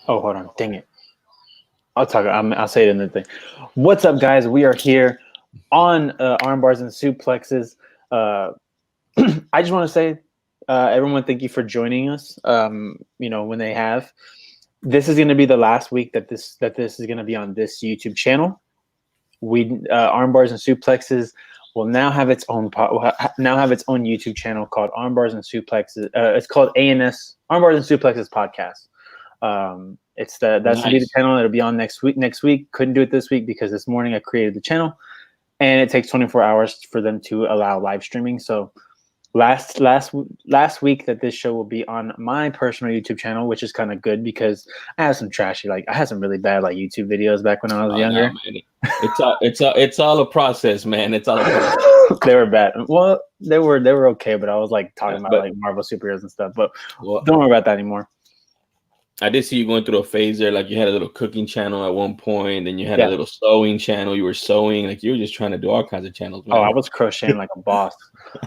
Oh, hold on. Dang it. I'll say it in the thing. What's up, guys? We are here on Armbars and Suplexes. Uh, I just want to say, everyone, thank you for joining us. When they have, this is going to be the last week that this is going to be on this YouTube channel. Armbars and Suplexes will now have its own YouTube channel called Armbars and Suplexes. It's called ANS Armbars and Suplexes Podcast. That's gonna be the channel that'll be on next week. Couldn't do it this week because this morning I created the channel, and it takes 24 hours for them to allow live streaming. So last week that this show will be on my personal YouTube channel, which is kind of good because I have some I had some really bad YouTube videos back when I was younger. No, it's all a process, man. It's all a process. They were bad. Well, they were okay, but I was talking about Marvel superheroes and stuff. But don't worry about that anymore. I did see you going through a phase there. You had a little cooking channel at one point, and you had a little sewing channel. You were sewing, you were just trying to do all kinds of channels, man. Oh, I was crocheting like a boss.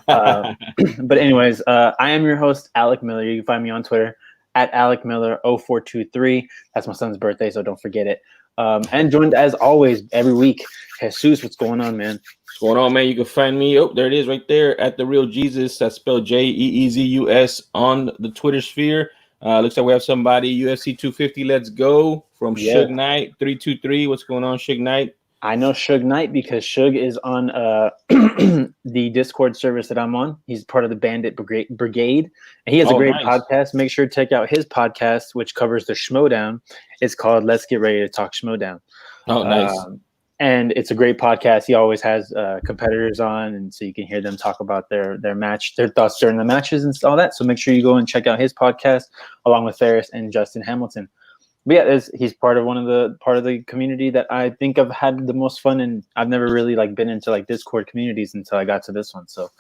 But anyways, I am your host, Alec Miller. You can find me on Twitter at AlecMiller0423. That's my son's birthday, so don't forget it. And joined as always every week, Jesus. What's going on, man? What's going on, man? You can find me. Oh, there it is, right there at the Real Jesus. That's spelled JEEZUS on the Twitter sphere. Looks like we have somebody, UFC 250, let's go, from Suge Knight 323. What's going on, Suge Knight? I know Suge Knight because Suge is on the Discord service that I'm on. He's part of the Bandit Brigade, and he has a great podcast. Make sure to check out his podcast, which covers the Schmodown. It's called Let's Get Ready to Talk Schmodown. Oh, nice. And it's a great podcast. He always has competitors on, and so you can hear them talk about their thoughts during the matches and all that. So make sure you go and check out his podcast along with Ferris and Justin Hamilton. But yeah, he's part of the community that I think I've had the most fun, and I've never really been into Discord communities until I got to this one. So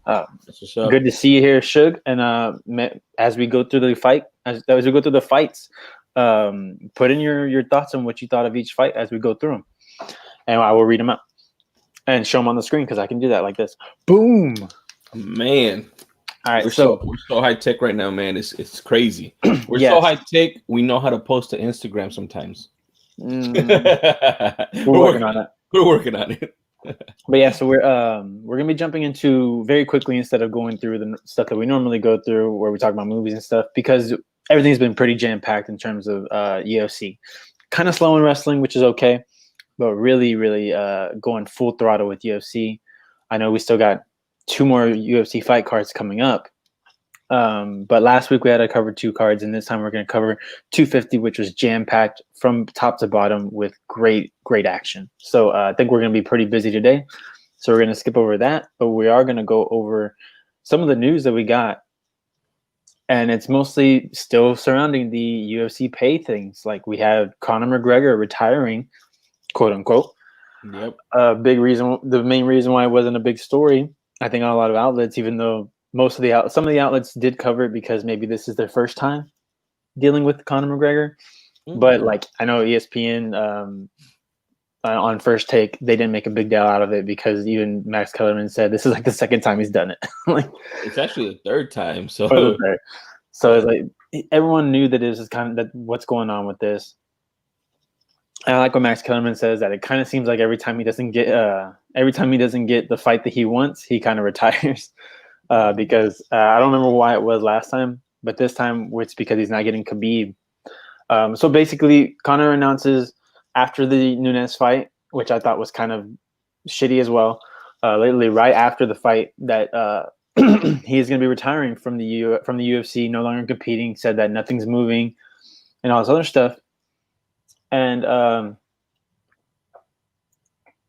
good to see you here, Suge. And as we go through the fights, put in your thoughts on what you thought of each fight as we go through them. And I will read them out and show them on the screen because I can do that like this. Boom, man! All right, we're so high tech right now, man. It's crazy. We're so high tech. We know how to post to Instagram sometimes. We're working on it. We're working on it. But yeah, so we're gonna be jumping into very quickly instead of going through the stuff that we normally go through, where we talk about movies and stuff, because everything's been pretty jam packed in terms of UFC. Kind of slow in wrestling, which is okay. But really, really going full throttle with UFC. I know we still got 2 more UFC fight cards coming up. But last week we had to cover 2 cards, and this time we're going to cover 250, which was jam-packed from top to bottom with great, great action. So I think we're going to be pretty busy today. So we're going to skip over that, but we are going to go over some of the news that we got. And it's mostly still surrounding the UFC pay things. We have Conor McGregor retiring, quote unquote. Yep. The main reason why it wasn't a big story, I think, on a lot of outlets, even though some of the outlets did cover it because maybe this is their first time dealing with Conor McGregor. Mm-hmm. But I know ESPN on First Take, they didn't make a big deal out of it because even Max Kellerman said this is the second time he's done it. It's actually the third time. So it's everyone knew that this is kind of what's going on with this. I like what Max Kellerman says, that it kind of seems like every time he doesn't get the fight that he wants, he kind of retires. Because I don't remember why it was last time, but this time it's because he's not getting Khabib. So basically, Conor announces after the Nunes fight, which I thought was kind of shitty as well. Lately, right after the fight, that he is going to be retiring from the UFC, no longer competing. Said that nothing's moving, and all this other stuff. And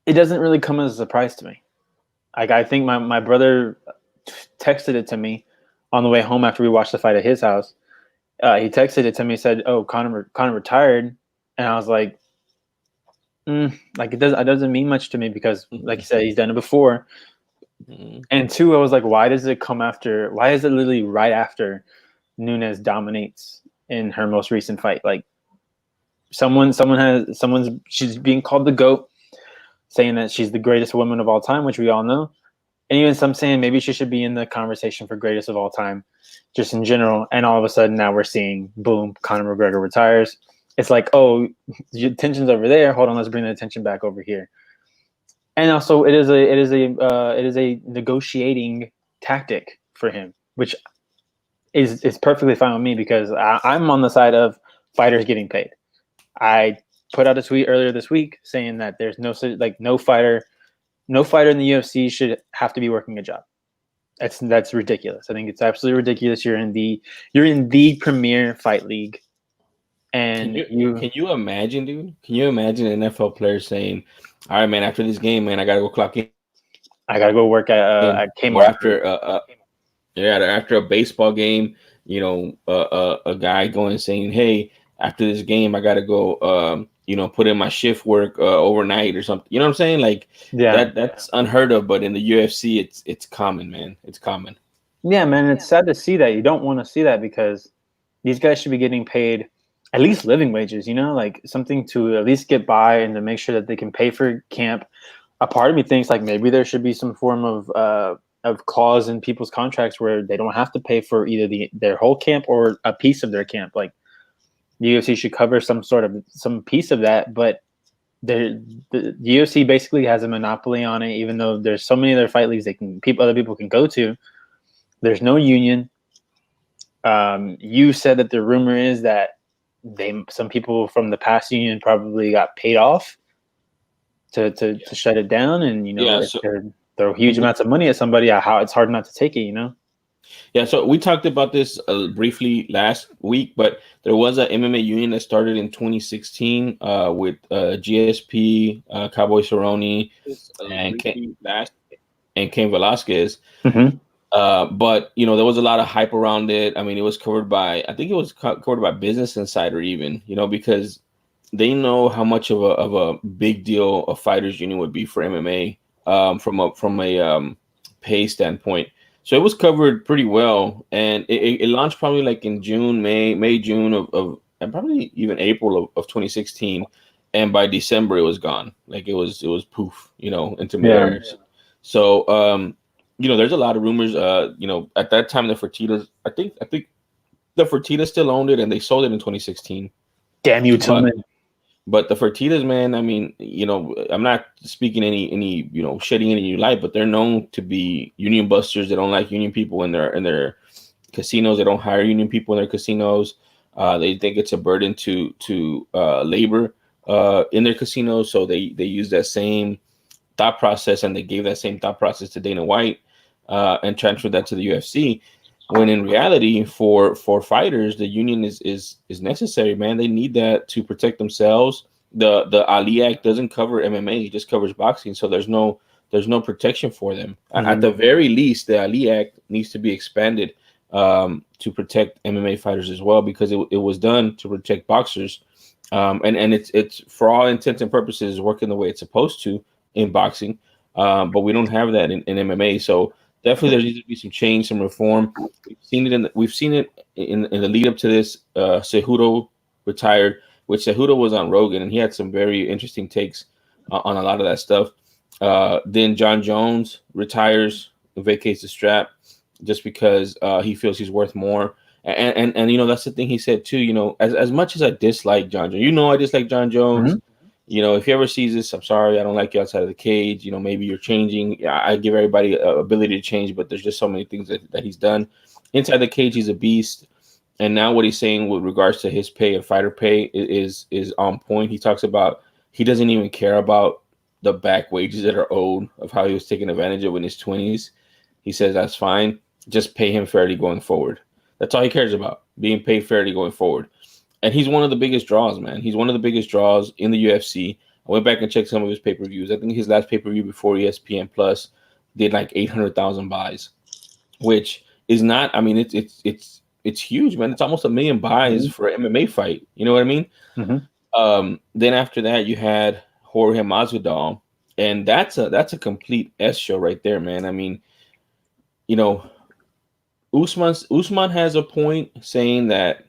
it doesn't really come as a surprise to me. I think my brother texted it to me on the way home after we watched the fight at his house. He texted it to me, said, "Oh, Conor retired," and I was like, it doesn't mean much to me because, like you said, he's done it before. Mm-hmm. And 2, I was like, why is it literally right after Nunes dominates in her most recent fight? She's being called the GOAT, saying that she's the greatest woman of all time, which we all know. And even some saying maybe she should be in the conversation for greatest of all time, just in general. And all of a sudden now we're seeing, boom, Conor McGregor retires. it's like, oh, your attention's over there. Hold on, let's bring the attention back over here. And also, it is a negotiating tactic for him, which is perfectly fine with me because I'm on the side of fighters getting paid. I put out a tweet earlier this week saying that there's no fighter in the UFC should have to be working a job. That's ridiculous. I think it's absolutely ridiculous. You're in the premier fight league, and can you imagine, dude? Can you imagine an NFL player saying, "All right, man, after this game, man, I gotta go clock in. I gotta go work at Or Kmart." after a baseball game, a guy going and saying, "Hey, after this game, I gotta go, put in my shift work overnight or something." You know what I'm saying? Like that's unheard of, but in the UFC, it's common, man. It's common. Yeah, man, it's sad to see that. You don't want to see that because these guys should be getting paid at least living wages, like something to at least get by and to make sure that they can pay for camp. A part of me thinks like maybe there should be some form of clause in people's contracts where they don't have to pay for either their whole camp or a piece of their camp. Like the UFC should cover some piece of that, but the UFC basically has a monopoly on it, even though there's so many other fight leagues other people can go to. There's no union. You said that the rumor is that some people from the past union probably got paid off to shut it down, and throw huge amounts of money at somebody. How it's hard not to take it. Yeah, so we talked about this briefly last week, but there was an MMA union that started in 2016 with GSP, Cowboy Cerrone, and Cain Velasquez. Mm-hmm. But there was a lot of hype around it. I mean, it was covered by Business Insider, even because they know how much of a big deal a fighters union would be for MMA from a pay standpoint. So it was covered pretty well, and it launched probably like in June, June of and probably even April of 2016, and by December it was gone. Like it was poof, into midair. Yeah. So there's a lot of rumors. At that time the Fertittas, I think the Fertittas still owned it, and they sold it in 2016. Damn you, Tillman. But the Fertittas, man, I mean, I'm not speaking any shedding any light, but they're known to be union busters. They don't like union people in their casinos. They don't hire union people in their casinos. They think it's a burden to labor in their casinos. So they use that same thought process, and they gave that same thought process to Dana White and transferred that to the UFC. When in reality, for fighters, the union is necessary, man. They need that to protect themselves. The Ali Act doesn't cover MMA; it just covers boxing. So there's no protection for them. Mm-hmm. At the very least, the Ali Act needs to be expanded to protect MMA fighters as well, because it was done to protect boxers, and it's for all intents and purposes working the way it's supposed to in boxing, but we don't have that in MMA. So definitely there needs to be some change, some reform. We've seen it in the lead up to this. Cejudo retired, which Cejudo was on Rogan, and he had some very interesting takes on a lot of that stuff. Then John Jones retires, vacates the strap, just because he feels he's worth more. And that's the thing he said too. As much as I dislike John Jones, I dislike John Jones. Mm-hmm. If he ever sees this, I'm sorry, I don't like you outside of the cage. Maybe you're changing. I give everybody ability to change, but there's just so many things that he's done. Inside the cage, he's a beast. And now what he's saying with regards to his pay and fighter pay is on point. He talks about he doesn't even care about the back wages that are owed of how he was taken advantage of in his 20s. He says that's fine. Just pay him fairly going forward. That's all he cares about, being paid fairly going forward. And he's one of the biggest draws, man. He's one of the biggest draws in the UFC. I went back and checked some of his pay-per-views. I think his last pay-per-view before ESPN Plus did like 800,000 buys, which is not. I mean, it's huge, man. It's almost 1 million buys for an MMA fight. You know what I mean? Mm-hmm. Then after that, you had Jorge Masvidal, and that's a complete S show right there, man. I mean, Usman has a point saying that.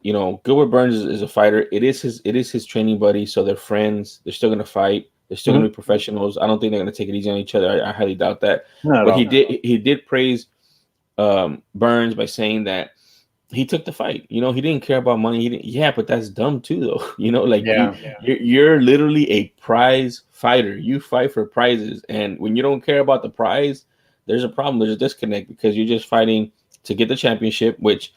Gilbert Burns is a fighter. It is his training buddy, so they're friends. They're still going to fight. They're still going to be professionals. I don't think they're going to take it easy on each other. I highly doubt that. But he did praise Burns by saying that he took the fight. You know, he didn't care about money. He didn't, yeah, but that's dumb too, though. You know, like Yeah. you're literally a prize fighter. You fight for prizes, and when you don't care about the prize, there's a problem. There's a disconnect because you're just fighting to get the championship. Which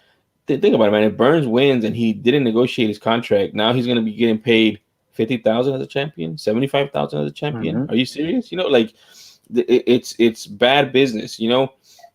think about it, man. If Burns wins and he didn't negotiate his contract, now he's going to be getting paid 50,000 as a champion, 75,000 as a champion. Mm-hmm. Are you serious? You know, like it's bad business. You know.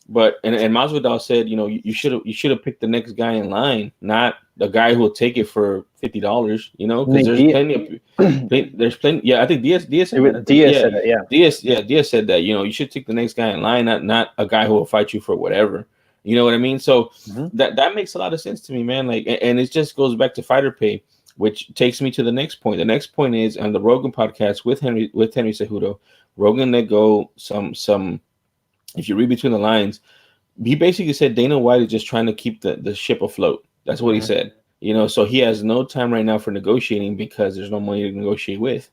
But and Masvidal said, you know, you should have picked the next guy in line, not the guy who will take it for $50. You know, because Nate there's Diaz, plenty of there's plenty. Yeah, I think Diaz said that. Diaz Yeah, said that. Yeah. Diaz said that. You know, you should take the next guy in line, not a guy who will fight you for whatever. You know what I mean? So Mm-hmm. that makes a lot of sense to me, man. Like, and it just goes back to fighter pay, which takes me to the next point. The next point is on the Rogan podcast with Henry Cejudo. Rogan let go some. If you read between the lines, he basically said Dana White is just trying to keep the ship afloat. That's what he Mm-hmm. said. You know, so he has no time right now for negotiating because there's no money to negotiate with,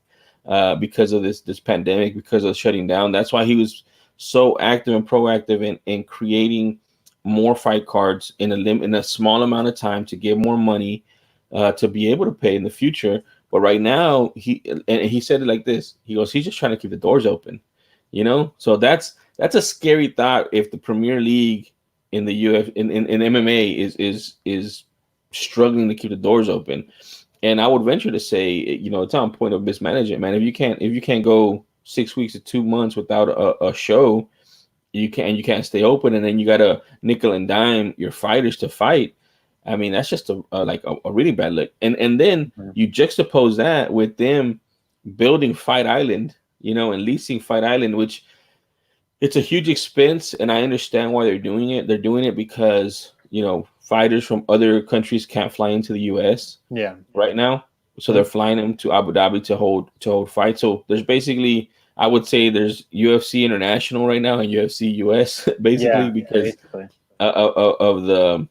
because of this pandemic, because of shutting down. That's why he was so active and proactive in creating more fight cards in a small amount of time to get more money, to be able to pay in the future. But right now, he said it like this. He goes, he's just trying to keep the doors open. You know, so that's a scary thought if the Premier League in the in MMA is struggling to keep the doors open. And I would venture to say, you know, it's on point of mismanagement, man. If you can't go 6 weeks or 2 months without a show, you can't stay open, and then you gotta nickel and dime your fighters to fight. I mean, that's just a really bad look. And then you juxtapose that with them building Fight Island, you know, and leasing Fight Island, which it's a huge expense, and I understand why they're doing it. They're doing it because, you know, fighters from other countries can't fly into the U.S. Yeah. right now, so they're flying them to Abu Dhabi to hold fights. So there's basically, I would say, there's UFC International right now and UFC US basically Yeah. because Basically. of the,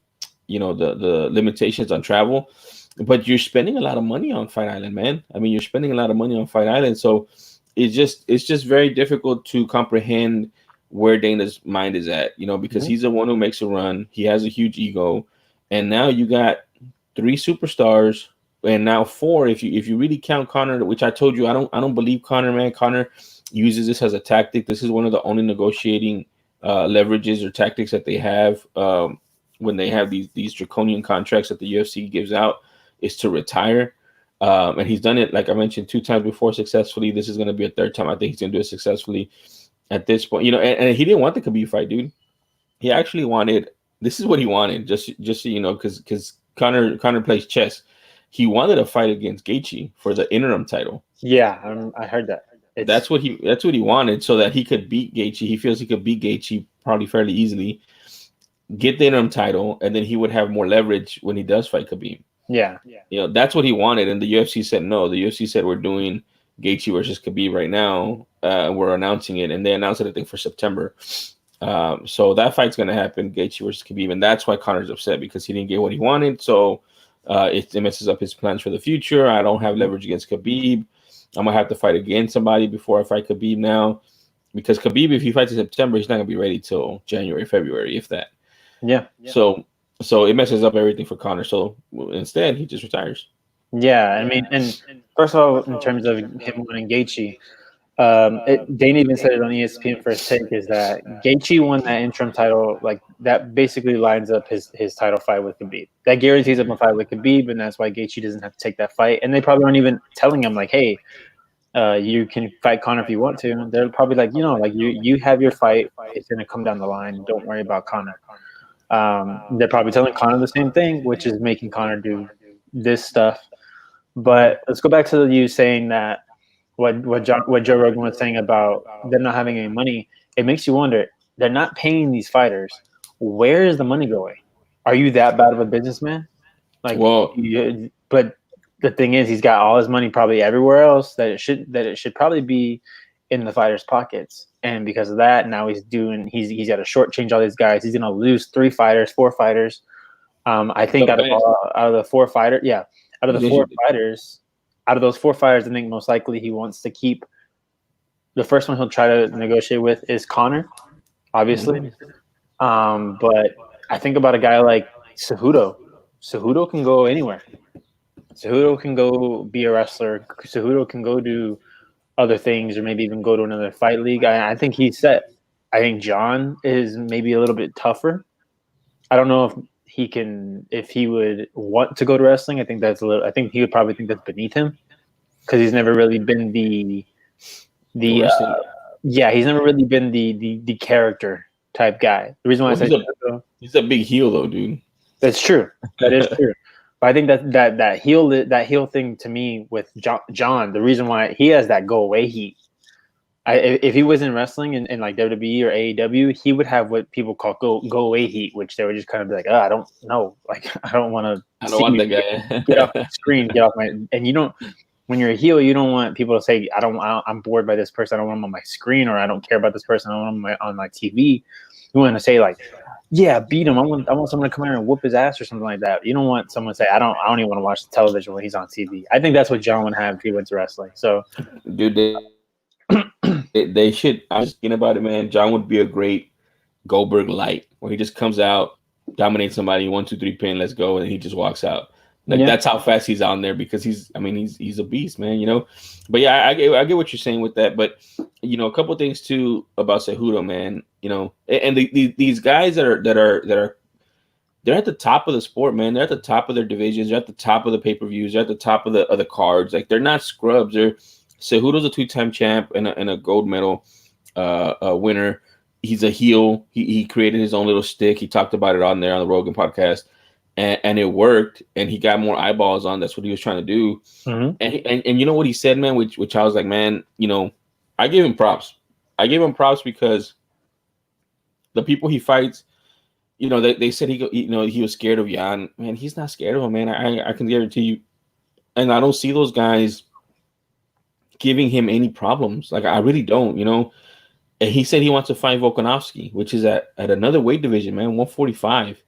you know, the limitations on travel. But you're spending a lot of money on Fight Island, man. I mean, you're spending a lot of money on Fight Island, so it's just very difficult to comprehend where Dana's mind is at, you know, because Mm-hmm. he's the one who makes a run. He has a huge ego, and now you got three superstars, and now four if you really count Connor, which I told you I don't believe Connor, man. Connor uses this as a tactic. This is one of the only negotiating leverages or tactics that they have, when they have these draconian contracts that the UFC gives out, is to retire. And he's done it, like I mentioned, 2 times before successfully. This is going to be a third time. I think he's going to do it successfully at this point. You know, and he didn't want the Khabib fight, dude. He actually wanted. This is what he wanted. Just so you know, because Connor plays chess. He wanted a fight against Gaethje for the interim title. Yeah. I heard that. That's what he wanted, so that he could beat Gaethje. He feels he could beat Gaethje probably fairly easily, get the interim title, and then he would have more leverage when he does fight Khabib. Yeah. You know, that's what he wanted, and the UFC said no. The UFC said we're doing Gaethje versus Khabib right now. We're announcing it, and they announced it, I think, for September. So that fight's going to happen, Gaethje versus Khabib, and that's why Connor's upset, because he didn't get what he wanted. So it messes up his plans for the future. I don't have leverage against Khabib. I'm gonna have to fight against somebody before I fight Khabib now, because Khabib, if he fights in September, he's not gonna be ready till January, February, if that. Yeah. So it messes up everything for Connor. So instead, he just retires. Yeah. I mean, and first of all, in terms of him winning Gaethje, Dana even said it on ESPN First Take, is that Gaethje won that interim title, like that basically lines up his title fight with Khabib. That guarantees him a fight with Khabib, and that's why Gaethje doesn't have to take that fight. And they probably aren't even telling him like, hey, you can fight Connor if you want to. They're probably like, like you have your fight. It's gonna come down the line. Don't worry about Connor. They're probably telling Connor the same thing, which is making Connor do this stuff. But let's go back to you saying that what Joe Rogan was saying about them not having any money. It makes you wonder. They're not paying these fighters. Where is the money going? Are you that bad of a businessman? Like, Well, but the thing is, he's got all his money probably everywhere else that it should probably be in the fighters' pockets. And because of that, now he's got to shortchange all these guys. He's gonna lose 4 fighters. I think out of the 4 fighters, out of the 4 fighters, out of those 4 fighters, I think most likely he wants to keep. The first one he'll try to negotiate with is Connor, obviously. But I think about a guy like Cejudo. Cejudo can go anywhere. Cejudo can go be a wrestler. Cejudo can go do other things, or maybe even go to another fight league. I think he's set. I think John is maybe a little bit tougher. I don't know if he would want to go to wrestling. I think that's a little. I think he would probably think that's beneath him because he's never really been the yeah, he's never really been the character type guy. The reason why I say he's a big heel though, dude. That's true. That is true. But I think that heel thing to me with John, the reason why he has that go away heat. If he was in wrestling in like WWE or AEW, he would have what people call go away heat, which they would just kind of be like, oh, I don't know, like I don't want to. I don't want that guy. Get off my screen. Get off my. And you don't. When you're a heel, you don't want people to say, I'm bored by this person. I don't want him on my screen, or I don't care about this person. I don't want him on my TV. You want to say like, yeah, beat him. I want someone to come here and whoop his ass or something like that. You don't want someone to say, I don't even want to watch the television when he's on TV. I think that's what John would have if he went to wrestling. So, dude, they should. I was thinking about it, man. John would be a great Goldberg light, where he just comes out, dominates somebody, 1, 2, 3 pin, let's go, and he just walks out. Like that's how fast he's on there because he's a beast, man. You know, but yeah, I get what you're saying with that. But you know, a couple of things too about Cejudo, man. You know, and these guys that are they're at the top of the sport, man. They're at the top of their divisions. They're at the top of the pay-per-views. They're at the top of the cards. Like they're not scrubs. Cejudo's a 2-time champ and a gold medal winner. He's a heel. He created his own little stick. He talked about it on there on the Rogan podcast. And it worked, and he got more eyeballs on. That's what he was trying to do. Mm-hmm. And you know what he said, man, which I was like, man, you know, I give him props. I give him props because the people he fights, you know, they said he was scared of Jan. Man, he's not scared of him, man. I can guarantee you. And I don't see those guys giving him any problems. Like I really don't, you know. And he said he wants to fight Volkanovski, which is at another weight division, man, 145.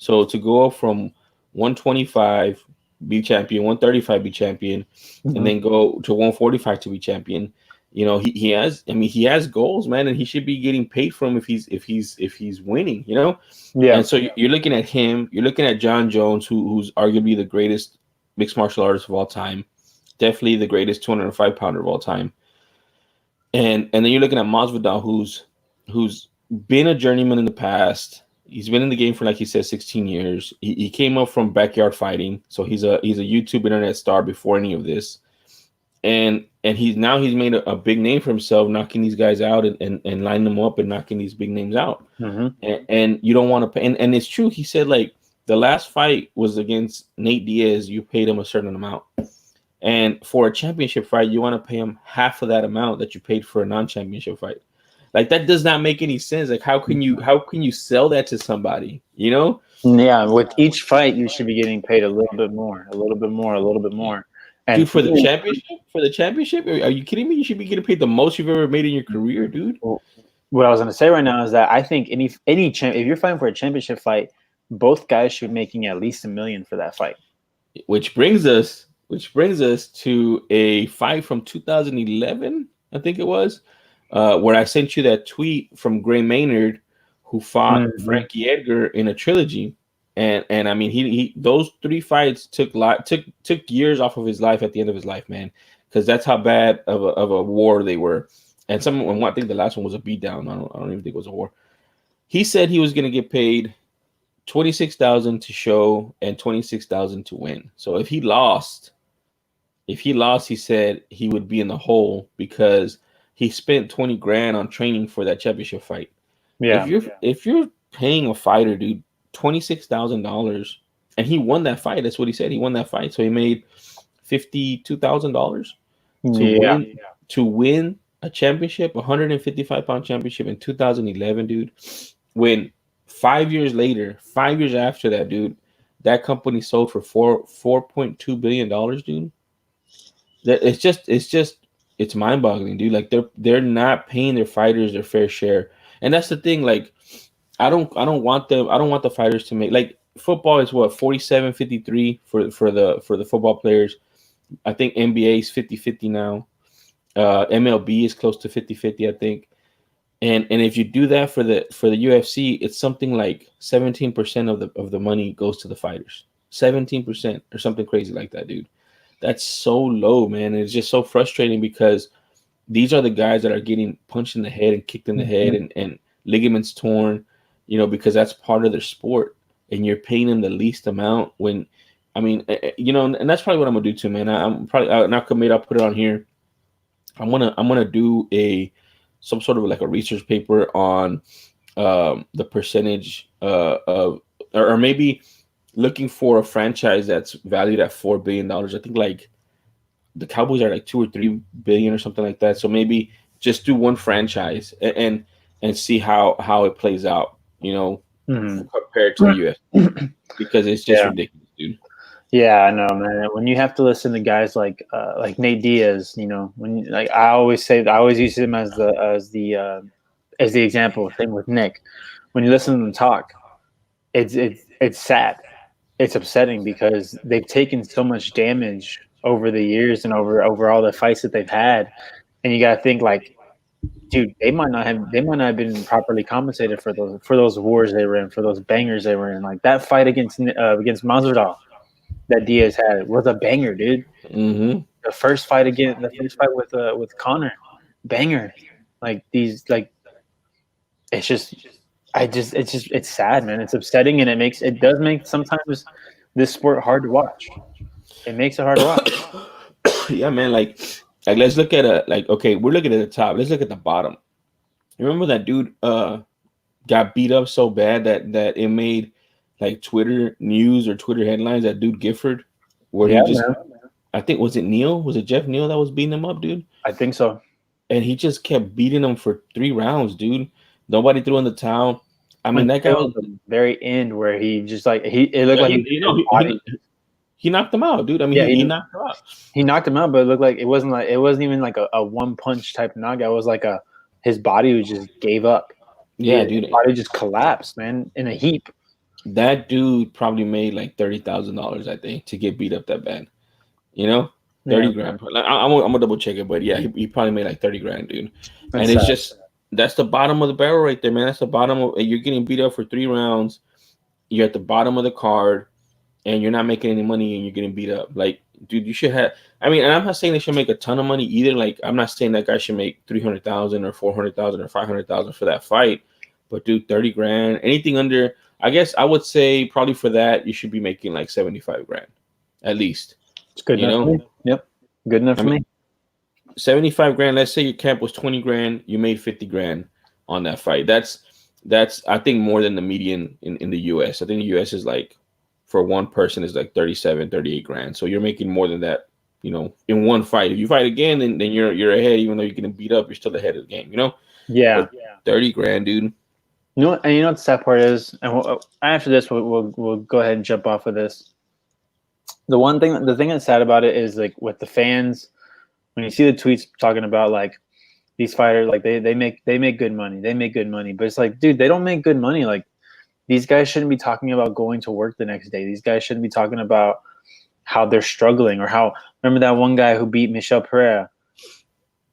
So to go up from 125 be champion, 135 be champion, and then go to 145 to be champion, you know, he has goals, man, and he should be getting paid for him if he's winning, you know. Yeah. And so you're looking at him, you're looking at John Jones, who's arguably the greatest mixed martial artist of all time, definitely the greatest 205-pounder of all time, and then you're looking at Masvidal, who's been a journeyman in the past. He's been in the game for, like he said, 16 years. He came up from backyard fighting, so he's a YouTube internet star before any of this, and he's made a big name for himself, knocking these guys out and lining them up and knocking these big names out. Mm-hmm. And you don't want to pay. And it's true. He said like the last fight was against Nate Diaz. You paid him a certain amount, and for a championship fight, you want to pay him half of that amount that you paid for a non-championship fight. Like that does not make any sense. Like how can you sell that to somebody? You know? Yeah, with each fight you should be getting paid a little bit more. And dude, for the championship, are you kidding me? You should be getting paid the most you've ever made in your career, dude. What I was gonna say right now is that I think if you're fighting for a championship fight, both guys should be making at least $1 million for that fight. Which brings us to a fight from 2011, I think it was. Where I sent you that tweet from Gray Maynard, who fought Frankie Edgar in a trilogy, and I mean he those 3 fights took years off of his life at the end of his life, man, because that's how bad of a war they were. And I think the last one was a beatdown. I don't even think it was a war. He said he was going to get paid $26,000 to show and $26,000 to win. So if he lost, he said he would be in the hole because he spent $20,000 on training for that championship fight. Yeah. If you're paying a fighter, dude, $26,000, and he won that fight. That's what he said. He won that fight, so he made $52,000 to win a championship, 155-pound championship in 2011, dude. When 5 years after that, dude, that company sold for $4.2 billion, dude. It's mind-boggling, dude. Like they're not paying their fighters their fair share, and that's the thing. Like, I don't want the fighters to make, like, football is what 47-53 for the football players. I think NBA is 50-50 now. MLB is close to 50-50, I think. And if you do that for the UFC, it's something like 17% of the money goes to the fighters. 17% or something crazy like that, dude. That's so low, man. And it's just so frustrating because these are the guys that are getting punched in the head and kicked in the head and ligaments torn, because that's part of their sport. And you're paying them the least amount when, I mean, and that's probably what I'm gonna do too, man. I'm probably not committed. I'll put it on here. I'm gonna do some sort of like a research paper on the percentage of, or maybe looking for a franchise that's valued at $4 billion. I think like the Cowboys are like 2 or 3 billion or something like that. So maybe just do one franchise and see how it plays out, compared to the US, because it's just Yeah. ridiculous, dude. Yeah, I know, man. When you have to listen to guys like Nate Diaz, when like I always use him as the example. Same with Nick. When you listen to them talk, it's sad. It's upsetting because they've taken so much damage over the years and over all the fights that they've had, and you got to think like, dude, they might not have been properly compensated for those wars they were in, for those bangers they were in. Like that fight against Masvidal that Diaz had was a banger, dude. Mm-hmm. The first fight with Connor, banger. Like these, like it's sad, man. It's upsetting, and it does make sometimes this sport hard to watch. It makes it hard to watch. Yeah, man. Like let's look at okay, we're looking at the top. Let's look at the bottom. You remember that dude got beat up so bad that it made like Twitter news or Twitter headlines, that dude Gifford, where Yeah, he just, man. I think, was it Neil? Was it Jeff Neal that was beating him up, dude? I think so. And he just kept beating him for 3 rounds, dude. Nobody threw in the towel. I mean, that guy Until was, the very end where he just like it looked yeah, like his body. he knocked him out, dude. I mean, Yeah, he knocked him out. he knocked him out, but it looked like it wasn't even like a one punch type knockout. It was like his body just gave up. Yeah, His dude. body just collapsed, man, in a heap. That dude probably made like $30,000, I think, to get beat up that bad. You know, Yeah, 30 grand. Like, I'm gonna double check it, but yeah, he probably made like 30 grand, dude. And that's it's sad. just, that's the bottom of the barrel right there, man. That's the bottom of, you're getting beat up for 3 rounds. You're at the bottom of the card, and you're not making any money, and you're getting beat up. Like, dude, you should have. I mean, and I'm not saying they should make a ton of money either. Like, I'm not saying that guy should make 300,000 or 400,000 or 500,000 for that fight. But dude, 30 grand, anything under, I guess I would say probably for that you should be making like 75 grand at least. It's good You enough for know, me. Yep, good enough I for mean, me. 75 grand. Let's say your camp was 20 grand, you made 50 grand on that fight. That's I think more than the median in the US. I think the US is like, for one person is like 37, 38 grand. So you're making more than that, in one fight. If you fight again, then you're ahead, even though you're getting beat up, you're still ahead of the game. Yeah. But 30 grand, dude. And you know what the sad part is, and after this, we'll go ahead and jump off of this. The thing that's sad about it is like with the fans, when you see the tweets talking about like these fighters, like they make good money, but it's like, dude, they don't make good money. Like these guys shouldn't be talking about going to work the next day. These guys shouldn't be talking about how they're struggling or how. Remember that one guy who beat Michel Pereira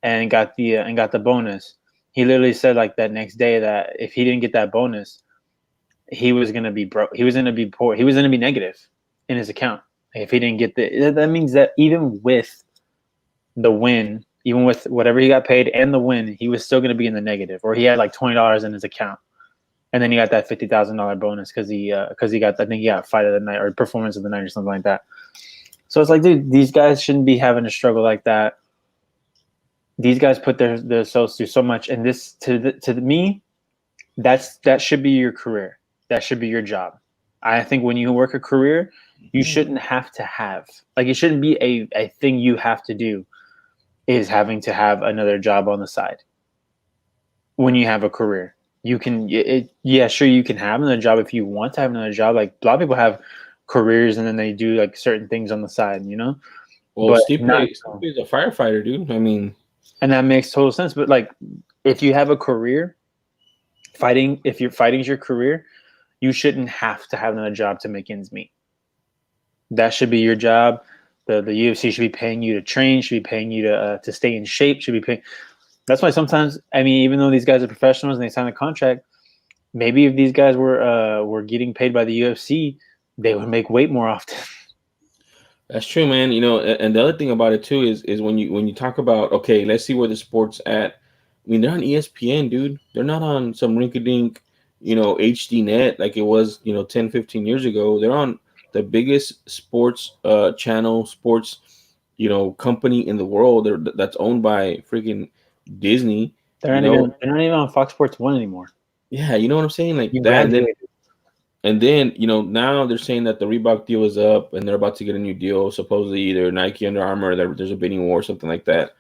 and got the bonus. He literally said like that next day that if he didn't get that bonus, he was gonna be broke. He was gonna be poor. He was gonna be negative in his account if he didn't get that means that even with the win, even with whatever he got paid and the win, he was still gonna be in the negative, or he had like $20 in his account, and then he got that $50,000 bonus because he got, I think he got fight of the night or performance of the night or something like that. So it's like, dude, these guys shouldn't be having to struggle like that. These guys put their souls through so much, and this to me, that should be your career. That should be your job. I think when you work a career, you shouldn't have to have, like, it shouldn't be a thing you have to do, is having to have another job on the side. When you have a career, you can, sure, you can have another job if you want to have another job. Like a lot of people have careers and then they do like certain things on the side, Well, but Stipe is a firefighter, dude. I mean, and that makes total sense. But like, if you have a career, if you're fighting is your career, you shouldn't have to have another job to make ends meet. That should be your job. The UFC should be paying you to train, should be paying you to stay in shape, should be paying. That's why sometimes, I mean, even though these guys are professionals and they sign a contract, maybe if these guys were getting paid by the UFC, they would make weight more often. That's true, man. And the other thing about it too is when you talk about, okay, let's see where the sport's at. I mean, they're on ESPN, dude. They're not on some rinky-dink, HD net like it was, 10, 15 years ago. They're on the biggest sports channel, sports, company in the world. That's owned by freaking Disney. They're not even they're not even on Fox Sports One anymore. Yeah, you know what I'm saying? Like You that, graduated. and then, now they're saying that the Reebok deal is up and they're about to get a new deal, supposedly either Nike, Under Armour, there's a bidding war or something like that.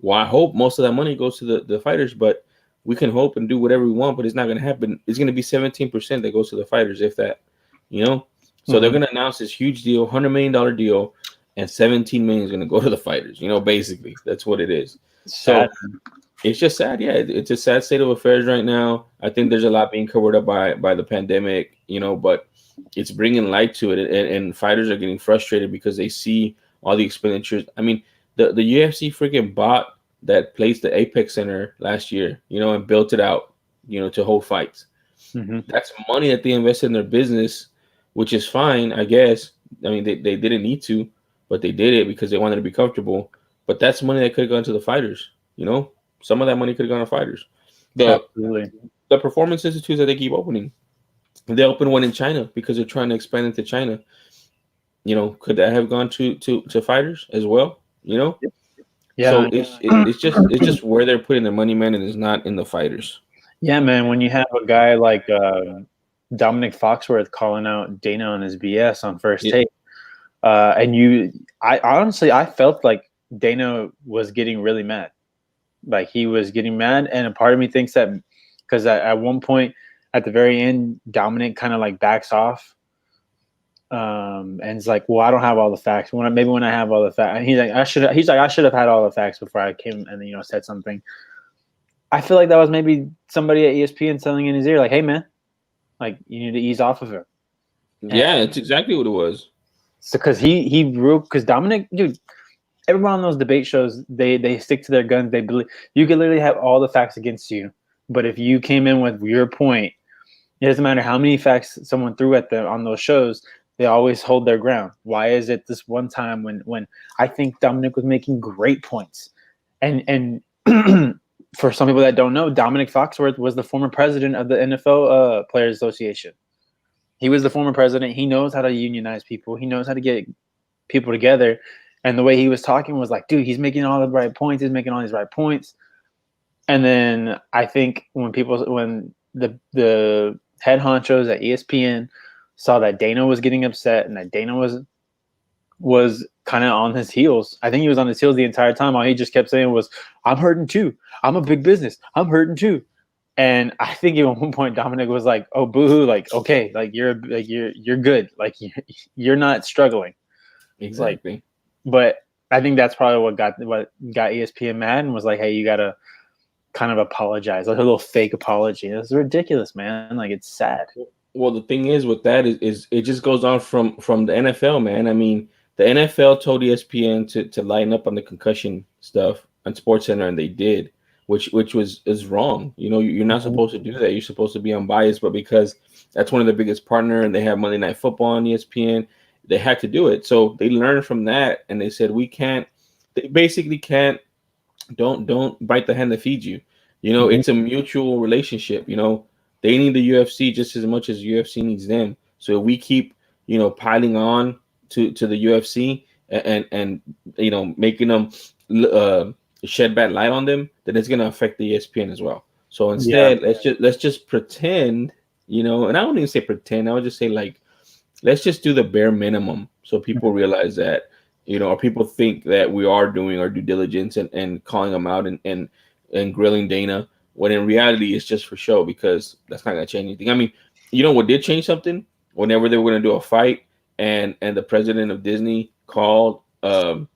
Well, I hope most of that money goes to the fighters, but we can hope and do whatever we want, but it's not going to happen. It's going to be 17% that goes to the fighters, if that, So they're going to announce this huge deal, $100 million deal, and 17 million is going to go to the fighters. Basically, that's what it is. So it's just sad. Yeah, it's a sad state of affairs right now. I think there's a lot being covered up by the pandemic, but it's bringing light to it, and fighters are getting frustrated because they see all the expenditures. I mean, the UFC freaking bought that place, the Apex Center, last year, and built it out, to hold fights. Mm-hmm. That's money that they invested in their business, which is fine, I guess. I mean, they didn't need to, but they did it because they wanted to be comfortable. But that's money that could have gone to the fighters, Some of that money could have gone to fighters. Absolutely. The performance institutes that they keep opening, they opened one in China because they're trying to expand into China. Could that have gone to fighters as well? Yeah. So it's just where they're putting their money, man, and it's not in the fighters. Yeah, man. When you have a guy like Dominic Foxworth calling out Dana on his BS on First Take, and I honestly felt like Dana was getting really mad. Like he was getting mad, and a part of me thinks that because at one point at the very end, Dominic kind of like backs off, and it's like, well, I don't have all the facts. When I have all the facts, and he's like, I should have had all the facts before I came and said something. I feel like that was maybe somebody at ESPN telling in his ear, like, hey man, like you need to ease off of it. Yeah, it's exactly what it was. So because Dominic, dude. Everyone on those debate shows, they stick to their guns. They believe you could literally have all the facts against you, but if you came in with your point, it doesn't matter how many facts someone threw at them on those shows. They always hold their ground. Why is it this one time when I think Dominic was making great points, and for some people that don't know, Dominic Foxworth was the former president of the NFL Players Association. He was the former president. He knows how to unionize people. He knows how to get people together. And the way he was talking was like, dude, he's making all the right points. He's making all these right points. And then I think when the head honchos at ESPN saw that Dana was getting upset and that Dana was kind of on his heels. I think he was on his heels the entire time. All he just kept saying was, I'm hurting too. I'm a big business. I'm hurting too. And I think at one point Dominic was like, oh, boo-hoo, like, okay, like you're good. Like you're not struggling. Exactly. Like, but I think that's probably what got ESPN mad and was like, hey, you gotta kind of apologize, like a little fake apology. It's ridiculous, man. Like it's sad. Well, the thing is with that is it just goes on from the NFL, man. I mean, the NFL told ESPN to line up on the concussion stuff on SportsCenter, and they did, which is wrong. You're not supposed to do that. You're supposed to be unbiased, but because that's one of the biggest partner, and they have Monday Night Football on ESPN. They had to do it. So they learned from that, and they said, they basically can't, don't bite the hand that feeds you. It's a mutual relationship. They need the UFC just as much as UFC needs them. So if we keep, piling on to the UFC and making them shed bad light on them, then it's going to affect the ESPN as well. So instead, let's just pretend, and I don't even say pretend. I would just say like, let's just do the bare minimum so people realize that, or people think that we are doing our due diligence and calling them out and grilling Dana, when in reality it's just for show, because that's not going to change anything. I mean, what did change something? Whenever they were going to do a fight and the president of Disney called ESPN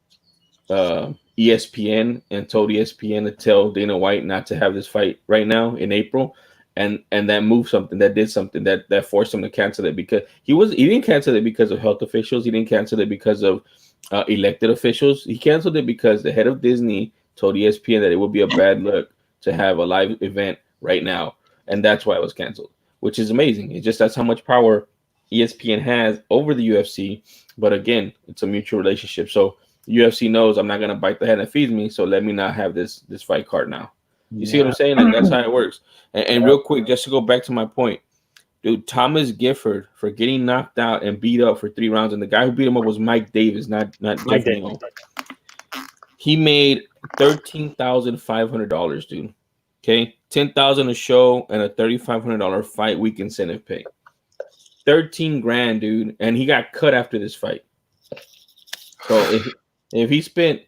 and told ESPN to tell Dana White not to have this fight right now in April. And that moved something, that did something, that forced him to cancel it, because he didn't cancel it because of health officials. He didn't cancel it because of elected officials. He canceled it because the head of Disney told ESPN that it would be a bad look to have a live event right now, and that's why it was canceled, which is amazing. It's just that's how much power ESPN has over the UFC. But again, it's a mutual relationship. So UFC knows I'm not gonna bite the hand that feeds me, so let me not have this fight card now. You see what I'm saying? Like that's how it works. And real quick, just to go back to my point, dude, Thomas Gifford for getting knocked out and beat up for 3 rounds, and the guy who beat him up was Mike Davis, not Jeff Neal. He made $13,500, dude. Okay, $10,000 a show and a $3,500 fight week incentive pay. 13 grand, dude, and he got cut after this fight. So if he spent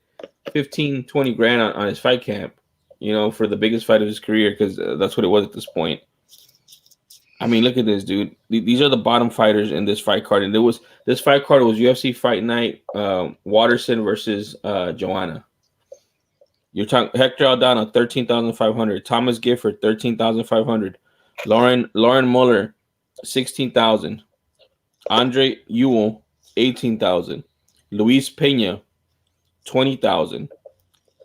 15, 20 grand on his fight camp, you know, for the biggest fight of his career, because that's what it was at this point. I mean, look at this, dude. These are the bottom fighters in this fight card, and this fight card was UFC Fight Night, Watterson versus Joanna. You're talking Hector Aldana, 13,500. Thomas Gifford, 13,500. Lauren Muller, 16,000. Andre Ewell, 18,000. Luis Pena, 20,000.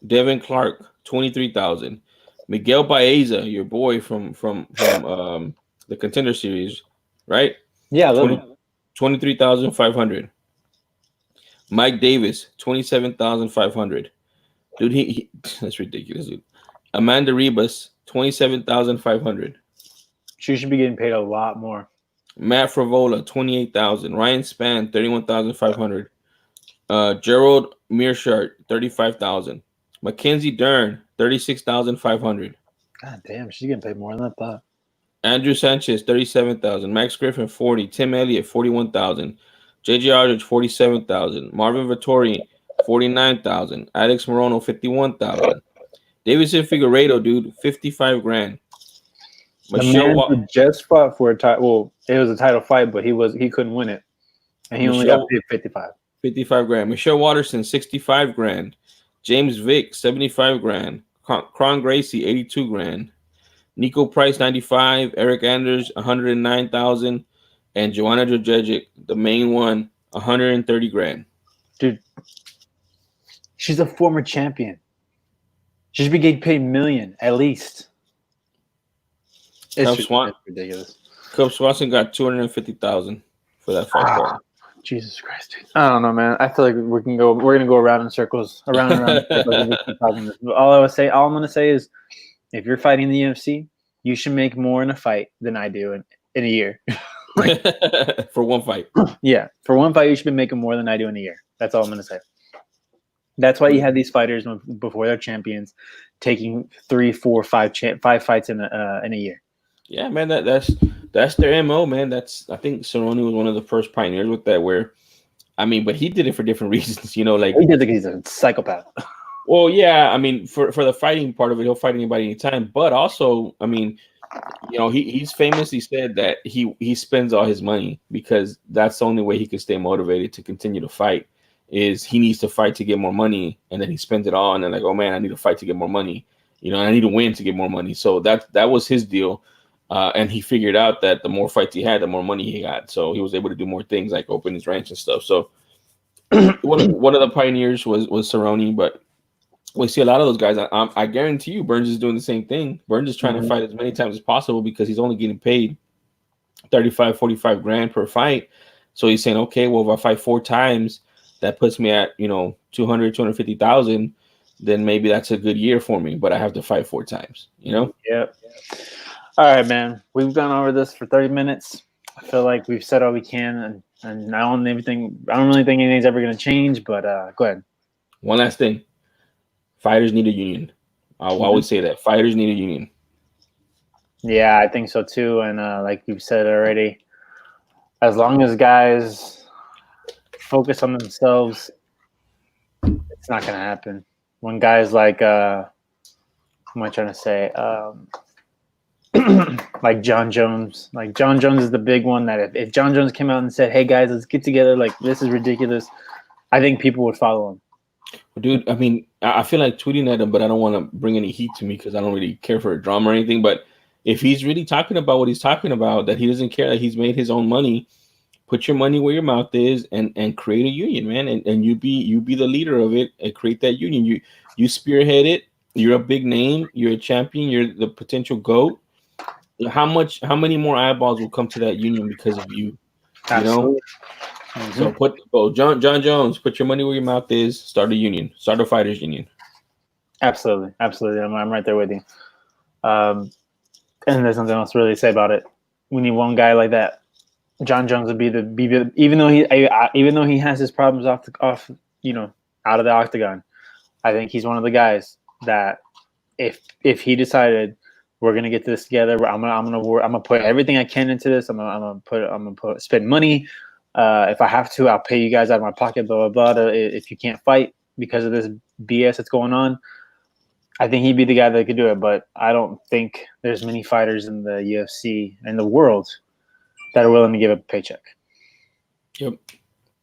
Devin Clark, 23,000. Miguel Baeza, your boy from the Contender Series, right? Yeah, 23,500. Mike Davis, 27,500. Dude, he that's ridiculous, dude. Amanda Ribas, 27,500. She should be getting paid a lot more. Matt Fravola, 28,000. Ryan Spann, 31,500. Gerald Mearshart, 35,000. Mackenzie Dern, 36,500. God damn, she's getting paid more than I thought. Andrew Sanchez, 37,000. Max Griffin, 40. Tim Elliott, 41,000. JJ Aldridge, 47,000. Marvin Vittori, 49,000. Alex Morono, 51,000. Davidson Figueiredo, dude, 55 grand. Michelle just fought for a title. Well, it was a title fight, but he couldn't win it, and he only got paid 55. 55 grand. Michelle Watterson, 65 grand. James Vick, 75 grand. Kron Gracie, 82 grand. Nico Price, 95. Eric Anders, 109,000. And Joanna Jędrzejczyk, the main one, 130 grand. Dude, she's a former champion. She should be getting paid $1 million at least. It's ridiculous. Cub Swanson got 250,000 for that fight card. Jesus Christ, dude. I don't know, man. I feel like we're gonna go around in circles, around and around in circles. And we keep talking this. All I'm gonna say is, if you're fighting the UFC, you should make more in a fight than I do in a year. For one fight. Yeah, for one fight, you should be making more than I do in a year. That's all I'm gonna say. That's why you have these fighters before they're champions, taking 3, 4, 5 fights in a year. Yeah, man, that's their MO, man. I think Cerrone was one of the first pioneers with that. Where, I mean, but he did it for different reasons, you know. Like he did it because he's a psychopath. Well, yeah, I mean, for the fighting part of it, he'll fight anybody anytime. But also, I mean, you know, he's famously said that he spends all his money because that's the only way he can stay motivated to continue to fight. Is he needs to fight to get more money, and then he spends it all, and then like, oh man, I need to fight to get more money. You know, I need to win to get more money. So that was his deal. And he figured out that the more fights he had, the more money he got. So he was able to do more things like open his ranch and stuff. So one of the pioneers was Cerrone, but we see a lot of those guys. I guarantee you Burns is doing the same thing. Burns is trying to fight as many times as possible because he's only getting paid 35, 45 grand per fight. So he's saying, okay, well, if I fight 4 times, that puts me at, 200, 250,000, then maybe that's a good year for me, but I have to fight 4 times, Yep. All right, man. We've gone over this for 30 minutes. I feel like we've said all we can, and I don't really think anything's ever going to change, but go ahead. One last thing. Fighters need a union. I'll always say that. Fighters need a union. Yeah, I think so too. And like you've said already, as long as guys focus on themselves, it's not going to happen. When guys like, what am I trying to say? Like John Jones. Like John Jones is the big one that if John Jones came out and said, hey guys, let's get together, like this is ridiculous, I think people would follow him. Dude, I mean, I feel like tweeting at him, but I don't want to bring any heat to me because I don't really care for a drama or anything. But if he's really talking about what he's talking about, that he doesn't care, that he's made his own money, put your money where your mouth is and create a union, man. And you be the leader of it and create that union. You spearhead it You're a big name. You're a champion. You're the potential GOAT. How many more eyeballs will come to that union because of you? You know. Absolutely. So Hmm. John Jones, put your money where your mouth is. Start a union. Start a fighters union. Absolutely. Absolutely. I'm right there with you. Um, and there's nothing else to really say about it. We need one guy like that. John Jones would even though even though he has his problems off out of the octagon. I think he's one of the guys that if he decided we're gonna get this together, I'm gonna put everything I can into this. I'm gonna spend money. If I have to, I'll pay you guys out of my pocket. Blah blah blah. If you can't fight because of this BS that's going on, I think he'd be the guy that could do it. But I don't think there's many fighters in the UFC and the world that are willing to give up a paycheck. Yep.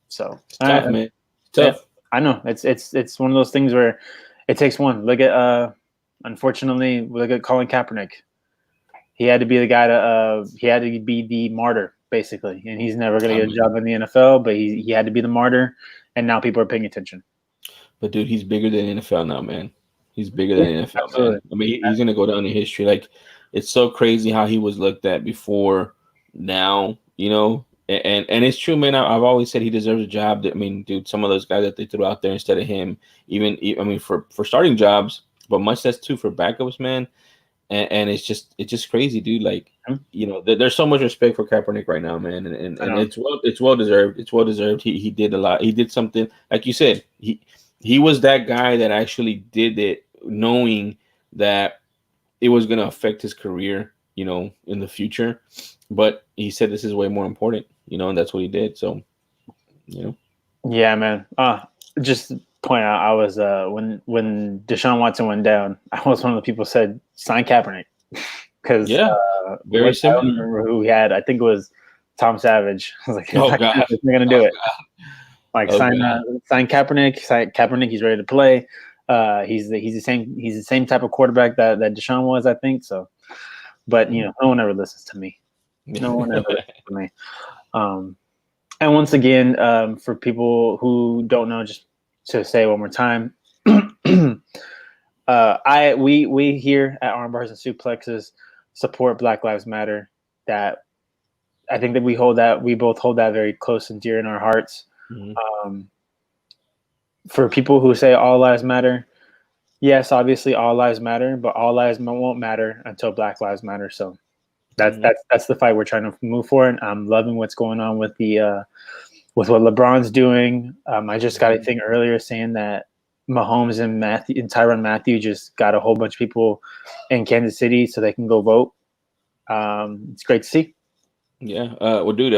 So It's tough, man. It's yeah, tough. I know it's one of those things where it takes one. Look at unfortunately, look at Colin Kaepernick. He had to be the guy he had to be the martyr basically, and he's never going to get a job in the NFL. But he had to be the martyr, and now people are paying attention. But dude, he's bigger than NFL now, man. He's bigger Yeah, than NFL, absolutely. man. I mean, he's gonna go down in history. Like, it's so crazy how he was looked at before, now, and it's true, man. I've always said he deserves a job. I mean, dude, some of those guys that they threw out there instead of him, I mean, for starting jobs, but much less too for backups, man. And it's just crazy, dude. Like, there's so much respect for Kaepernick right now, man, and it's well deserved. It's well deserved. He did a lot. He did something, like you said. He was that guy that actually did it, knowing that it was going to affect his career, in the future. But he said this is way more important, and that's what he did. So, Yeah, man. Just point out, I was when Deshaun Watson went down, I was one of the people who said sign Kaepernick because yeah, very I don't similar. remember who he had. I think it was Tom Savage. I was like, Oh God, they're gonna do it. Like oh sign God. sign Kaepernick. Sign Kaepernick. He's ready to play. He's the same type of quarterback that Deshaun was, I think. So, but no one ever listens to me. No one ever listens to me. And once again, for people who don't know, just to say one more time, we here at Armbars and Suplexes support Black Lives Matter. That I think that we both hold that very close and dear in our hearts. Mm-hmm. For people who say all lives matter, yes, obviously all lives matter, but all lives won't matter until Black Lives Matter. So that's the fight we're trying to move for, and I'm loving what's going on with the with what LeBron's doing. I just got a thing earlier saying that Mahomes and Tyrann Mathieu just got a whole bunch of people in Kansas City so they can go vote. It's great to see. Yeah. Well, dude,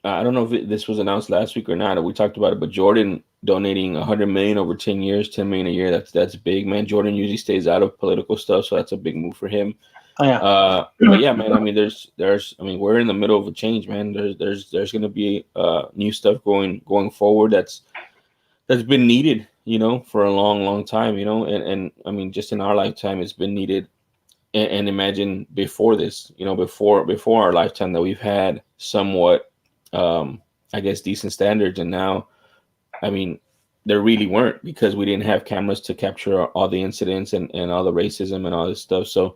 I don't know if this was announced last week or not, or we talked about it, but Jordan donating 100 million over 10 years, 10 million a year. That's big, man. Jordan usually stays out of political stuff, so that's a big move for him. Oh yeah. But yeah, man. I mean, I mean, we're in the middle of a change, man. There's going to be new stuff going forward. That's been needed, for a long time, and I mean, just in our lifetime, it's been needed. And imagine before this, before our lifetime, that we've had somewhat, I guess, decent standards, and now, I mean, there really weren't, because we didn't have cameras to capture all the incidents and all the racism and all this stuff. So,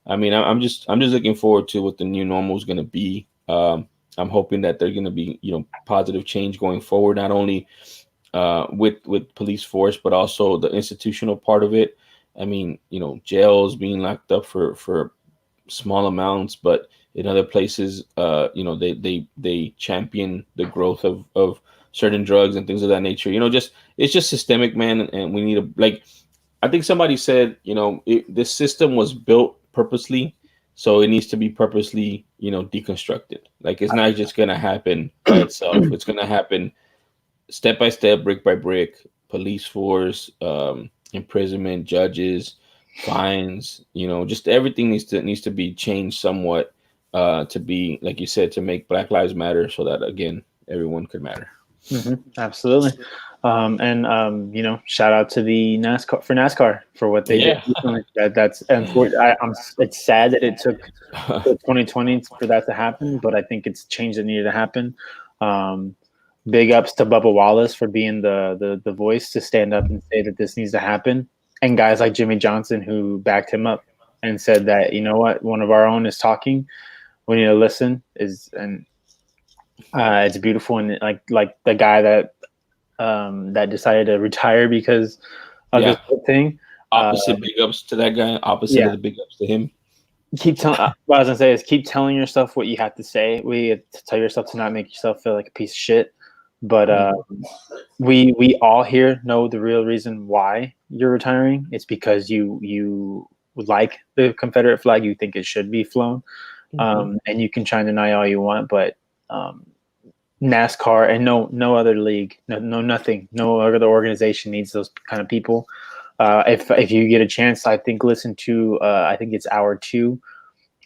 I mean, I'm just looking forward to what the new normal is going to be. I'm hoping that there's going to be, positive change going forward, not only with police force, but also the institutional part of it. I mean, jails being locked up for small amounts, but in other places, they champion the growth of certain drugs and things of that nature. It's just systemic, man, and we need I think somebody said, this system was built purposely, so it needs to be purposely, deconstructed. Like, it's not just gonna happen by itself. It's gonna happen step by step, brick by brick. Police force, imprisonment, judges, fines. Just everything needs to be changed somewhat, to be, like you said, to make Black Lives Matter, so that, again, everyone could matter. Mm-hmm, absolutely. Shout out to the NASCAR for what they did. That's unfortunate. It's sad that it took 2020 for that to happen, but I think it's change that needed to happen. Big ups to Bubba Wallace for being the voice to stand up and say that this needs to happen. and guys like Jimmy Johnson who backed him up and said that, you know what, one of our own is talking. We need to listen. It's beautiful, and like the guy that decided to retire because of this whole thing. Opposite big ups to that guy. Opposite of the big ups to him. Keep telling. What I was gonna say is keep telling yourself what you have to say. To tell yourself to not make yourself feel like a piece of shit. But we all here know the real reason why you're retiring. It's because you like the Confederate flag. You think it should be flown, and you can try and deny all you want, but NASCAR and no other league, no nothing, no other organization needs those kind of people. If you get a chance, I think listen to I think it's hour 2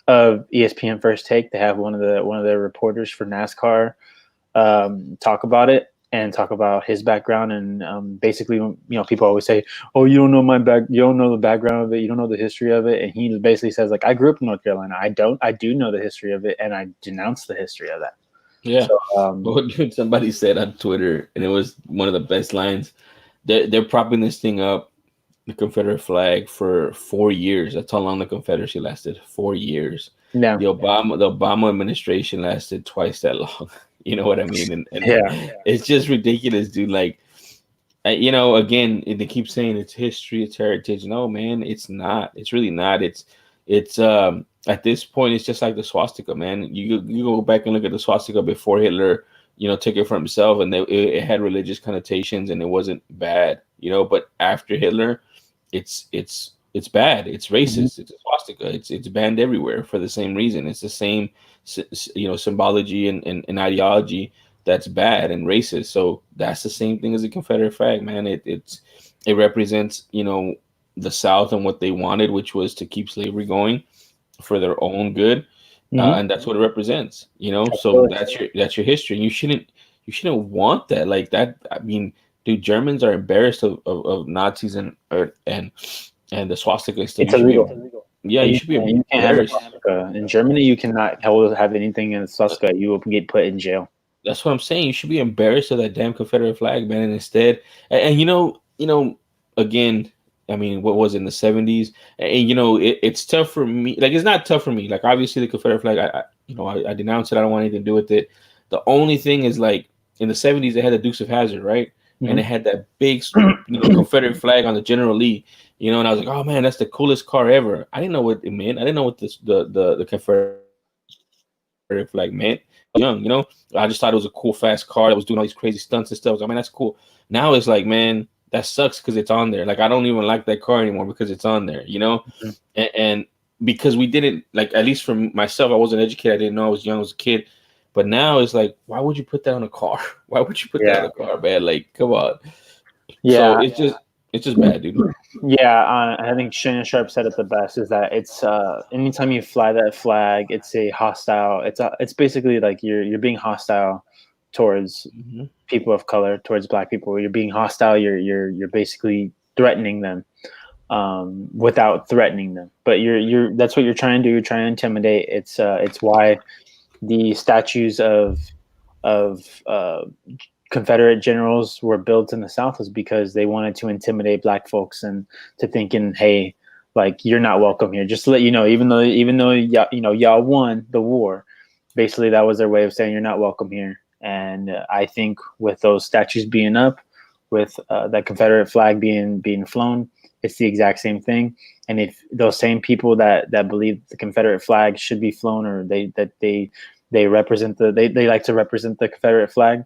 of ESPN First Take. They have one of their reporters for NASCAR talk about it and talk about his background, and basically, you know, people always say, "Oh, you don't know you don't know the background of it, you don't know the history of it," and he basically says, like, I grew up in North Carolina, I do know the history of it, and I denounce the history of that. Yeah. So, somebody said on Twitter, and it was one of the best lines. They're propping this thing up, the Confederate flag, for 4 years. That's how long the Confederacy lasted. 4 years. Yeah. The Obama administration lasted twice that long. You know what I mean? And it's just ridiculous, dude. Like, you know, again, they keep saying it's history, it's heritage. No, man, it's not. It's really not. It's at this point, it's just like the swastika, man. You go back and look at the swastika before Hitler, you know, took it for himself, and it had religious connotations, and it wasn't bad, you know. But after Hitler, it's bad. It's racist. It's a swastika. It's banned everywhere for the same reason. It's the same, you know, symbology and ideology that's bad and racist. So that's the same thing as the Confederate flag, man. It represents, you know, the South and what they wanted, which was to keep slavery going for their own good, and that's what it represents, you know. Absolutely. So that's your history, and you shouldn't want that like that. I mean, dude, Germans are embarrassed of Nazis and the swastika is still illegal. Yeah, you should be embarrassed. In Germany, you cannot have anything in the swastika. You will get put in jail. That's what I'm saying. You should be embarrassed of that damn Confederate flag, man. And instead, and you know, again, I mean, what was it, in the 70s? And you know, it's tough for me. Like, it's not tough for me. Like, obviously, the Confederate flag, I denounce it. I don't want anything to do with it. The only thing is, like, in the 70s, they had the Dukes of Hazzard, right? And it had that big, Confederate flag on the General Lee. You know, and I was like, oh man, that's the coolest car ever. I didn't know what it meant. I didn't know what the Confederate flag meant. Young, you know, I just thought it was a cool, fast car that was doing all these crazy stunts and stuff. I was like, man, that's cool. Now it's like, man, that sucks because it's on there. Like, I don't even like that car anymore because it's on there, you know? And because we didn't, like, at least for myself, I wasn't educated. I didn't know. I was young. I was a kid. But now it's like, why would you put that on a car? Why would you put that on a car, man? Like, come on. Yeah. So it's just bad, dude. Yeah, I think Shannon Sharp said it the best. Is that it's anytime you fly that flag, it's a hostile. It's basically like you're being hostile towards people of color, towards Black people. You're being hostile. You're basically threatening them without threatening them. But you're that's what you're trying to do. You're trying to intimidate. It's why the statues of Confederate generals were built in the South, was because they wanted to intimidate Black folks and to thinking, hey, like, you're not welcome here. Just to let you know, even though y'all won the war, basically that was their way of saying you're not welcome here. And I think with those statues being up, with that Confederate flag being flown, it's the exact same thing. And if those same people that believe the Confederate flag should be flown, or they represent they like to represent the Confederate flag,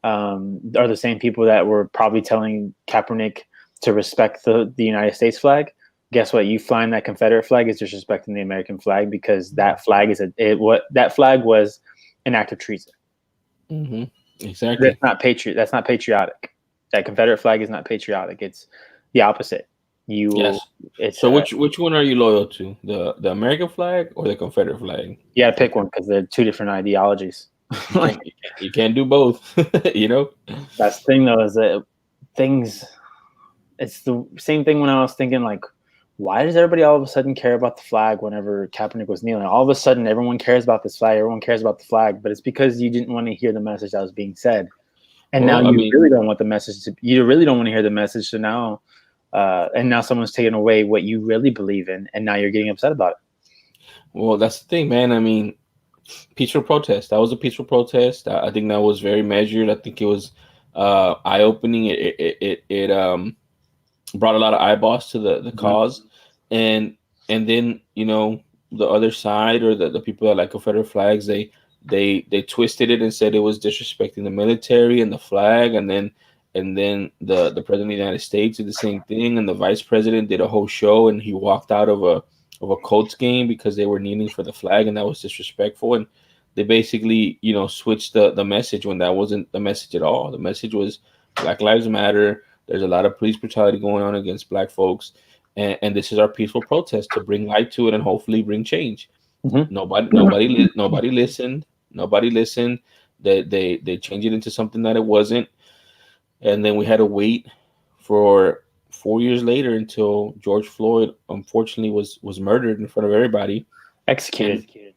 are the same people that were probably telling Kaepernick to respect the United States flag. Guess what? You flying that Confederate flag is disrespecting the American flag, because that flag that flag was an act of treason. Exactly. That's not patriotic. That Confederate flag is not patriotic. It's the opposite. So which one are you loyal to? The American flag or the Confederate flag? You gotta pick one, because they're two different ideologies. You can't do both. You know, that's the thing, though, is that it's the same thing when I was thinking, like, why does everybody all of a sudden care about the flag whenever Kaepernick was kneeling? All of a sudden, everyone cares about this flag. Everyone cares about the flag, but it's because you didn't want to hear the message that was being said, and now you really don't want the message. You really don't want to hear the message. So now, and now someone's taken away what you really believe in, and now you're getting upset about it. Well, that's the thing, man. I mean, peaceful protest. That was a peaceful protest. I think that was very measured. I think it was eye opening. It brought a lot of eyeballs to the cause, and then the other side, or the people that like Confederate flags, they twisted it and said it was disrespecting the military and the flag, and then the president of the United States did the same thing, and the vice president did a whole show, and he walked out of a Colts game because they were kneeling for the flag, and that was disrespectful. And they basically switched the message when that wasn't the message at all. The message was Black Lives Matter. There's a lot of police brutality going on against Black folks, and this is our peaceful protest to bring light to it and hopefully bring change. Mm-hmm. Nobody listened. Nobody listened. They changed it into something that it wasn't, and then we had to wait for 4 years later until George Floyd unfortunately was murdered in front of everybody, executed,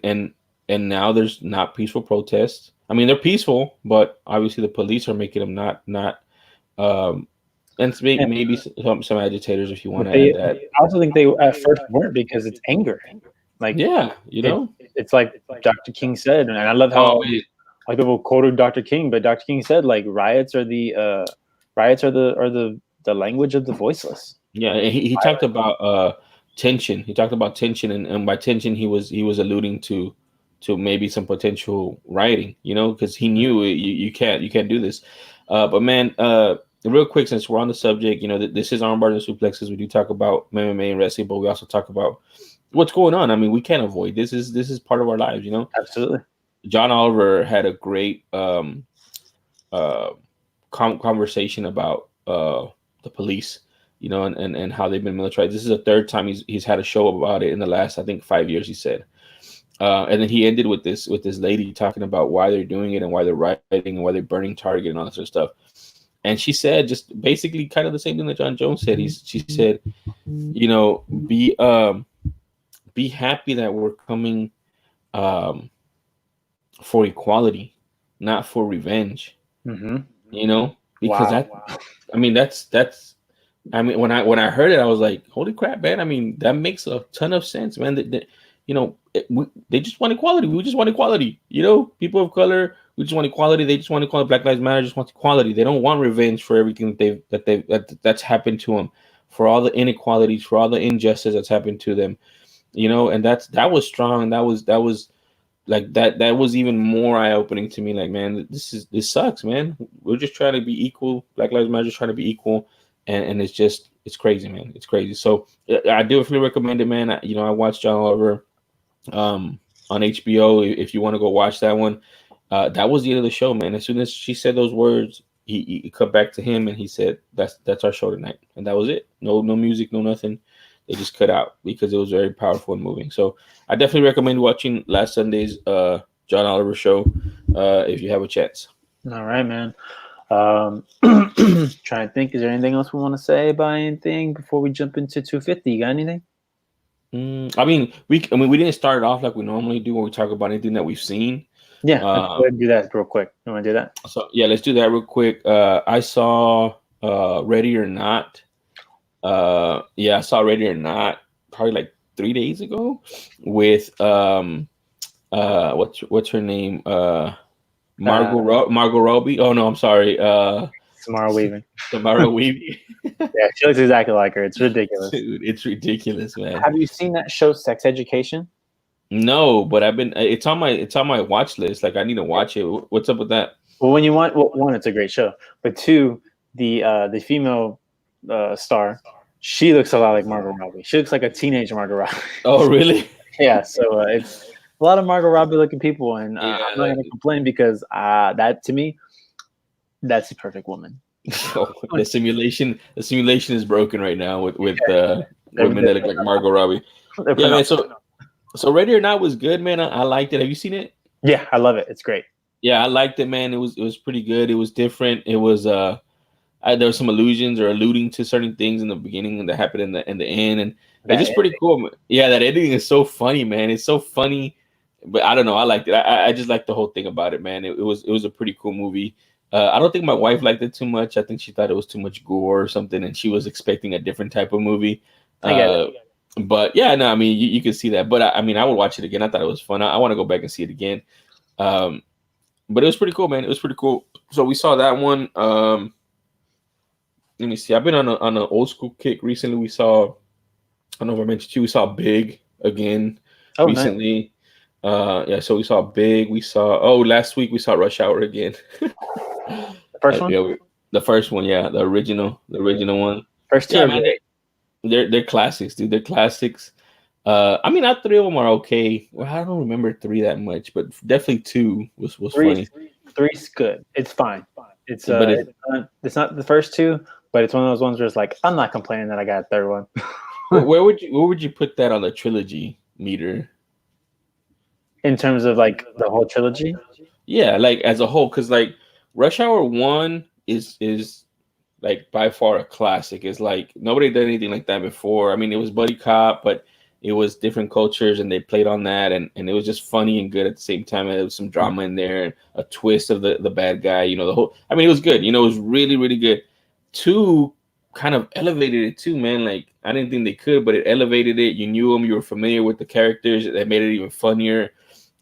and now there's not peaceful protests. I mean, they're peaceful, but obviously the police are making them not. And maybe some agitators, if you want to add that. I also think they at first weren't, because it's anger. Like, yeah, it's like Dr. King said, and I love how like people quoted Dr. King, but Dr. King said like riots are the language of the voiceless. Yeah, he talked about tension. He talked about tension, and by tension he was alluding to maybe some potential rioting. Because he knew you can't do this. But man, real quick, since we're on the subject, this is Armbars and Suplexes. We do talk about MMA and wrestling, but we also talk about what's going on. I mean, we can't avoid this. This is part of our lives. Absolutely. John Oliver had a great conversation about the police, and how they've been militarized. This is the third time he's had a show about it in the last, I think, 5 years, he said. And then he ended with this lady talking about why they're doing it and why they're rioting and why they're burning Target and all that sort of stuff. And she said just basically kind of the same thing that John Jones said. She said, be happy that we're coming for equality, not for revenge. Mm-hmm. Because I mean, that's I mean, when I heard it, I was like, holy crap, man. I mean, that makes a ton of sense, man. They just want equality. We just want equality. People of color, we just want equality. They just want equality. Black Lives Matter just wants equality. They don't want revenge for everything that's happened to them, for all the inequalities, for all the injustice that's happened to them. And that was strong. That was like that was even more eye-opening to me. Like, man, this sucks, man. We're just trying to be equal. Black Lives Matter just trying to be equal, and it's crazy, man. It's crazy. So I definitely recommend it, man. I watched John Oliver on HBO. If you want to go watch that one, that was the end of the show, man. As soon as she said those words, he cut back to him and he said, "That's our show tonight," and that was it. No music, no nothing. They just cut out because it was very powerful and moving. So I definitely recommend watching last Sunday's John Oliver show if you have a chance. All right, man. Trying to think, is there anything else we want to say about anything before we jump into 250? You got anything? I mean, we didn't start it off like we normally do when we talk about anything that we've seen. Yeah, let's go ahead and do that real quick. You want to do that? So yeah, let's do that real quick. I saw Ready or Not. I saw Ready or Not probably like 3 days ago with what's her name? Margot Robbie. Oh no, I'm sorry. Samara Weaving. Samara Weaving. Yeah, she looks exactly like her. It's ridiculous. Dude, it's ridiculous, man. Have you seen that show, Sex Education? No, but it's on my watch list. Like, I need to watch it. What's up with that? Well, when you want, one, it's a great show, but two, the female star, she looks a lot like Margot Robbie. She looks like a teenage Margot Robbie. Oh, really? Yeah. So it's a lot of Margot Robbie looking people, and I'm not going to complain because that to me, that's the perfect woman. The simulation is broken right now with women that look like Margot Robbie. Yeah, man. So Ready or Not was good, man. I liked it. Have you seen it? Yeah, I love it. It's great. Yeah, I liked it, man. It was pretty good. It was different. It was there were some allusions or alluding to certain things in the beginning that happened in the end, and it's just pretty cool. Yeah, that editing is so funny, man. It's so funny, but I don't know. I liked it. I just liked the whole thing about it, man. It was a pretty cool movie. I don't think my wife liked it too much. I think she thought it was too much gore or something, and she was expecting a different type of movie. I get Uh, it. but yeah, no, I mean, you can see that. But I mean, I would watch it again. I thought it was fun. I want to go back and see it again. Um, but it was pretty cool, man. It was pretty cool. So we saw that one. Let me see. I've been on an old school kick recently. We saw, I don't know if I mentioned to you, we saw Big again Oh, nice. recently. Yeah, so we saw Big. We saw last week we saw Rush Hour again. The first one? Yeah, the first one, yeah, the original one. First two Yeah, are man, great. they're classics, dude. They're classics. I mean, not three of them are okay. Well, I don't remember three that much, but definitely two was funny. Three's good. It's fine. It's But it's not the first two, but it's one of those ones where it's like I'm not complaining that I got a third one. where would you put that on the trilogy meter? In terms of like the whole trilogy. Yeah, like as a whole, because like Rush Hour 1 is like by far a classic. It's like nobody did anything like that before. I mean, it was buddy cop, but it was different cultures and they played on that, and it was just funny and good at the same time. And there was some drama in there, and a twist of the bad guy. You know, the whole. I mean, it was good. You know, it was really really good. 2 kind of elevated it too, man. Like I didn't think they could, but it elevated it. You knew them, you were familiar with the characters. That made it even funnier.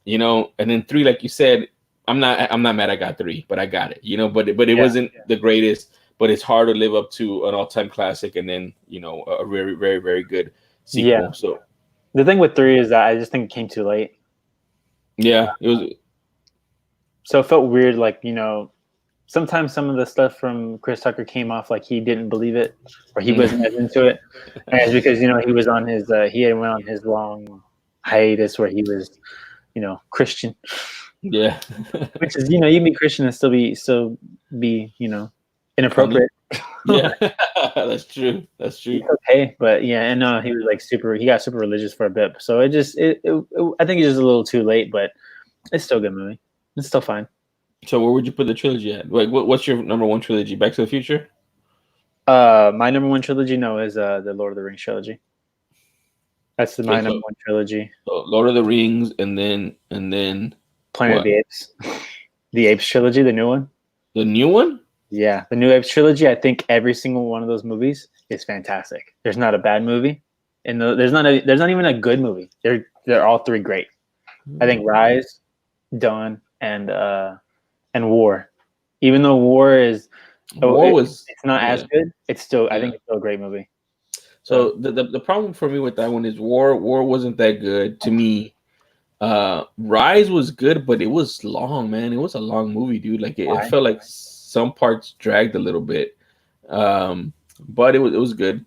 You know, and then 3, like you said, I'm not mad I got 3, but I got it. You know, but it wasn't the greatest, but it's hard to live up to an all-time classic and then, you know, a very very very good sequel. Yeah. So the thing with 3 is that I just think it came too late. Yeah, it was. So it felt weird, like, you know, sometimes some of the stuff from Chris Tucker came off like he didn't believe it or he wasn't as into it. And it's because, you know, he was on his he had went on his long hiatus where he was, you know, Christian. Yeah. Which is, you know, you can be Christian and still be, you know, inappropriate. Yeah, that's true. That's true. Okay, but yeah, and he was like he got super religious for a bit. So it just I think it's just a little too late, but it's still a good movie. It's still fine. So where would you put the trilogy at? Like, what's your number one trilogy? Back to the Future? My number one trilogy, is the Lord of the Rings trilogy. That's my number one trilogy. So Lord of the Rings, and then Planet of the Apes, the Apes trilogy, the new one. The new one? Yeah, the new Apes trilogy. I think every single one of those movies is fantastic. There's not a bad movie, and there's not even a good movie. They're all 3 great. I think Rise, Dawn, and War. Even though War is it's not as good, it's still I think it's still a great movie. So the problem for me with that one is War wasn't that good to me. Rise was good, but it was long, man. It was a long movie, dude. Like it felt like some parts dragged a little bit. But it was good.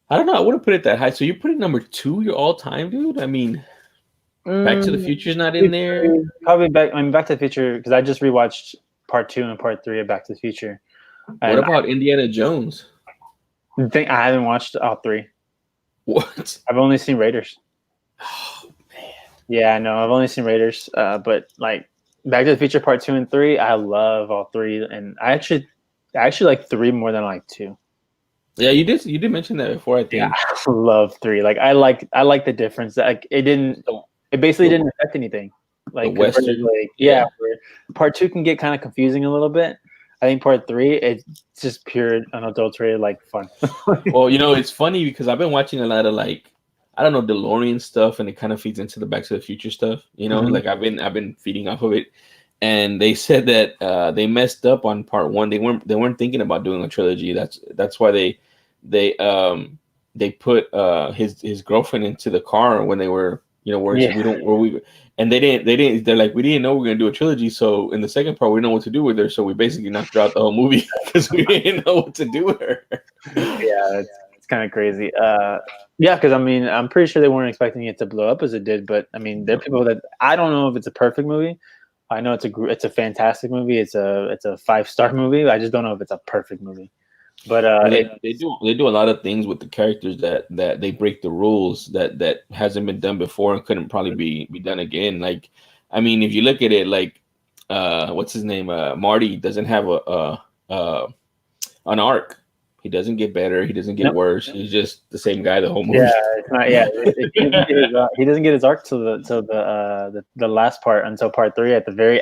I don't know. I wouldn't put it that high. So you're putting number 2 your all time, dude? I mean, Back to the Future's not in there. Probably Back to the Future, because I just rewatched part 2 and part 3 of Back to the Future. What about Indiana Jones? I haven't watched all 3. What? I've only seen Raiders. Oh man. Yeah, no, I've only seen Raiders. But like Back to the Future part 2 and 3, I love all 3, and I actually like 3 more than I like 2. Yeah, you did mention that before, I think. Yeah, I love 3. Like I like the difference. Like it basically didn't affect anything. Like, Western, yeah. Part 2 can get kind of confusing a little bit. I think part 3, it's just pure unadulterated like fun. Well, you know, it's funny because I've been watching a lot of like, I don't know, DeLorean stuff, and it kind of feeds into the Back to the Future stuff. You know, like I've been feeding off of it, and they said that they messed up on part 1. They weren't thinking about doing a trilogy. That's why they put his girlfriend into the car when they were, you know, they're like, we didn't know we were gonna do a trilogy, so in the second part we didn't know what to do with her, so we basically knocked her out the whole movie because we didn't know what to do with her. Yeah, it's kind of crazy. Yeah, because I mean, I'm pretty sure they weren't expecting it to blow up as it did, but I mean, there are people that I don't know if it's a perfect movie. I know it's a fantastic movie. It's a 5-star movie. I just don't know if it's a perfect movie. But they do a lot of things with the characters that they break the rules that hasn't been done before and couldn't probably be done again. Like, I mean, if you look at it, like what's his name? Marty doesn't have an arc. He doesn't get better. He doesn't get worse. He's just the same guy the whole movie. Yeah, it's not. Yeah, he doesn't get his arc till the last part, until part 3 at the very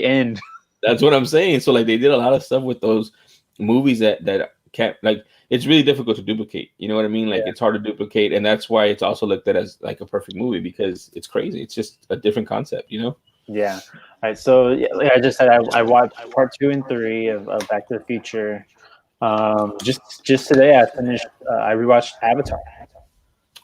end. That's what I'm saying. So like they did a lot of stuff with those movies that can't like it's really difficult to duplicate. You know what I mean? Like it's hard to duplicate, and that's why it's also looked at as like a perfect movie because it's crazy. It's just a different concept, you know? Yeah. All right. So yeah, like I just said, I watched part 2 and 3 of Back to the Future. Just today, I finished. I rewatched Avatar. Just,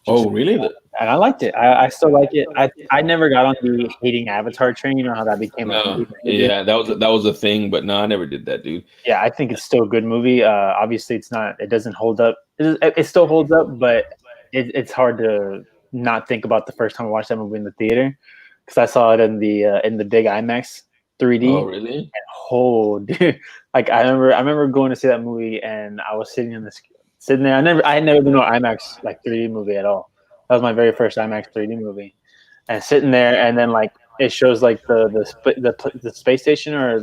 Oh, really? and I liked it. I still like it. I never got on the hating Avatar train. You know how that became a No, movie. yeah, that was a thing, but no, I never did that, dude. Yeah, I think it's still a good movie. Obviously, it's not. It doesn't hold up. It still holds up, but it's hard to not think about the first time I watched that movie in the theater because I saw it in the big IMAX 3D. Oh, really? Oh, dude! Like I remember going to see that movie, and I was sitting there. I had never been to an IMAX like 3D movie at all. That was my very first IMAX 3D movie, and sitting there, and then like it shows like the space station or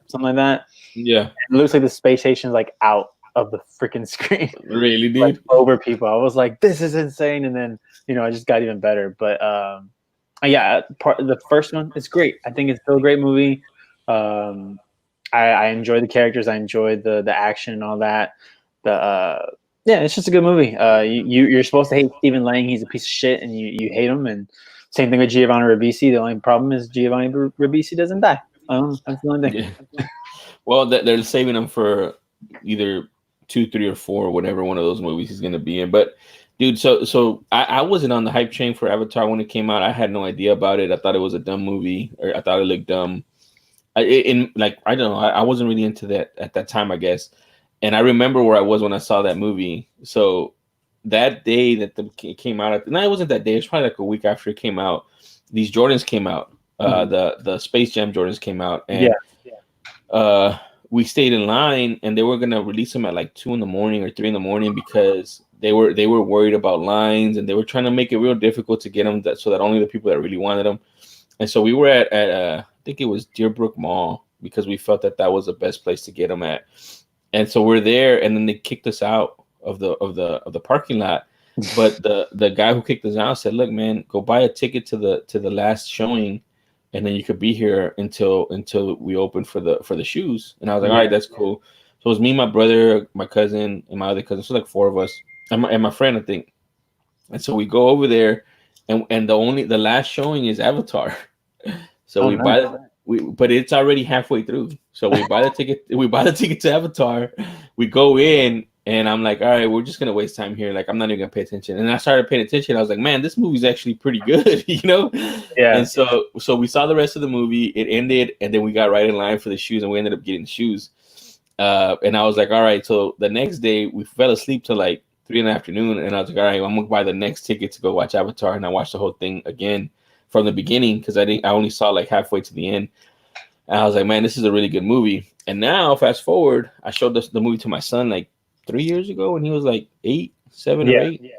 something like that. Yeah, It looks like the space station's like out of the freaking screen, really, like dude. over people. I was like, this is insane, and then it just got even better. But yeah, the first one is great. I think it's still a great movie. Um, I enjoy the characters. I enjoy the action and all that. Yeah, it's just a good movie. You're supposed to hate Stephen Lang. He's a piece of shit, and you hate him. And same thing with Giovanni Ribisi. The only problem is Giovanni Ribisi doesn't die. That's the only thing. Yeah. Well, they're saving him for either 2, 3, or 4, whatever one of those movies he's gonna be in. But dude, so I wasn't on the hype train for Avatar when it came out. I had no idea about it. I thought it was a dumb movie, or I thought it looked dumb. I don't know. I wasn't really into that at that time, I guess. And I remember where I was when I saw that movie. So that day that it came out, no, it wasn't that day. It's probably like a week after it came out. These Jordans came out. The Space Jam Jordans came out, and we stayed in line, and they were gonna release them at like 2 in the morning or 3 in the morning because they were worried about lines, and they were trying to make it real difficult to get them so that only the people that really wanted them. And so we were at I think it was Deerbrook Mall because we felt that was the best place to get them at. And so we're there, and then they kicked us out of the parking lot. But the guy who kicked us out said, "Look, man, go buy a ticket to the last showing, and then you could be here until we open for the shoes." And I was like, "All right, that's cool." So it was me, my brother, my cousin, and my other cousin. So like 4 of us, and my friend, I think. And so we go over there, and the last showing is Avatar. So but it's already halfway through. So we buy the ticket. We buy the ticket to Avatar. We go in, and I'm like, all right, we're just gonna waste time here. Like, I'm not even gonna pay attention. And I started paying attention. I was like, man, this movie's actually pretty good, you know? Yeah. And so we saw the rest of the movie. It ended, and then we got right in line for the shoes, and we ended up getting the shoes. And I was like, all right. So the next day, we fell asleep till like 3 in the afternoon, and I was like, all right, I'm gonna buy the next ticket to go watch Avatar, and I watched the whole thing again from the beginning because I only saw like halfway to the end. And I was like, man, this is a really good movie. And now, fast forward, I showed the movie to my son like 3 years ago, and he was like 7 or 8. Yeah.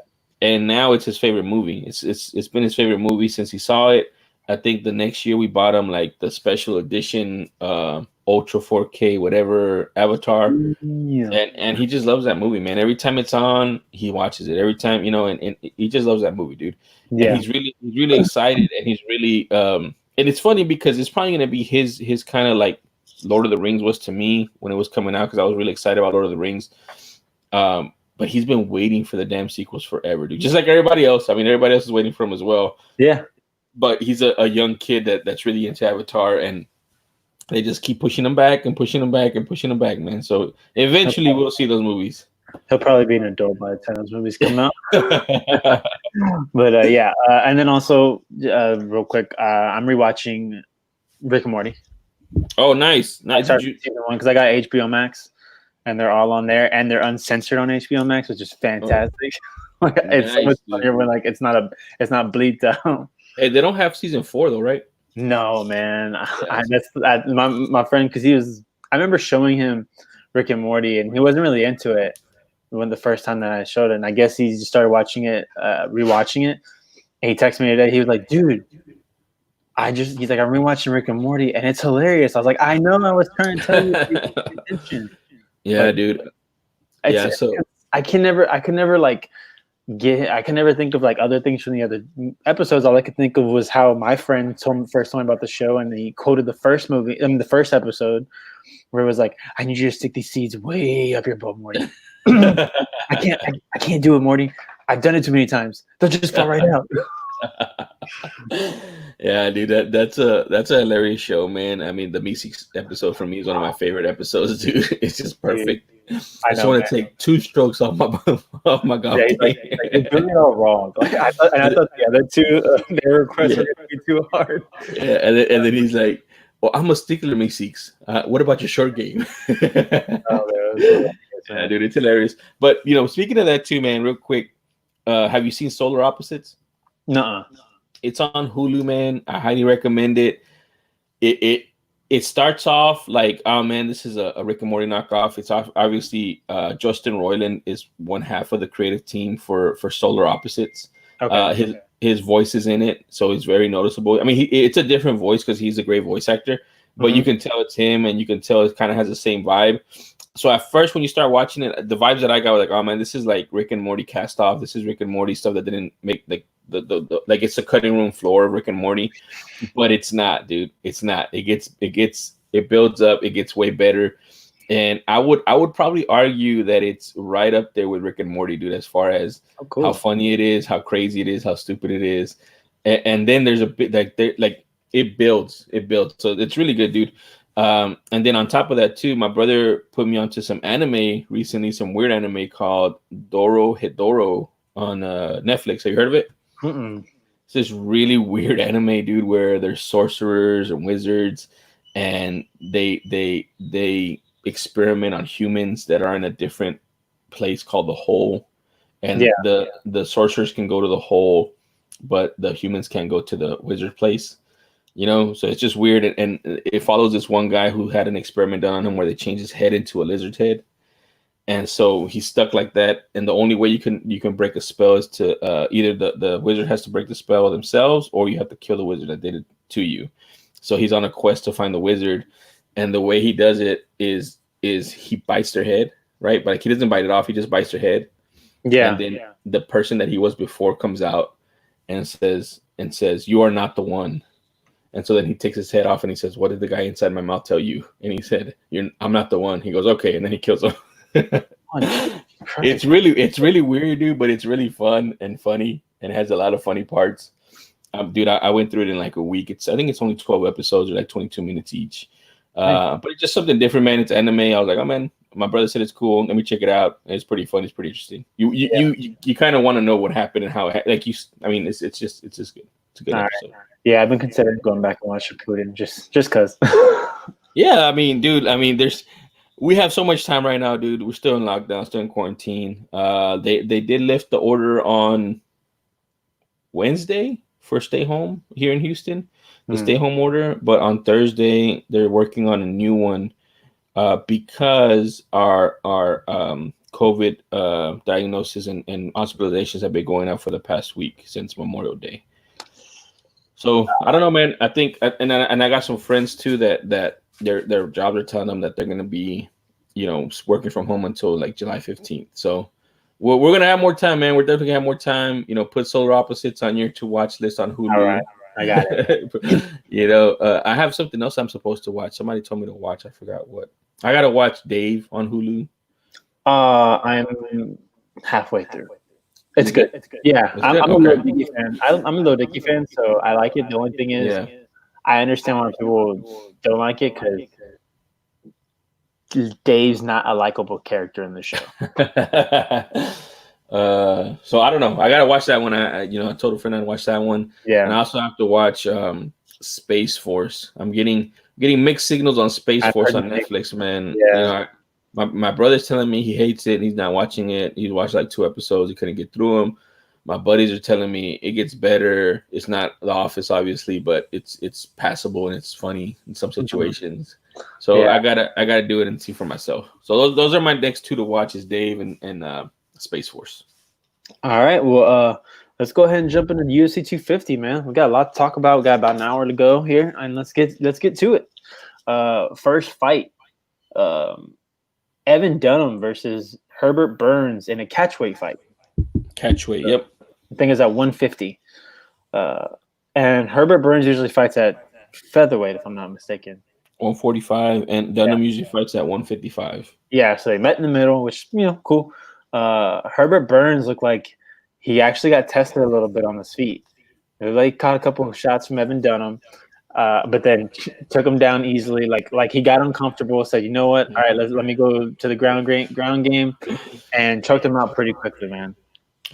And now it's his favorite movie. It's been his favorite movie since he saw it. I think the next year we bought him like the special edition Ultra 4K whatever Avatar. Yeah. And he just loves that movie, man. Every time it's on, he watches it. Every time, and he just loves that movie, dude. Yeah. And he's really excited, and he's really and it's funny because it's probably gonna be his kind of like Lord of the Rings was to me when it was coming out, because I was really excited about Lord of the Rings. But he's been waiting for the damn sequels forever, dude. Just like everybody else. I mean, everybody else is waiting for him as well. Yeah. But he's a young kid that's really into Avatar, and they just keep pushing him back and pushing him back and pushing him back, man. So eventually we'll see those movies. He'll probably be an adult by the time those movies come out. But yeah, and then also real quick, I'm rewatching Rick and Morty. Oh, nice. I started season 1 because I got HBO Max, and they're all on there, and they're uncensored on HBO Max, which is fantastic. Oh. It's so much funnier when like it's not bleeped out. Hey, they don't have season 4 though, right? No, man. Yeah. My friend, because I remember showing him Rick and Morty, and he wasn't really into it when the first time that I showed it. And I guess he just started watching it, rewatching it. And he texted me today. He was like, dude, he's like, I'm rewatching Rick and Morty, and it's hilarious. I was like, I know, I was trying to tell you to pay attention. Yeah, but, dude. Yeah, so I can never like I can never think of like other things from the other episodes. All I could think of was how my friend first told me about the show, and he quoted the first the first episode, where it was like, "I need you to stick these seeds way up your butt, Morty." I can't do it, Morty. I've done it too many times. They'll just fall right out. Yeah, dude, that's a hilarious show, man. I mean, the Meeseeks episode for me is one of my favorite episodes, dude. It's just perfect. Dude, I just want to take 2 strokes off my off my golf he's game. like, you're doing it all wrong. Like, I thought the other two their requests were going to be too hard. Yeah, and then he's like, "Well, I'm a stickler, Meeseeks. What about your short game?" Yeah, dude, it's hilarious. But speaking of that too, man, real quick, have you seen Solar Opposites? Nuh-uh. It's on Hulu, man. I highly recommend it. It starts off like, oh man, this is a Rick and Morty knockoff. It's obviously Justin Roiland is one half of the creative team for Solar Opposites. Okay. His voice is in it, so it's very noticeable. I mean, it's a different voice because he's a great voice actor, but you can tell it's him, and you can tell it kind of has the same vibe. So at first, when you start watching it, the vibes that I got were like, oh man, this is like Rick and Morty cast off. This is Rick and Morty stuff that didn't make like the like it's a cutting room floor of Rick and Morty, but it's not, dude. It's not. It builds up. It gets way better, and I would probably argue that it's right up there with Rick and Morty, dude, as far as how funny it is, how crazy it is, how stupid it is, and then there's a bit like it builds. So it's really good, dude. And then on top of that too, my brother put me onto some anime recently, some weird anime called Doro Hedoro on Netflix. Have you heard of it? Mm-mm. It's this really weird anime, dude, where there's sorcerers and wizards, and they experiment on humans that are in a different place called the Hole, and the sorcerers can go to the Hole, but the humans can't go to the wizard place. So it's just weird, and it follows this one guy who had an experiment done on him where they changed his head into a lizard's head, and so he's stuck like that. And the only way you can break a spell is to either the wizard has to break the spell themselves, or you have to kill the wizard that did it to you. So he's on a quest to find the wizard, and the way he does it is he bites their head, right? But like, he doesn't bite it off; he just bites their head. Yeah, and then the person that he was before comes out and says, "You are not the one." And so then he takes his head off and he says, "What did the guy inside my mouth tell you?" And he said, "I'm not the one." He goes, "Okay," and then he kills him. It's really weird, dude, but it's really fun and funny, and it has a lot of funny parts. Dude, I went through it in like a week. I think it's only 12 episodes or like 22 minutes each. But it's just something different, man. It's anime. I was like, oh man, my brother said it's cool. Let me check it out. It's pretty fun. It's pretty interesting. You kind of want to know what happened and how it's just good. It's a good episode. Right. Yeah, I've been considering going back and watching Shippuden just because. Yeah, I mean, dude. I mean, we have so much time right now, dude. We're still in lockdown, still in quarantine. They did lift the order on Wednesday for stay home here in Houston, the stay home order. But on Thursday, they're working on a new one because our COVID diagnosis and hospitalizations have been going up for the past week since Memorial Day. So I don't know, man. I think, and I got some friends too that their jobs are telling them that they're going to be, working from home until like July 15th. So we're going to have more time, man. We're definitely going to have more time. Put Solar Opposites on your to watch list on Hulu. All right, I got it. I have something else I'm supposed to watch. Somebody told me to watch. I forgot what. I got to watch Dave on Hulu. I'm halfway through. It's good. It's good. Yeah, I'm a Lil Dicky fan. I'm a Lil Dicky fan, so I like it. The only thing is, I understand why people don't like it because Dave's not a likable character in the show. So I don't know. I gotta watch that one. I told a friend I'd watch that one. Yeah, and I also have to watch Space Force. I'm getting mixed signals on Space Force on Netflix, man. Yeah. My brother's telling me he hates it and he's not watching it. He's watched like 2 episodes. He couldn't get through them. My buddies are telling me it gets better. It's not The Office, obviously, but it's passable and it's funny in some situations. So I gotta do it and see for myself. So those are my next 2 to watch: is Dave and Space Force. All right. Well, let's go ahead and jump into the UFC 250, man. We got a lot to talk about. We got about an hour to go here, and let's get to it. First fight. Evan Dunham versus Herbert Burns in a catchweight fight. Catch weight. Yep. The thing is at 150. And Herbert Burns usually fights at featherweight, if I'm not mistaken. 145, and Dunham usually fights at 155. Yeah, so they met in the middle, which, cool. Herbert Burns looked like he actually got tested a little bit on his feet. He caught a couple of shots from Evan Dunham, but then took him down easily. Like he got uncomfortable, said, "You know what? All right, let me go to the ground game," and choked him out pretty quickly, man.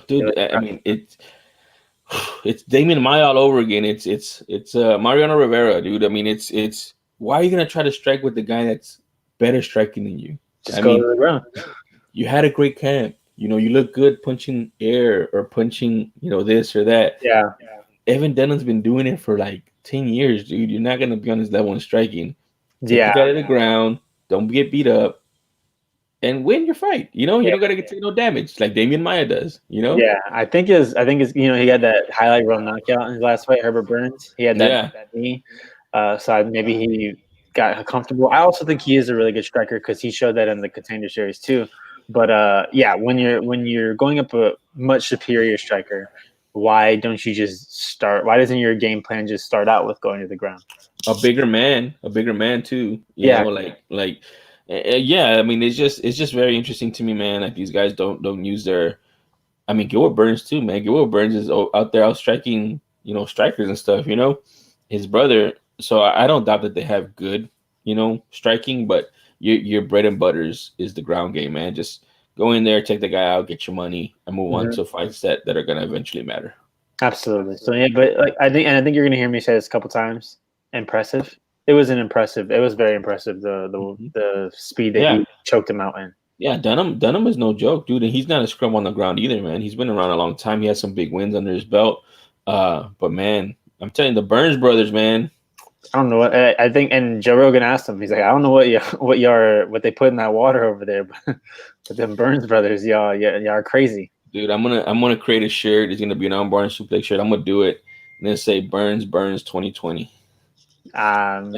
Dude, I mean it's Damian Maia all over again. It's Mariano Rivera, dude. I mean, it's why are you gonna try to strike with the guy that's better striking than you? Just go to the ground. You had a great camp. You look good punching air or punching, this or that. Yeah. Evan Dunham's been doing it for like 10 years, dude. You're not gonna be on his level in striking. Take the guy to the ground. Don't get beat up. And win your fight. You don't gotta take no damage like Damian Maia does. Yeah, I think he had that highlight reel knockout in his last fight, Herbert Burns. He had that knee. So maybe he got comfortable. I also think he is a really good striker because he showed that in the Contender Series too. But when you're going up a much superior striker, why don't you just start? Why doesn't your game plan just start out with going to the ground? A bigger man too. You know, I mean, it's just very interesting to me, man. Like these guys don't use their. I mean, Gilbert Burns too, man. Gilbert Burns is out there out striking, strikers and stuff. His brother. So I don't doubt that they have good, striking, but your bread and butter is the ground game, man. Just go in there, take the guy out, get your money, and move on to fights that are gonna eventually matter. Absolutely. So but I think you're gonna hear me say this a couple times. Impressive. It was very impressive. The speed that he choked him out in. Yeah, Dunham is no joke, dude, and he's not a scrum on the ground either, man. He's been around a long time. He has some big wins under his belt. But man, I'm telling you, the Burns brothers, man. I don't know what I think, and Joe Rogan asked him. He's like, I don't know what they put in that water over there, but them Burns brothers, y'all are crazy, dude. I'm gonna create a shirt. It's gonna be an Armbars Suplex shirt. I'm gonna do it and then say Burns 2020. No.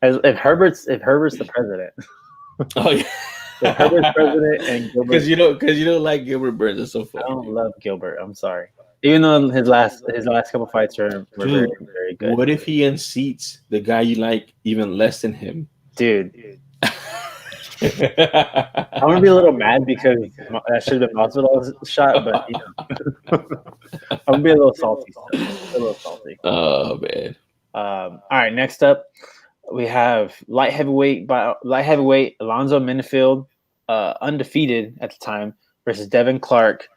If Herbert's the president. Oh yeah. If Herbert's president and Gilbert, because you don't like Gilbert Burns. It's so funny. I don't love Gilbert. I'm sorry. Even though his last couple fights were very, very good. What if he unseats the guy you like even less than him? Dude. I'm gonna be a little mad because that should have been Masvidal's shot, but I'm gonna be a little salty. Oh man. All right, next up we have light heavyweight Alonzo Menifield, undefeated at the time, versus Devin Clark.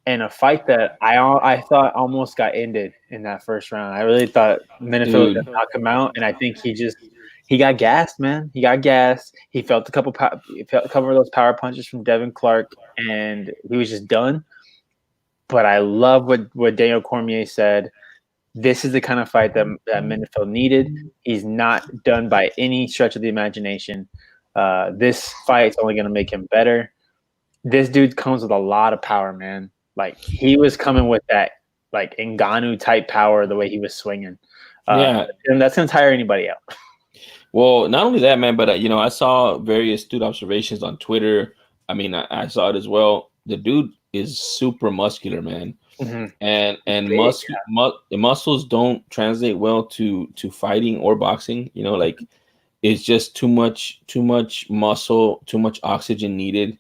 And a fight that I thought almost got ended in that first round. I really thought Menifield would knock him out, and I think he got gassed, man. He got gassed. He felt a couple of those power punches from Devin Clark, and he was just done. But I love what Daniel Cormier said. This is the kind of fight that Menifield needed. He's not done by any stretch of the imagination. This fight's only going to make him better. This dude comes with a lot of power, man. Like he was coming with that like Ngannou type power, the way he was swinging. And that's gonna tire anybody out. Well, not only that, man, but I saw various dude observations on Twitter. I mean, I saw it as well. The dude is super muscular, man, and muscles don't translate well to fighting or boxing. Like it's just too much muscle, too much oxygen needed.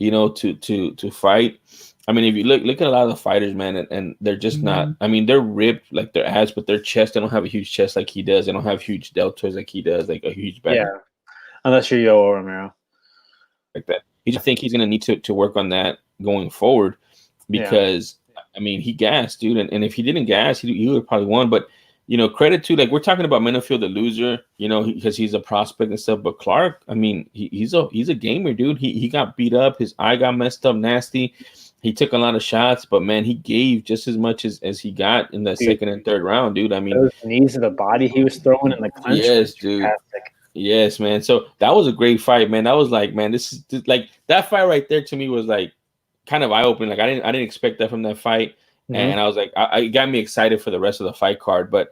To fight. I mean, if you look at a lot of the fighters, man, and they're just not. I mean, they're ripped like their abs, but their chest, they don't have a huge chest like he does. They don't have huge deltoids like he does, like a huge back. Yeah, unless you're Yoel Romero, like that. I think he's gonna need to work on that going forward because I mean, he gassed, dude, and if he didn't gas, he would have probably won. But credit to we're talking about Menifield, the loser, because he's a prospect and stuff. But Clark, I mean, he's a gamer, dude. He got beat up, his eye got messed up, nasty. He took a lot of shots, but man, he gave just as much as he got in the second and third round, dude. I mean, those knees to the body he was throwing in the clinch. Yes, dude. Fantastic. Yes, man. So that was a great fight, man. That was like, man, this is like that fight right there to me was like kind of eye opening. Like I didn't expect that from that fight, and I was like, it got me excited for the rest of the fight card. But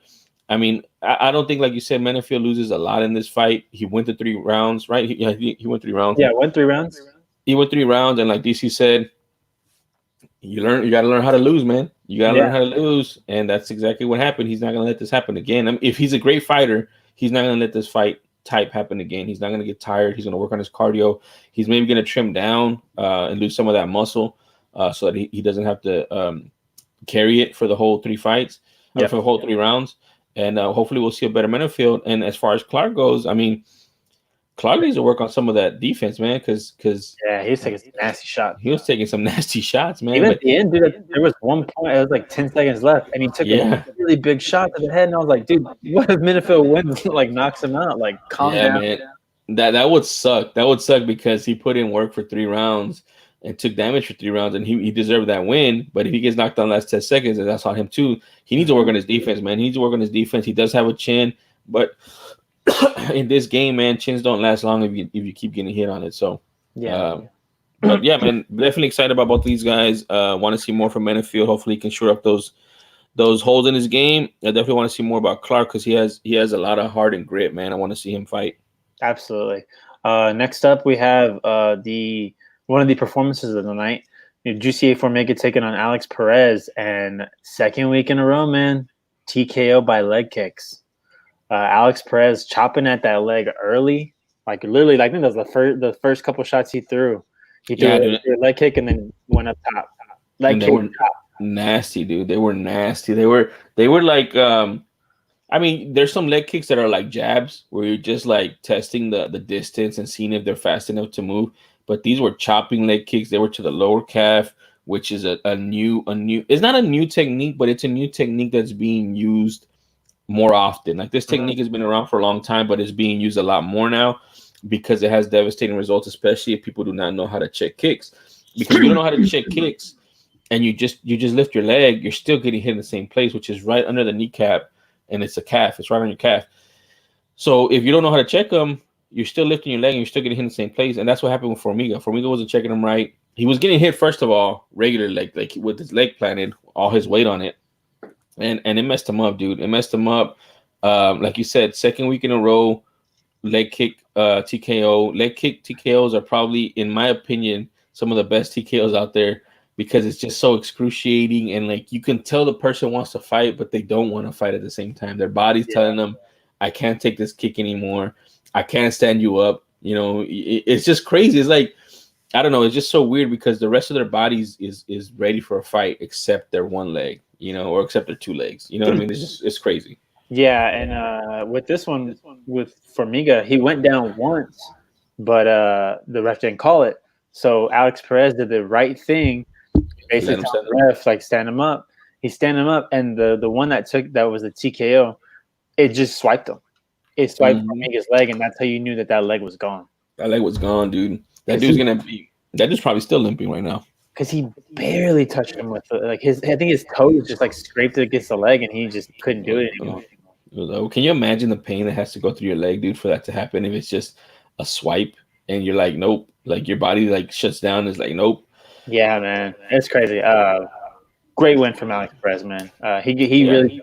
I mean, I don't think, like you said, Menifield loses a lot in this fight. He went to 3 rounds, right? He went 3 rounds. Yeah, went 3 rounds. he went 3 rounds, and like DC said, you got to learn how to lose, man. You got to learn how to lose, and that's exactly what happened. He's not going to let this happen again. I mean, if he's a great fighter, he's not going to let this fight type happen again. He's not going to get tired. He's going to work on his cardio. He's maybe going to trim down and lose some of that muscle so that he doesn't have to carry it for the whole 3 fights, for the whole 3 rounds. And hopefully we'll see a better Menifield. And as far as Clark goes, I mean, Clark needs to work on some of that defense, man, because he was taking some nasty shots. He was taking some nasty shots, man. Even at the end, dude, there was one point, it was like 10 seconds left, and he took a really big shot to the head, and I was like, dude, what if Menifield wins, like knocks him out? Like, calm down. Man. That would suck. That would suck because he put in work for 3 rounds and took damage for 3 rounds, and he deserved that win. But if he gets knocked down last 10 seconds, and that's on him too, he needs to work on his defense, man. He needs to work on his defense. He does have a chin, but in this game, man, chins don't last long if you keep getting hit on it. So but yeah, man, definitely excited about both these guys. Want to see more from Menifield. Hopefully, he can shore up those holes in his game. I definitely want to see more about Clark because he has a lot of heart and grit, man. I want to see him fight. Absolutely. Next up, we have one of the performances of the night. Juicy Formiga taking on Alex Perez, and second week in a row, man, TKO by leg kicks. Alex Perez chopping at that leg early, like literally. I think that was the first couple shots he threw. He threw a leg kick and then went up top. Leg kick top. Nasty, dude. They were nasty. They were like. I mean, there's some leg kicks that are like jabs where you're just like testing the distance and seeing if they're fast enough to move. But these were chopping leg kicks. They were to the lower calf, which is a new. It's not a new technique, but it's a new technique that's being used more often. Like this technique has been around for a long time, but it's being used a lot more now because it has devastating results, especially if people do not know how to check kicks. Because if you don't know how to check kicks and you just lift your leg, you're still getting hit in the same place, which is right under the kneecap, and it's a calf. It's right on your calf. So if you don't know how to check them, you're still lifting your leg and you're still getting hit in the same place. And that's what happened with Formiga. Formiga wasn't checking him right. He was getting hit, first of all, regular leg, like with his leg planted, all his weight on it. And it messed him up, dude. It messed him up. Like you said, second week in a row, leg kick TKO. Leg kick TKOs are probably, in my opinion, some of the best TKOs out there because it's just so excruciating. And like you can tell the person wants to fight, but they don't want to fight at the same time. Their body's telling them, I can't take this kick anymore. I can't stand you up. You know, it's just crazy. It's like, I don't know. It's just so weird because the rest of their bodies is ready for a fight except their one leg, you know, or except their 2 legs. You know what I mean? It's crazy. Yeah, and with this one, with Formiga, he went down once, but the ref didn't call it. So Alex Perez did the right thing. Basically, the ref like stand him up. He stand him up, and the one that was the TKO, it just swiped him. It swiped Formiga's leg, and that's how you knew that leg was gone. That leg was gone, dude. That dude's probably still limping right now. Because he barely touched him with I think his toes just like scraped against the leg, and he just couldn't do it anymore. Can you imagine the pain that has to go through your leg, dude, for that to happen? If it's just a swipe and you're like, nope, like your body like shuts down. It's like, nope. Yeah, man, it's crazy. Great win from Alex Perez, man. He really.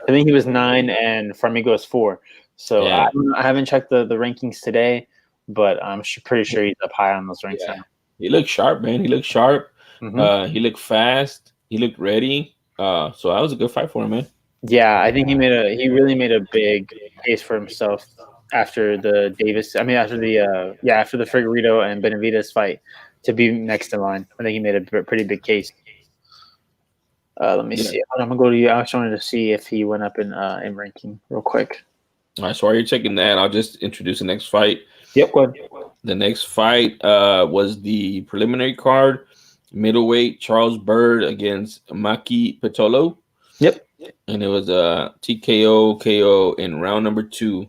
I think he was 9 and Formiga was 4. So I haven't checked the rankings today, but I'm pretty sure he's up high on those ranks now. He looked sharp, man. He looked sharp. He looked fast. He looked ready. So that was a good fight for him, man. Yeah, I think he really made a big case for himself after the Figueiredo and Benavidez fight to be next in line. I think he made a pretty big case. Let me see. I'm gonna go to you. I just wanted to see if he went up in ranking real quick. All right, so while you're checking that, I'll just introduce the next fight. Yep, go ahead. The next fight was the preliminary card, middleweight Charles Byrd against Maki Pitolo. Yep. And it was a TKO KO in round number 2.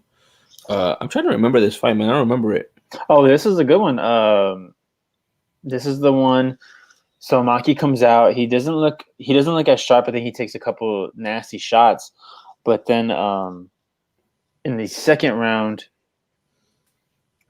I'm trying to remember this fight, man. I don't remember it. Oh, this is a good one. This is the one. So Maki comes out. He doesn't look as sharp. I think he takes a couple nasty shots, but then in the second round,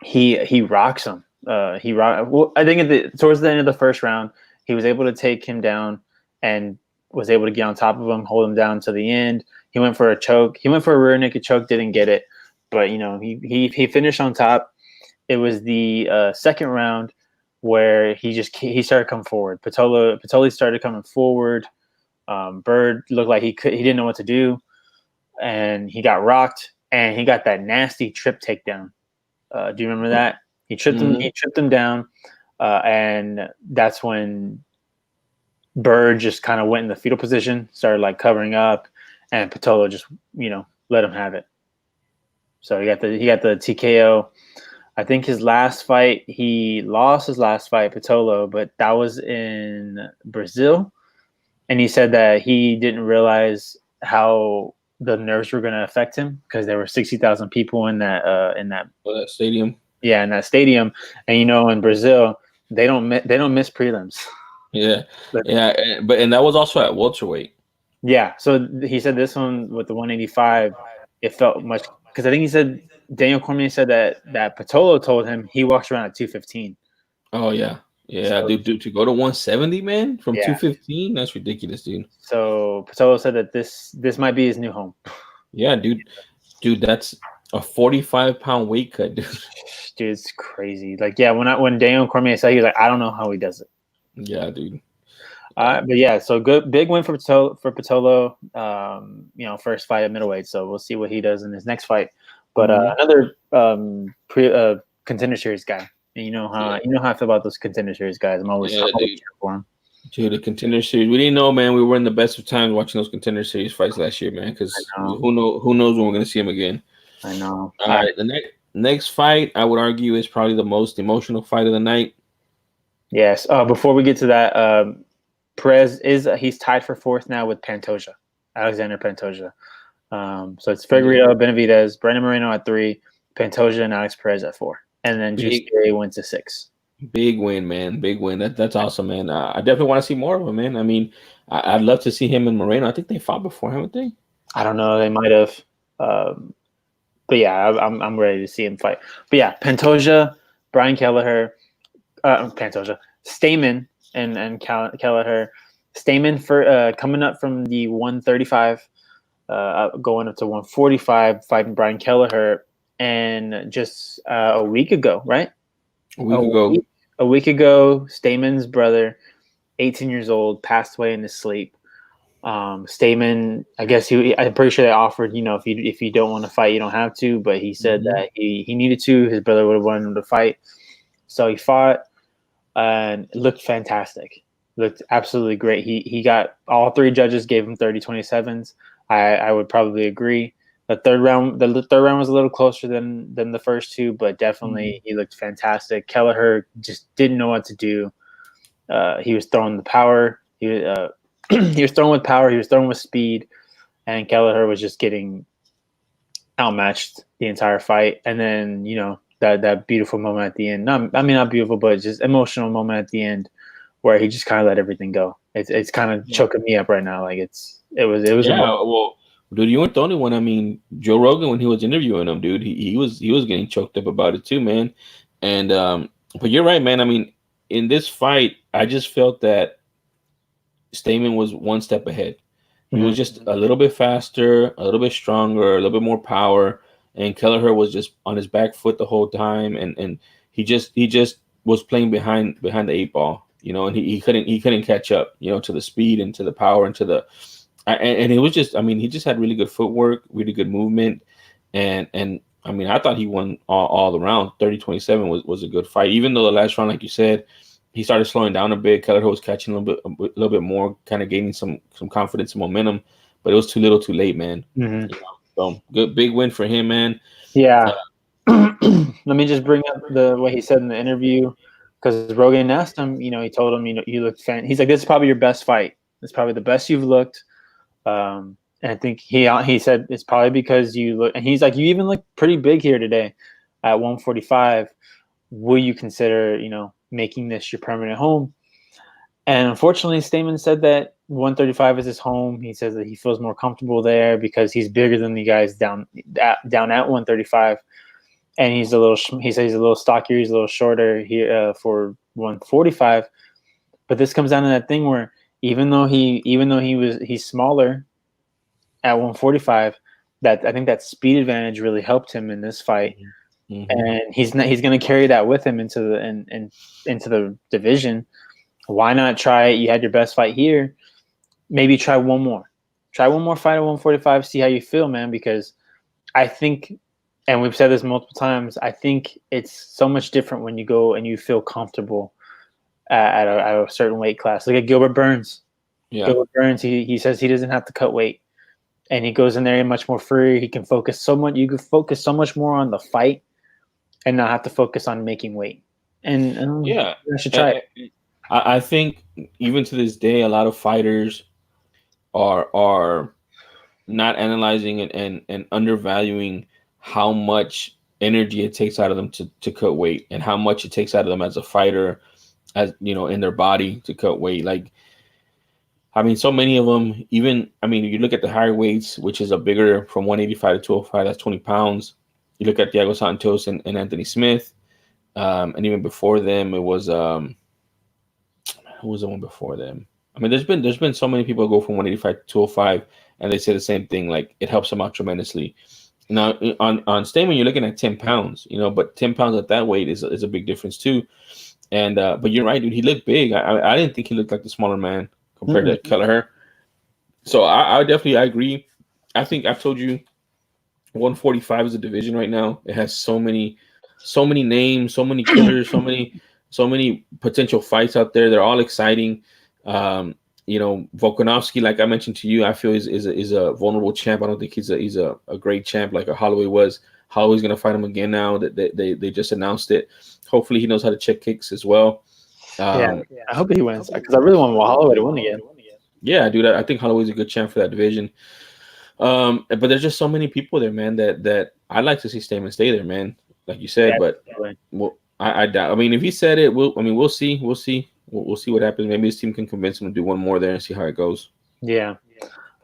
he rocks him. I think towards the end of the first round, he was able to take him down and was able to get on top of him, hold him down to the end. He went for a choke. He went for a rear naked choke, didn't get it, but he finished on top. It was the second round where he started coming forward. Patoli started coming forward. Bird looked like he didn't know what to do, and he got rocked, and he got that nasty trip takedown. Do you remember that? He tripped him. He tripped him down, and that's when Bird just kind of went in the fetal position, started like covering up, and Patolo just let him have it. So he got the TKO. I think his last fight, he lost his last fight, Patolo, but that was in Brazil. And he said that he didn't realize how the nerves were going to affect him because there were 60,000 people in that stadium. Yeah, in that stadium. And in Brazil, they don't miss prelims. Yeah, and that was also at welterweight. Yeah, so he said this one with the 185, it felt much because I think he said Daniel Cormier said that Patolo told him he walks around at 215. Oh yeah, so, dude, to go to 170, man, from 215, that's ridiculous, dude. So Patolo said that this might be his new home. Yeah, dude, that's a 45-pound weight cut, dude. Dude, it's crazy. Like, yeah, when Daniel Cormier said, he was like, I don't know how he does it. Yeah, dude. But yeah, so big win for Patolo. First fight at middleweight. So we'll see what he does in his next fight. But another contender series guy. And you know how I feel about those contender series guys. I'm always cheering for them. Dude, the contender series. We didn't know, man. We were in the best of times watching those contender series fights last year, man. Because who knows when we're gonna see them again. I know. All right, the next fight, I would argue, is probably the most emotional fight of the night. Yes. Before we get to that, Perez he's tied for fourth now with Pantoja, Alexander Pantoja. So it's Figueiredo, Benavidez, Brandon Moreno at 3, Pantoja and Alex Perez at 4, and then Juicy went to 6. Big win, man. Big win. That's awesome, man. I definitely want to see more of him, man. I mean, I'd love to see him and Moreno. I think they fought before, haven't they? I don't know. They might have. But yeah, I'm ready to see him fight. But yeah, Pantoja, Brian Kelleher, Stamen and Kelleher. Stamen for coming up from the 135, going up to 145, fighting Brian Kelleher, and just a week ago, right? A week ago, Stamen's brother, 18 years old, passed away in his sleep. Stamen, I guess I'm pretty sure they offered, if you don't want to fight, you don't have to. But he said that he needed to. His brother would have wanted him to fight, so he fought, and it looked fantastic. Looked absolutely great. He got all 3 judges gave him 30-27s. I would probably agree. The third round was a little closer than the first 2, but definitely he looked fantastic. Kelleher just didn't know what to do. He was throwing the power. He was throwing with power. He was throwing with speed, and Kelleher was just getting outmatched the entire fight. And then that beautiful moment at the end. Not beautiful, but just emotional moment at the end where he just kind of let everything go. It's kind of choking me up right now. Like it was. Yeah. Well, dude, you weren't the only one. I mean, Joe Rogan, when he was interviewing him, dude, he was getting choked up about it too, man. And but you're right, man. I mean, in this fight, I just felt that Stamen was one step ahead. He was just a little bit faster, a little bit stronger, a little bit more power, and Kelleher was just on his back foot the whole time, and he just was playing behind the 8 ball, and he couldn't catch up, to the speed and to the power and to the and it was just, I mean, he just had really good footwork, really good movement, and I mean, I thought he won all around. 30-27 was a good fight, even though the last round, like you said, he started slowing down a bit. Kelleher was catching a little bit more, kind of gaining some confidence and momentum, but it was too little, too late, man. So good, big win for him, man. Yeah. Let me just bring up what he said in the interview, because Rogan asked him. He told him, you look He's like, this is probably your best fight. It's probably the best you've looked. And I think he said it's probably because you look. And he's like, you even look pretty big here today, at 145. Will you consider, making this your permanent home? And unfortunately, Stamen said that 135 is his home. He says that he feels more comfortable there because he's bigger than the guys down at 135, and he says he's a little stockier, he's a little shorter here for 145. But this comes down to that thing where even though he's smaller at 145, that I think that speed advantage really helped him in this fight. and he's going to carry that with him into the division. Why not try it? You had your best fight here. Maybe try one more. Try one more fight at 145. See how you feel, man. Because I think, and we've said this multiple times, I think it's so much different when you go and you feel comfortable at a certain weight class. Look at Gilbert Burns. Yeah. Gilbert Burns, he says he doesn't have to cut weight, and he goes in there much more free. He can focus so much. You can focus so much more on the fight, and not have to focus on making weight. And Yeah, I should try it. I think even to this day, a lot of fighters are not analyzing and undervaluing how much energy it takes out of them to cut weight, and how much it takes out of them as a fighter, as in their body to cut weight. Like, I mean, so many of them, even, I mean, you look at the higher weights, which is a bigger from 185 to 205, that's 20 pounds. You look at Thiago Santos and Anthony Smith, and even before them, it was who was the one before them? I mean, there's been so many people go from 185 to 205, and they say the same thing. Like, it helps them out tremendously. Now on Stamen, you're looking at 10 pounds, but 10 pounds at that weight is a big difference too. And but you're right, dude. He looked big. I didn't think he looked like the smaller man compared to Kelleher. So I definitely, I agree. I think I've told you 145 is a division right now. It has so many names, so many killers, so many potential fights out there. They're all exciting. Volkanovski, like I mentioned to you, I feel is a vulnerable champ. I don't think he's a great champ like a Holloway was. Holloway's gonna fight him again now that they just announced it. Hopefully he knows how to check kicks as well. I hope he wins, because I really want Holloway to win again. Yeah, dude, I think Holloway's a good champ for that division. But there's just so many people there, man, that I'd like to see Stamen stay there, man. Like you said, but well, I doubt. I mean, if he said it, we'll see. We'll see what happens. Maybe his team can convince him to do one more there and see how it goes. Yeah.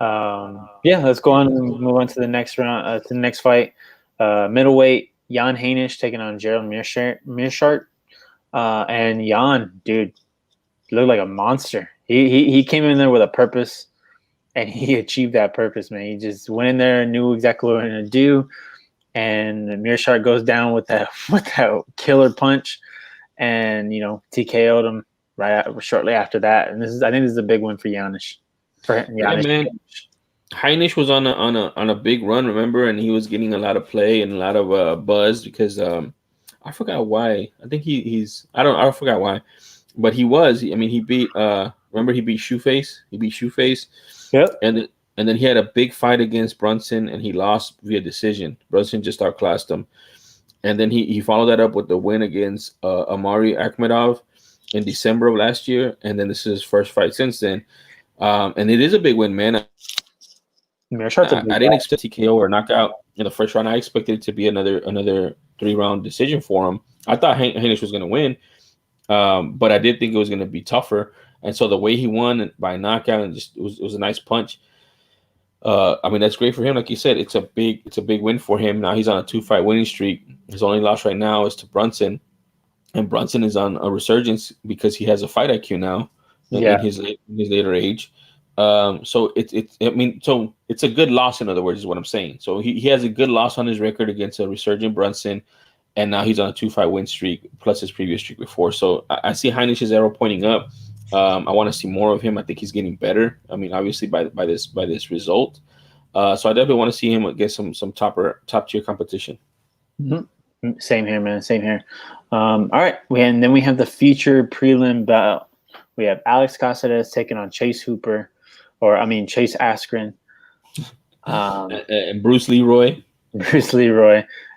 Let's go on and move on to the next round, to the next fight. Middleweight, Jan Heinisch taking on Gerald Meerschaert. And Jan, dude, looked like a monster. He came in there with a purpose, and he achieved that purpose, man. He just went in there and knew exactly what he was going to do. And Meerschaert goes down with that killer punch, and TKO'd him shortly after that. And I think this is a big win for Heinisch. Yeah, man. Heinisch was on a big run, remember, and he was getting a lot of play and a lot of buzz because I forgot why. I think I forgot why, but he was. I mean, he beat. Remember, he beat Shoeface. Yep. And then he had a big fight against Brunson, and he lost via decision. Brunson just outclassed him, and then he followed that up with the win against Amari Akhmedov in December of last year, and then this is his first fight since then. And it is a big win, man. I didn't expect TKO or knockout in the first round. I expected it to be another 3-round decision for him. I thought Heinisch was going to win, but I did think it was going to be tougher. And so the way he won by knockout, and it was a nice punch. I mean, that's great for him. Like you said, it's a big win for him. Now he's on a 2-fight winning streak. His only loss right now is to Brunson, and Brunson is on a resurgence because he has a fight IQ now in his later age. So it's a good loss, in other words, is what I'm saying. So he has a good loss on his record against a resurgent Brunson, and now he's on a 2-fight win streak plus his previous streak before. So I see Heinisch's arrow pointing up. I want to see more of him. I think he's getting better. I mean, obviously by this result. So I definitely want to see him get some top tier competition. Mm-hmm. Same here, man. Same here. All right, and then we have the feature prelim bout. We have Alex Caceres taking on Chase Askren. And Bruce Leroy.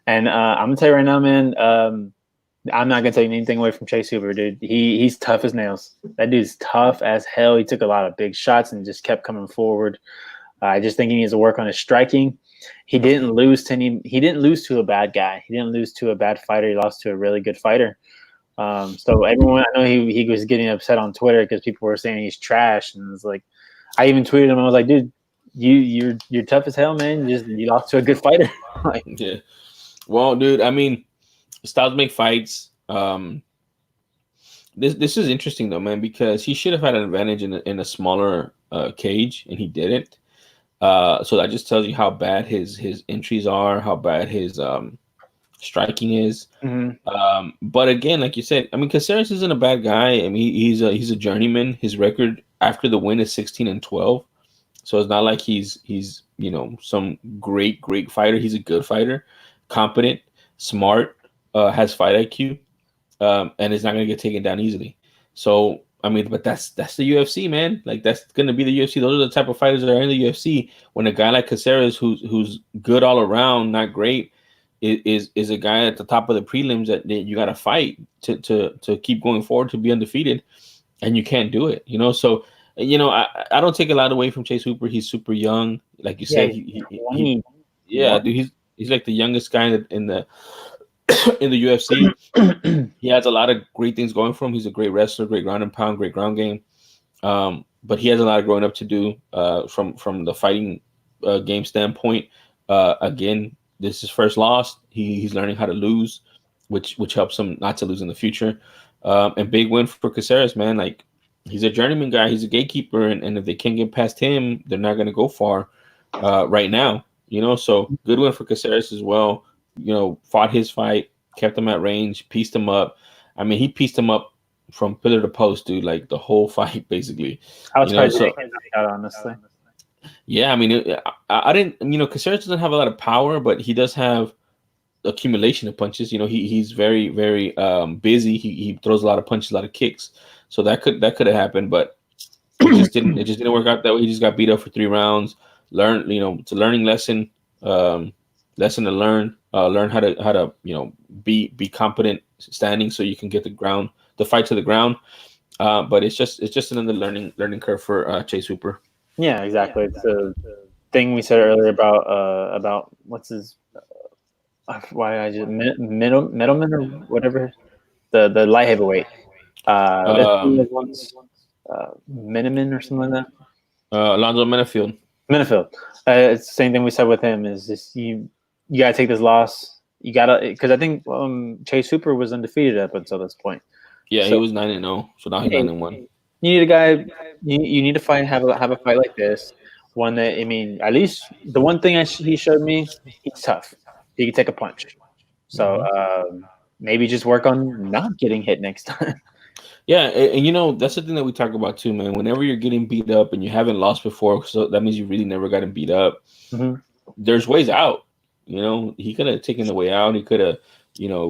And I'm gonna tell you right now, man. I'm not gonna take anything away from Chase Hooper, dude. He's tough as nails. That dude's tough as hell. He took a lot of big shots and just kept coming forward. I just think he needs to work on his striking. He didn't lose to a bad guy. He didn't lose to a bad fighter. He lost to a really good fighter. So everyone, I know he was getting upset on Twitter because people were saying he's trash, and it's like, I even tweeted him. I was like, dude, you're tough as hell, man. You lost to a good fighter. Yeah. Well, dude, I mean, styles make fights. This is interesting though, man, because he should have had an advantage in a smaller cage, and he didn't. So that just tells you how bad his entries are, how bad his striking is. Mm-hmm. But again, like you said, I mean, Caceres isn't a bad guy. I mean, he's a journeyman. His record after the win is 16-12. So it's not like he's some great fighter. He's a good fighter, competent, smart, has fight IQ, and is not gonna get taken down easily. So I mean, but that's the UFC, man. Like that's gonna be the UFC. Those are the type of fighters that are in the UFC. When a guy like Caceres, who's good all around, not great, is a guy at the top of the prelims that you got to fight to keep going forward to be undefeated, and you can't do it. So I don't take a lot away from Chase Hooper. He's super young, like you said. Yeah, dude, he's like the youngest guy in the in the UFC. He has a lot of great things going for him. He's a great wrestler, great ground and pound, great ground game. But he has a lot of growing up to do from the fighting game standpoint. Again, this is his first loss. He's learning how to lose, which helps him not to lose in the future. And big win for Caceres, man. Like he's a journeyman guy. He's a gatekeeper, and if they can't get past him, they're not going to go far right now. So good win for Caceres as well. Fought his fight, kept him at range, pieced him up. I mean, he pieced him up from pillar to post, dude. Like the whole fight, basically. I was surprised he didn't get out, honestly. Yeah, I mean, I didn't. Caceres doesn't have a lot of power, but he does have accumulation of punches. He's very very busy. He throws a lot of punches, a lot of kicks. So that could have happened, but it just didn't work out that way. He just got beat up for 3 rounds. It's a learning lesson. Lesson to learn. Learn how to be competent standing so you can get the fight to the ground. But it's just another learning curve for Chase Hooper. Yeah, exactly. It's a thing we said earlier about what's his why I just Middleman or whatever the light heavyweight. Miniman or something like that. Alonzo Menafield. It's the same thing we said with him. Is just you gotta take this loss. You gotta, because I think Chase Hooper was undefeated up until this point. Yeah, he was 9-0. So now he's 9-1. You need a guy. You need to have a fight like this. One that, I mean, at least the one thing he showed me, he's tough. He can take a punch. So maybe just work on not getting hit next time. Yeah, and that's the thing that we talk about too, man. Whenever you're getting beat up and you haven't lost before, so that means you really never gotten beat up. Mm-hmm. There's ways out. He could have taken the way out. He could have,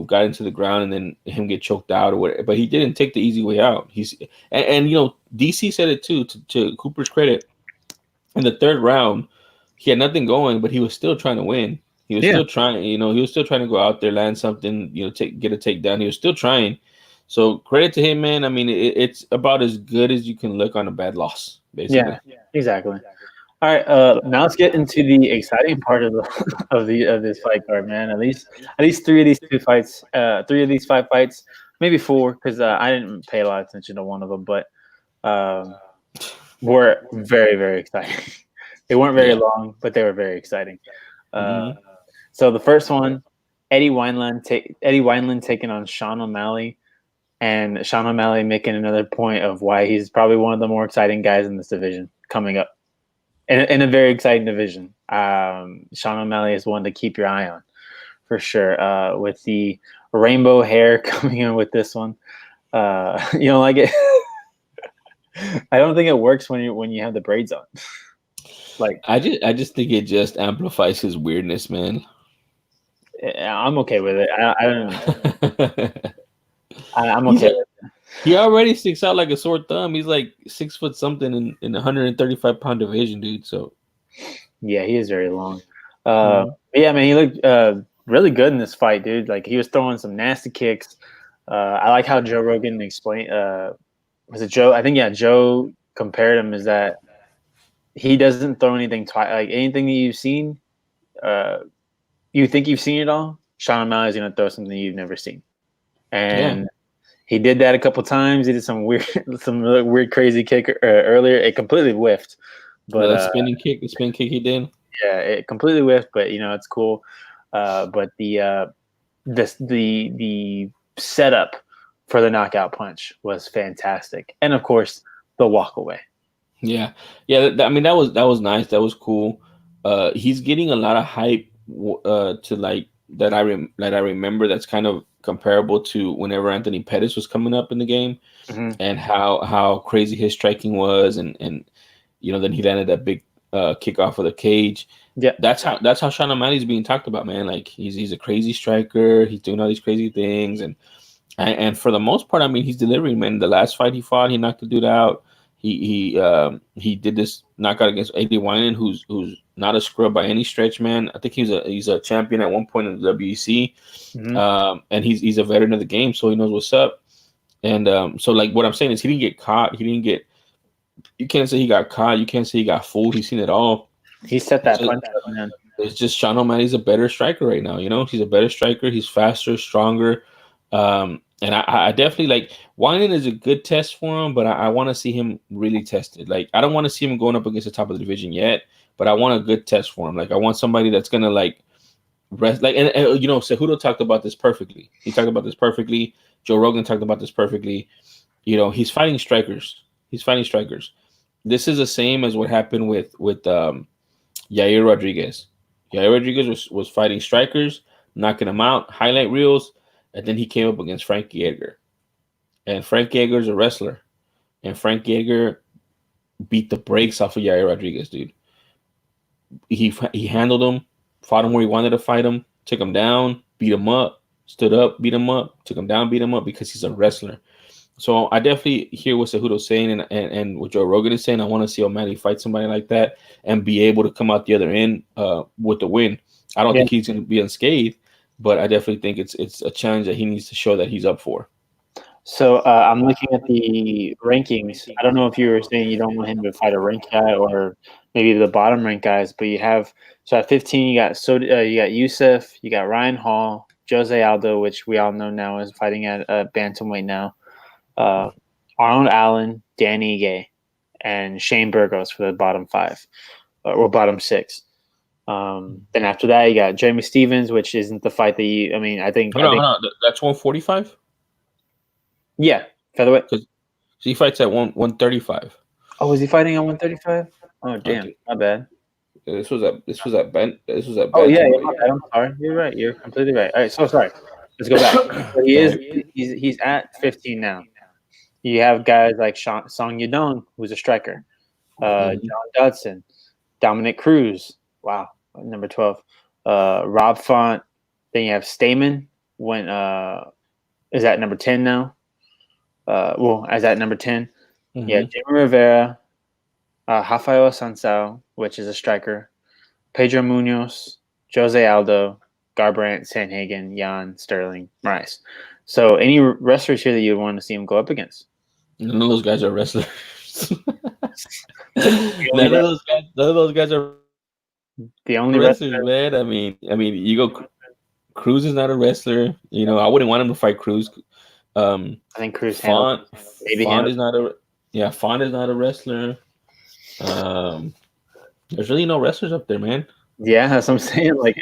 got into the ground and then him get choked out or whatever. But he didn't take the easy way out. And DC said it too, to Cooper's credit. In the 3rd round, he had nothing going, but he was still trying to win. He was still trying. He was still trying to go out there, land something. Get a takedown. He was still trying. So credit to him, man. I mean, it's about as good as you can look on a bad loss, basically. Yeah, exactly. All right, now let's get into the exciting part of this fight card, man. At least 3 of these 3 of these 5 fights, maybe 4, because I didn't pay a lot of attention to one of them, but were very very exciting. They weren't very long, but they were very exciting. So the first one, Eddie Wineland taking on Sean O'Malley. And Sean O'Malley making another point of why he's probably one of the more exciting guys in this division coming up. In a very exciting division. Sean O'Malley is one to keep your eye on, for sure. With the rainbow hair coming in with this one. You don't like it? I don't think it works when you have the braids on. Like I just think it just amplifies his weirdness, man. I'm okay with it. I don't know. I'm okay with it. He already sticks out like a sore thumb. He's like 6 foot something in 135-pound division, dude. So yeah, he is very long. Yeah, man, he looked really good in this fight, dude. Like he was throwing some nasty kicks. I like how Joe Rogan explained. Was it Joe? I think Joe compared him is that he doesn't throw anything twice. Like anything that you've seen, you think you've seen it all. Sean O'Malley's gonna throw something you've never seen, and he did that a couple times. He did some weird, crazy kick earlier. It completely whiffed, but the spin kick he did. Yeah, it completely whiffed, but it's cool. But the setup for the knockout punch was fantastic, and of course the walk away. Yeah. I mean that was nice. That was cool. He's getting a lot of hype to like that I remember that's kind of comparable to whenever Anthony Pettis was coming up in the game, and how crazy his striking was, and then he landed that big kick off of the cage. Yeah, that's how Sean O'Malley's being talked about, man. Like he's a crazy striker. He's doing all these crazy things, and for the most part, I mean, he's delivering, man. The last fight he fought, he knocked the dude out. He did this knockout against A.D. Winan, who's not a scrub by any stretch, man. I think he's a champion at one point in the WEC, and he's a veteran of the game, so he knows what's up. And so like what I'm saying is he didn't get caught. You can't say he got caught. You can't say he got fooled. He's seen it all. He set that punch up, man. It's just Sean O'Malley's a better striker right now. He's a better striker. He's faster, stronger. And I definitely like Winan is a good test for him, but I want to see him really tested. Like I don't want to see him going up against the top of the division yet, but I want a good test for him. Like I want somebody that's gonna like rest. Like and Cejudo talked about this perfectly. He talked about this perfectly. Joe Rogan talked about this perfectly. He's fighting strikers. This is the same as what happened with Yair Rodriguez. Yair Rodriguez was fighting strikers, knocking them out, highlight reels, and then he came up against Frankie Edgar. And Frankie Edgar is a wrestler. And Frankie Edgar beat the brakes off of Yair Rodriguez, dude. He handled him, fought him where he wanted to fight him, took him down, beat him up, stood up, beat him up, took him down, beat him up because he's a wrestler. So I definitely hear what Cejudo's saying and what Joe Rogan is saying. I want to see O'Malley fight somebody like that and be able to come out the other end with the win. I don't think he's going to be unscathed, but I definitely think it's a challenge that he needs to show that he's up for. So I'm looking at the rankings. I don't know if you were saying you don't want him to fight a ranked guy or maybe the bottom ranked guys, but you have at 15 you got Youssef, you got Ryan Hall, Jose Aldo, which we all know now is fighting at bantamweight now. Arnold Allen, Danny Ige, and Shane Burgos for the bottom 5 or bottom 6. Then after that, you got Jeremy Stevens, which isn't the fight that I think. Hold on. That's 145. Yeah, featherweight. So he fights at 135. Oh, was he fighting at 135? Oh, damn, okay. My bad. This was at Ben. Oh yeah, I'm sorry. You're right. You're completely right. All right, so sorry. Let's go back. So he's at 15 now. You have guys like Song Yadong, who's a striker, John Dodson, Dominic Cruz. Wow, number 12. Rob Font. Then you have Stamen. Is at number 10 now. As at number 10. Mm-hmm. Yeah, Jimmy Rivera, Rafael Sansao, which is a striker, Pedro Munoz, Jose Aldo, Garbrandt, Sanhagen, Jan, Sterling, Rice. So any wrestlers here that you want to see him go up against? None of those guys are wrestlers. None of those guys are the only wrestlers, man. I mean, you go. Cruz is not a wrestler. I wouldn't want him to fight Cruz. I think Cruz. Font is not a. Font is not a wrestler. There's really no wrestlers up there, man. Yeah, that's what I'm saying. Like,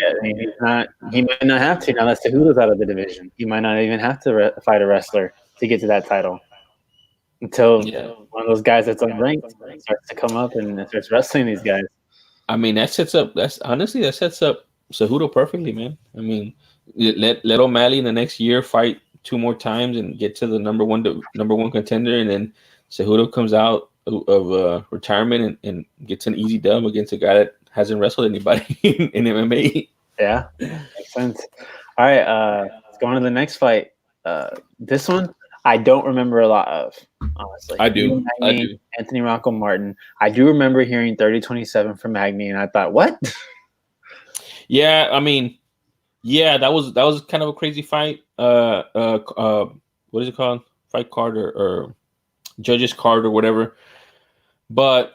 he might not have to now that Cejudo's out of the division. He might not even have to fight a wrestler to get to that title until one of those guys that's unranked starts to come up and starts wrestling these guys. I mean, that sets up Cejudo perfectly, man. I mean, let O'Malley in the next year fight 2 more times and get to the number one contender, and then Cejudo comes out of retirement and gets an easy dub against a guy that hasn't wrestled anybody in MMA. Yeah, makes sense. All right, let's go on to the next fight. This one I don't remember a lot of, honestly. I do. Anthony Rocco Martin. I do remember hearing 30-27 from Magny, and I thought, what? Yeah, I mean, that was kind of a crazy fight. What is it called? Fight card or judges card or whatever. But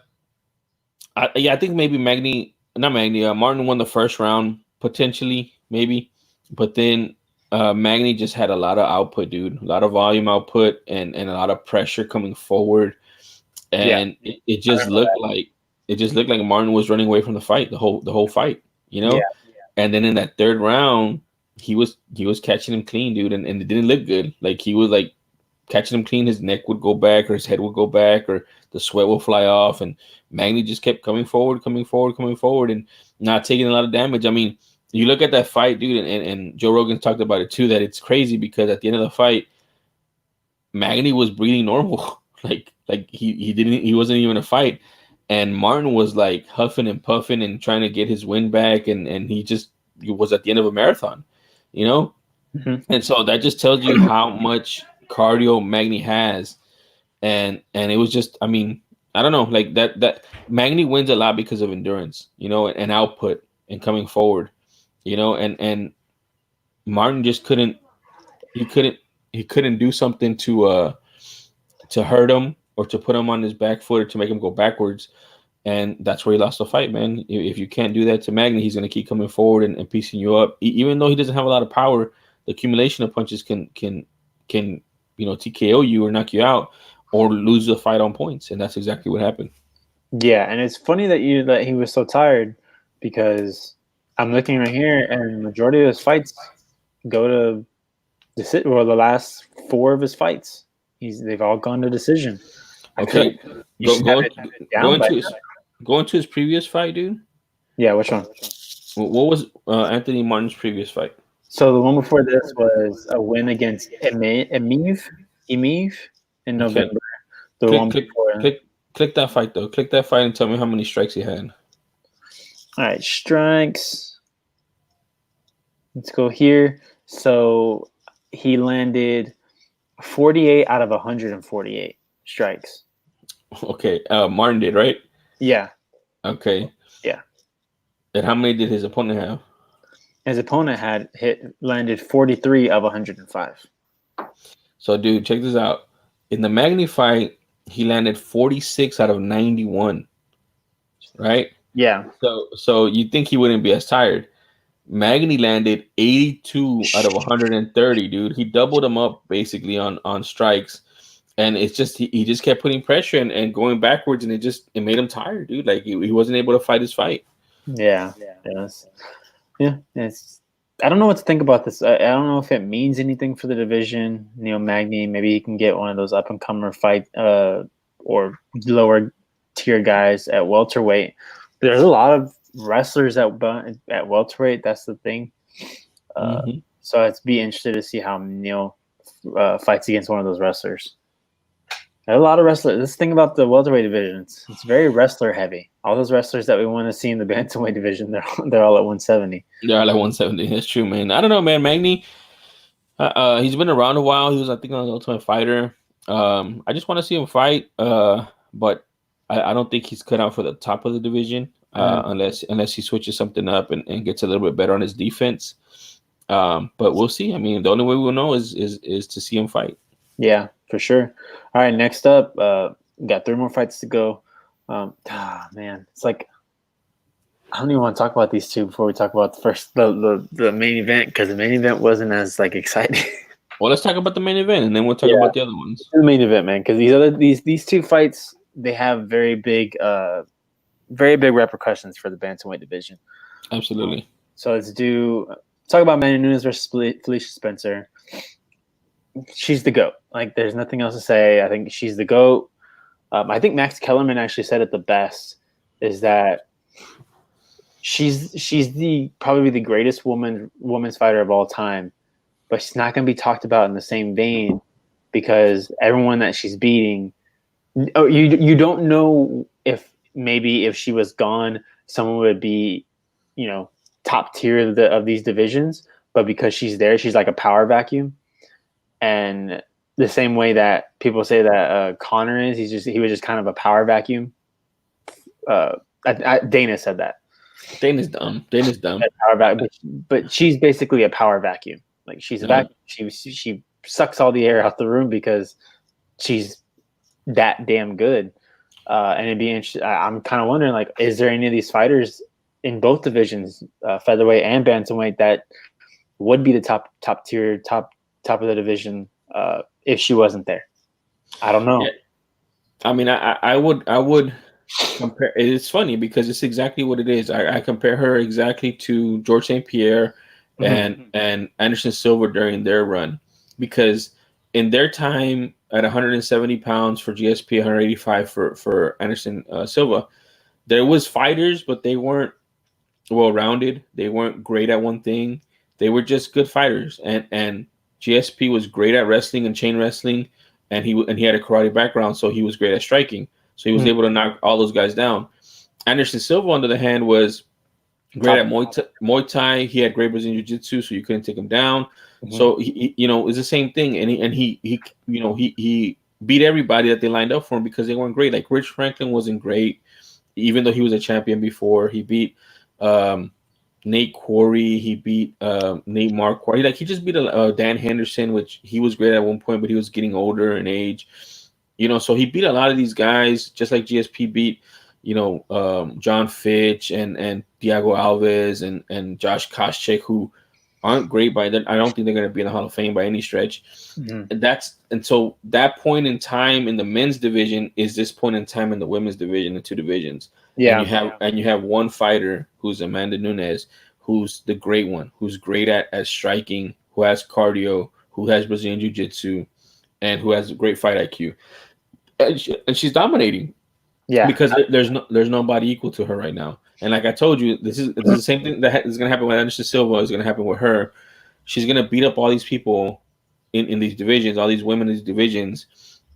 I think maybe Martin won the first round potentially, maybe, but then Magny just had a lot of output, dude, a lot of volume output and a lot of pressure coming forward, and it just looked like Martin was running away from the fight the whole fight, Yeah. And then in that third round, he was catching him clean, dude, and it didn't look good. Like he was like catching him clean, his neck would go back or his head would go back or the sweat will fly off, and Magny just kept coming forward and not taking a lot of damage. I mean, you look at that fight, dude, and Joe Rogan talked about it too. That it's crazy because at the end of the fight, Magny was breathing normal, like he wasn't even a fight, and Martin was like huffing and puffing and trying to get his win back, and he was at the end of a marathon, you know. Mm-hmm. And so that just tells you how much cardio Magny has, and it was just, I mean, I don't know, like that Magny wins a lot because of endurance, you know, and output and coming forward, you know, and Martin just he couldn't he couldn't do something to hurt him or to put him on his back foot or to make him go backwards. And that's where he lost the fight, man. If you can't do that to Magny, he's going to keep coming forward and piecing you up. Even though he doesn't have a lot of power, the accumulation of punches can TKO you or knock you out or lose the fight on points. And that's exactly what happened. Yeah, and it's funny that he was so tired because I'm looking right here, and majority of his fights go to the last 4 of his fights. They've all gone to decision. Okay, go into his previous fight, dude. Yeah, which one? What was Anthony Martin's previous fight? So the one before this was a win against Emiv in November. Click that fight though. Click that fight and tell me how many strikes he had. All right, strikes. Let's go here. So he landed 48 out of 148 strikes. Okay, Martin did, right? Yeah. Okay. Yeah. And how many did his opponent have? His opponent landed 43 of 105. So, dude, check this out. In the Magny fight, he landed 46 out of 91. Right? Yeah. So you think he wouldn't be as tired? Magny landed 82 out of 130, dude. He doubled him up basically on strikes. And it's just he just kept putting pressure and going backwards, and it made him tired, dude. Like he wasn't able to fight his fight. Yeah. Yes. Yeah. I don't know what to think about this. I don't know if it means anything for the division. Magny, maybe he can get one of those up and comer fight or lower tier guys at welterweight. There's a lot of wrestlers at welterweight. That's the thing. So I'd be interested to see how Neil fights against one of those wrestlers. There's a lot of wrestlers. This thing about the welterweight division, it's very wrestler heavy. All those wrestlers that we want to see in the bantamweight division, they're all at 170. They're all at 170. That's true, man. I don't know, man. Magny, he's been around a while. He was, I think, on the Ultimate Fighter. I just want to see him fight, but I don't think he's cut out for the top of the division unless he switches something up and gets a little bit better on his defense. But we'll see. I mean, the only way we'll know is to see him fight. Yeah, for sure. All right, next up, got 3 more fights to go. Man, it's like I don't even want to talk about these two before we talk about the main event, because the main event wasn't as exciting. Well, let's talk about the main event, and then we'll talk about the other ones. The main event, man, because these 2 fights, they have very big repercussions for the bantamweight division. Absolutely. So let's talk about Amanda Nunes versus Felicia Spencer. She's the GOAT. There's nothing else to say. I think she's the GOAT. I think Max Kellerman actually said it the best, is that she's probably the greatest women's fighter of all time, but she's not going to be talked about in the same vein because everyone that she's beating, you don't know if she was gone, someone would be, top tier of these divisions, but because she's there, she's like a power vacuum. And the same way that people say that Conor is, he was just kind of a power vacuum. Dana said that. Dana's dumb. But she's basically a power vacuum. She's a vacuum. She sucks all the air out the room because she's that damn good. And it'd be interesting. I'm kind of wondering, is there any of these fighters in both divisions, featherweight and bantamweight, that would be the top tier, top of the division if she wasn't there? I don't know. Yeah. I mean, I would compare. It's funny because it's exactly what it is. I compare her exactly to George St. Pierre and Anderson Silva during their run, because in their time at 170 pounds for GSP, 185 for Anderson Silva, there was fighters, but they weren't well-rounded. They weren't great at one thing. They were just good fighters. And GSP was great at wrestling and chain wrestling, and he had a karate background, so he was great at striking. So he was Mm. able to knock all those guys down. Anderson Silva, on the other hand, was great Top. at Muay Thai. He had great Brazilian Jiu-Jitsu, so you couldn't take him down. Mhm. So it's the same thing, and he beat everybody that they lined up for him because they weren't great. Like Rich Franklin wasn't great, even though he was a champion before. He beat Nate Quarry. He beat Nate Marquardt. He just beat Dan Henderson, which he was great at one point, but he was getting older in age. So he beat a lot of these guys, just like GSP beat John Fitch and Diego Alves and Josh Koscheck, who aren't great by then. I don't think they're going to be in the Hall of Fame by any stretch. Mhm. And so that point in time in the men's division is this point in time in the women's division, the two divisions. Yeah. And you have one fighter who's Amanda Nunes, who's the great one, who's great at striking, who has cardio, who has Brazilian Jiu-Jitsu, and who has great fight IQ. And she's dominating. Yeah. Because there's nobody equal to her right now. And like I told you, this is the same thing that is going to happen with Anderson Silva is going to happen with her. She's going to beat up all these people in these divisions, all these women in these divisions,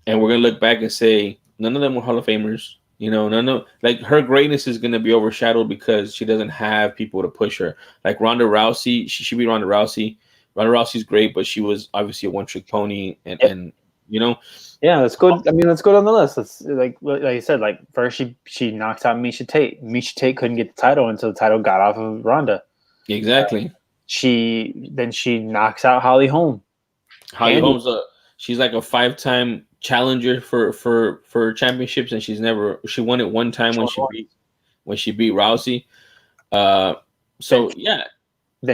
and we're going to look back and say none of them were Hall of Famers. None of like her greatness is going to be overshadowed because she doesn't have people to push her. Like Ronda Rousey, she beat Ronda Rousey. Ronda Rousey's great, but she was obviously a one-trick pony, and Yeah, let's go. I mean, let's go down the list. Let's like you said. Like first, she knocks out Misha Tate. Misha Tate couldn't get the title until the title got off of Ronda. Exactly. She knocks out Holly Holm. Holly Holmes, she's like a 5-time challenger for championships, and she won it one time when she beat Rousey. Then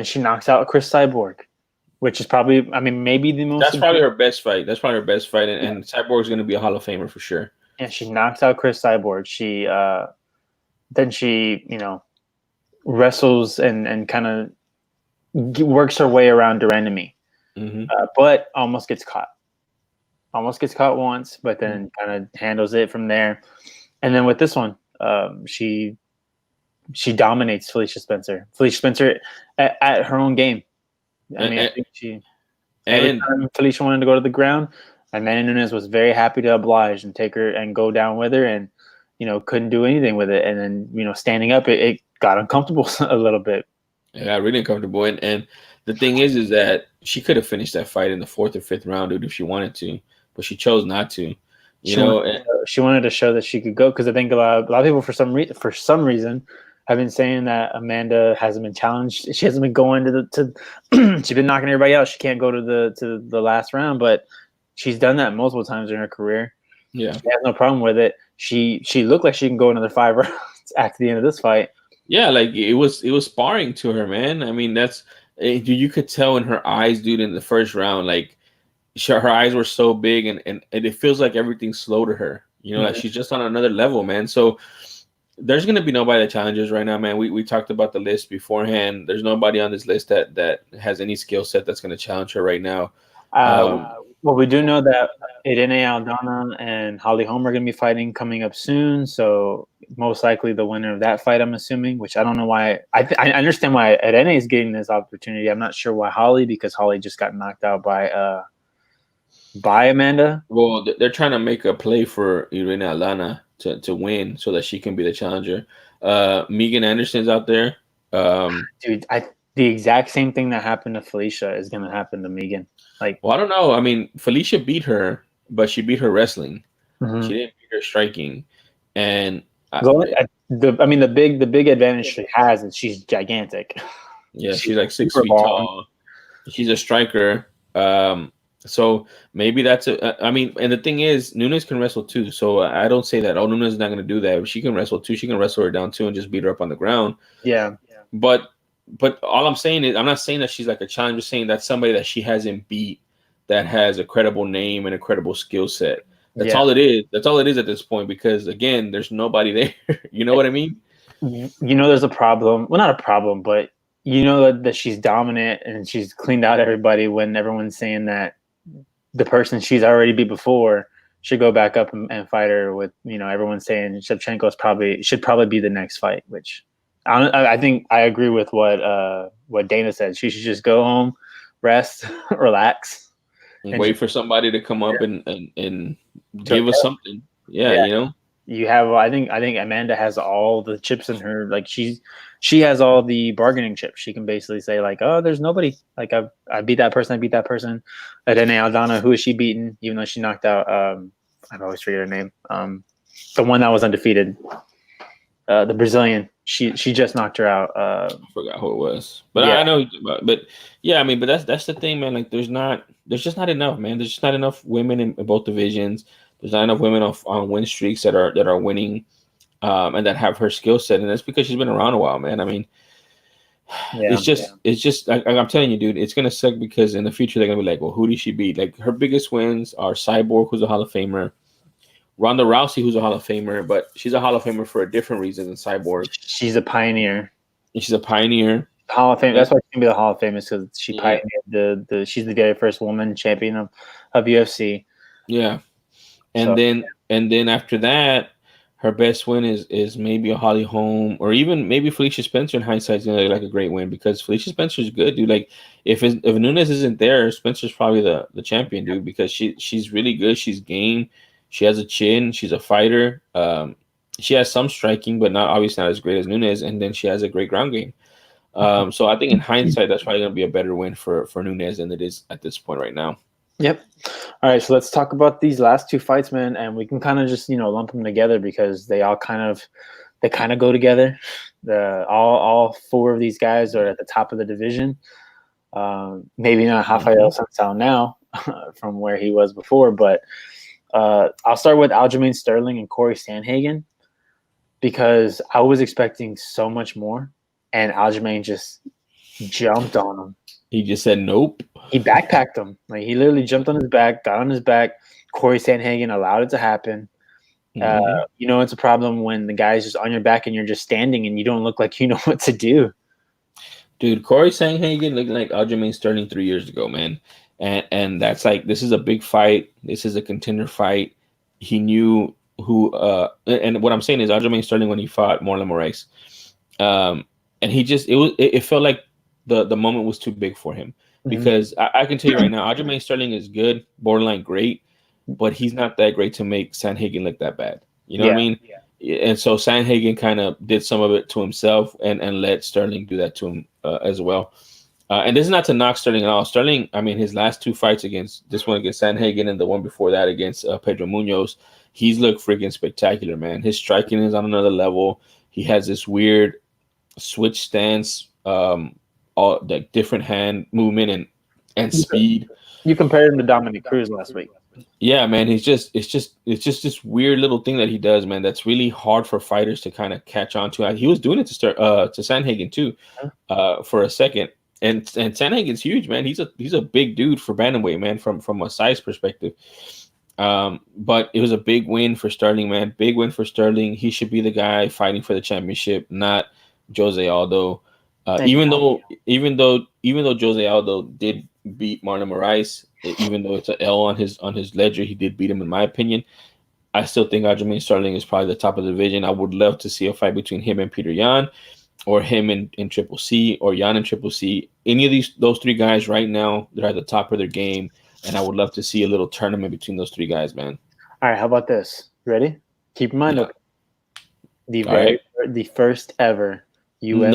she knocks out Chris Cyborg, which is probably, maybe the most. That's probably her best fight. And Cyborg's going to be a Hall of Famer for sure. Yeah, she knocks out Chris Cyborg. Then she wrestles and kind of works her way around her enemy, but almost gets caught. Almost gets caught once, but then kind of handles it from there. And then with this one, she dominates Felicia Spencer. Felicia Spencer at her own game. I think every time Felicia wanted to go to the ground, Amanda Nunes was very happy to oblige and take her and go down with her, and couldn't do anything with it. And then standing up, it got uncomfortable a little bit. Yeah, really uncomfortable. And the thing is that she could have finished that fight in the 4th or 5th round, dude, if she wanted to, but she chose not to. She wanted to show that she could go, because I think a lot of people for some reason have been saying that Amanda hasn't been challenged. She hasn't been going to she's been knocking everybody out. She can't go to the last round, but she's done that multiple times in her career. Yeah, she has no problem with it. She looked like she can go another 5 rounds after the end of this fight. Yeah, like it was sparring to her, man. I mean, you could tell in her eyes, dude, in the first round, like her eyes were so big, and it feels like everything's slow to her. Like she's just on another level, man. So there's gonna be nobody that challenges right now, man. We talked about the list beforehand. There's nobody on this list that has any skill set that's gonna challenge her right now. Well, we do know that Irene Aldana and Holly Holm are going to be fighting coming up soon. So most likely the winner of that fight, I'm assuming, which I don't know why. I understand why Irene is getting this opportunity. I'm not sure why Holly, because Holly just got knocked out by Amanda. Well, they're trying to make a play for Irene Aldana to win so that she can be the challenger. Megan Anderson's out there. Dude, the exact same thing that happened to Felicia is going to happen to Megan. Well, I don't know. I mean, Felicia beat her, but she beat her wrestling. Mm-hmm. She didn't beat her striking. And the big advantage she has is she's gigantic. Yeah, she's like 6 feet tall. She's a striker. So maybe that's and the thing is, Nunes can wrestle too. So I don't say that, Nunes is not going to do that. But she can wrestle too. She can wrestle her down too and just beat her up on the ground. Yeah. But all I'm saying is, I'm not saying that she's like a challenger. I'm just saying that's somebody that she hasn't beat that has a credible name and a credible skill set. That's all it is. That's all it is at this point, because, again, there's nobody there. You know what I mean? There's a problem. Well, not a problem, but that she's dominant and she's cleaned out everybody when everyone's saying that the person she's already beat before should go back up and fight her with, everyone's saying Shevchenko should probably be the next fight, which I think I agree with what Dana said. She should just go home, rest, relax, and Wait for somebody to come up and to, give us something. Yeah, yeah. you know. You have. I think Amanda has all the chips in her. Like she has all the bargaining chips. She can basically say like, oh, there's nobody. Like I beat that person. I beat that person. And then Aldana, who is she beaten? Even though she knocked out. I always forget her name. The one that was undefeated. The Brazilian. She just knocked her out. I forgot who it was, but Yeah. I know. But yeah, I mean, but that's the thing, man. Like, there's just not enough, man. There's just not enough women in both divisions. There's not enough women on win streaks that are winning, and that have her skill set, and that's because she's been around a while, man. I mean, Yeah. it's just I'm telling you, dude, it's gonna suck because in the future they're gonna be like, well, who did she beat? Like, her biggest wins are Cyborg, who's a Hall of Famer, Ronda Rousey, who's a Hall of Famer, but she's a Hall of Famer for a different reason than Cyborg. She's a pioneer. And she's a pioneer. Hall of Fame. That's why she can be the Hall of Fame is because she Yeah. pioneered the. She's the very first woman champion of UFC. Yeah. And then after that, her best win is maybe a Holly Holm or even maybe Felicia Spencer. In hindsight, is gonna look like a great win because Felicia Spencer's good, dude. Like, if Nunes isn't there, Spencer's probably the champion, dude, because she's really good. She's game. She has a chin. She's a fighter. She has some striking, but obviously not as great as Nunes. And then she has a great ground game. So I think in hindsight, that's probably going to be a better win for Nunes than it is at this point right now. Yep. All right, so let's talk about these last two fights, man, and we can kind of just lump them together because they all kind of go together. All four of these guys are at the top of the division. Maybe not Rafael Sansao now from where he was before, but I'll start with Aljamain Sterling and Corey Sandhagen because I was expecting so much more, and Aljamain just jumped on him. He just said nope. He backpacked him. Like, he literally jumped on his back, got on his back. Corey Sandhagen allowed it to happen. It's a problem when the guy's just on your back and you're just standing and you don't look like you know what to do. Dude, Corey Sandhagen looked like Aljamain Sterling 3 years ago, man. And that's like, this is a big fight. This is a contender fight. He knew who and what I'm saying is Aljamain Sterling when he fought Marlon Moraes. And he just it felt like the moment was too big for him. Because I can tell you right now, Aljamain Sterling is good, borderline great, but he's not that great to make Sandhagen look that bad. You know what I mean? Yeah. And so Sandhagen kind of did some of it to himself and let Sterling do that to him as well. And this is not to knock Sterling at all. Sterling, I mean, his last two fights this one against Sandhagen and the one before that against Pedro Munoz, he's looked freaking spectacular, man. His striking is on another level. He has this weird switch stance, all the different hand movement and speed. You compared him to Dominic Cruz last week. Yeah, man. It's just this weird little thing that he does, man. That's really hard for fighters to kind of catch on to. He was doing it to Sandhagen too, for a second. And Sandhagen's huge, man. He's a big dude for bantamweight, man. From a size perspective. But it was a big win for Sterling, man. Big win for Sterling. He should be the guy fighting for the championship, not Jose Aldo. Even though Jose Aldo did beat Marlon Moraes, even though it's an L on his ledger, he did beat him in my opinion. I still think Aljamain Sterling is probably the top of the division. I would love to see a fight between him and Peter Yan, or him in Triple C, or Yan in Triple C. Any of those three guys right now, they're at the top of their game, and I would love to see a little tournament between those three guys, man. All right, how about this? Ready? Keep in mind, the first ever U.S.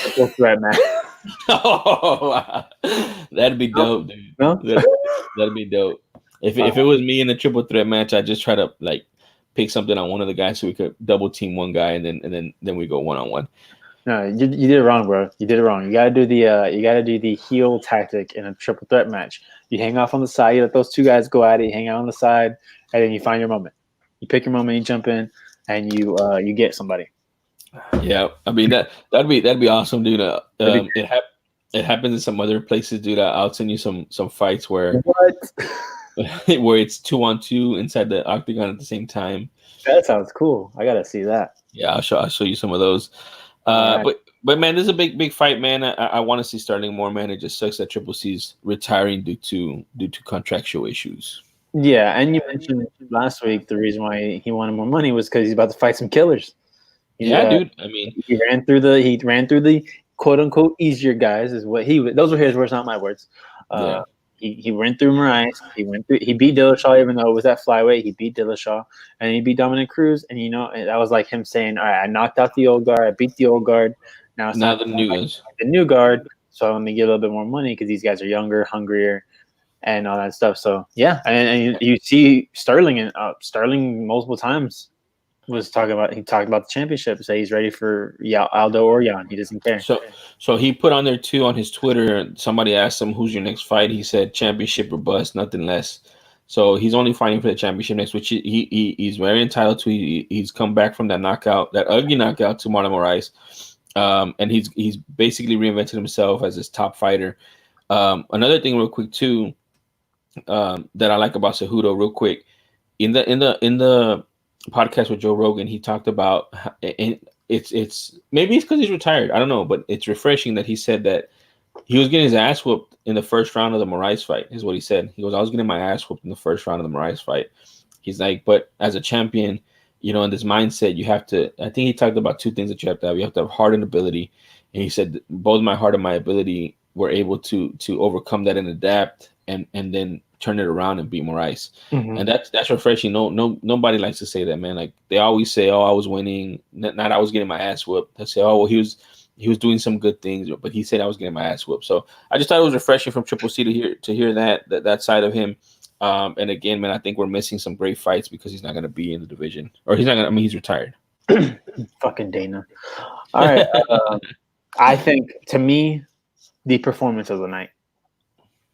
triple threat match. Oh, that'd be dope, dude. No? That'd be dope. If it was me in a triple threat match, I'd just try to like pick something on one of the guys so we could double team one guy and then we go 1-on-1. No, you did it wrong, bro. You did it wrong. You gotta do the heel tactic in a triple threat match. You hang off on the side, you let those two guys go at it, you hang out on the side, and then you find your moment. You pick your moment, you jump in, and you get somebody. Yeah, I mean that'd be awesome, dude. It happens in some other places, dude. I'll send you some fights where where it's 2-on-2 inside the octagon at the same time. That sounds cool. I gotta see that. Yeah, I'll show you some of those. Right. But man, this is a big fight, man. I want to see Sterling more, man. It just sucks that Triple C's retiring due to contractual issues. Yeah, and you mentioned last week the reason why he wanted more money was because he's about to fight some killers. Yeah, dude. I mean, he ran through the quote unquote easier guys is what those were his words, not my words. yeah. He went through Moraes. He beat Dillashaw, even though it was at flyweight. He beat Dillashaw, and he beat Dominic Cruz. And that was like him saying, "All right, I knocked out the old guard. I beat the old guard. Now it's Now time the to new fight guys. the new guard. So I'm gonna get a little bit more money because these guys are younger, hungrier, and all that stuff." So yeah, and you see Sterling and Sterling multiple times he talked about the championship. Say he's ready for Aldo or Jan. He doesn't care. So he put on there too on his Twitter. Somebody asked him, "Who's your next fight?" He said, "Championship or bust, nothing less." So he's only fighting for the championship next, which he's very entitled to. He's come back from that knockout, that ugly knockout to Marlon Moraes, and he's basically reinvented himself as his top fighter. Another thing, real quick too, that I like about Cejudo, real quick, in the podcast with Joe Rogan, he talked about, and it's maybe it's because he's retired, I don't know, but it's refreshing that he said that he was getting his ass whooped in the first round of the Moraes fight, is what he said. He goes, I was getting my ass whooped in the first round of the Moraes fight. He's like, but as a champion, in this mindset, you have to, I think he talked about two things that you have to have. You have to have heart and ability. And he said, both my heart and my ability were able to overcome that and adapt and then turn it around and beat Moraes. Mm-hmm. And that's refreshing. Nobody likes to say that, man. Like, they always say, oh, I was winning, not I was getting my ass whooped. They say, oh, well, he was doing some good things, but he said I was getting my ass whooped. So I just thought it was refreshing from Triple C to hear that side of him. And again, man, I think we're missing some great fights because he's not going to be in the division, or he's not going to. I mean, he's retired. Fucking Dana. All right. I think, to me, the performance of the night.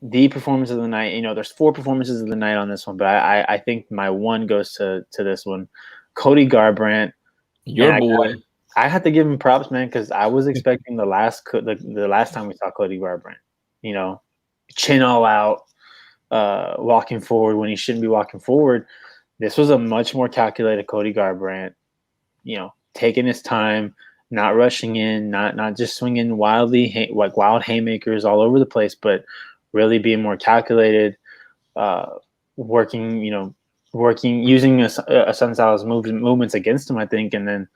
There's 4 performances of the night on this one, but I think my one goes to this one. Cody Garbrandt. Your boy. I had to give him props, man, because I was expecting the last time we saw Cody Garbrandt, chin all out, walking forward when he shouldn't be walking forward. This was a much more calculated Cody Garbrandt, taking his time, not rushing in, not just swinging wildly, like wild haymakers all over the place, but really being more calculated, working, using a Sunsal's movements against him, I think. And then,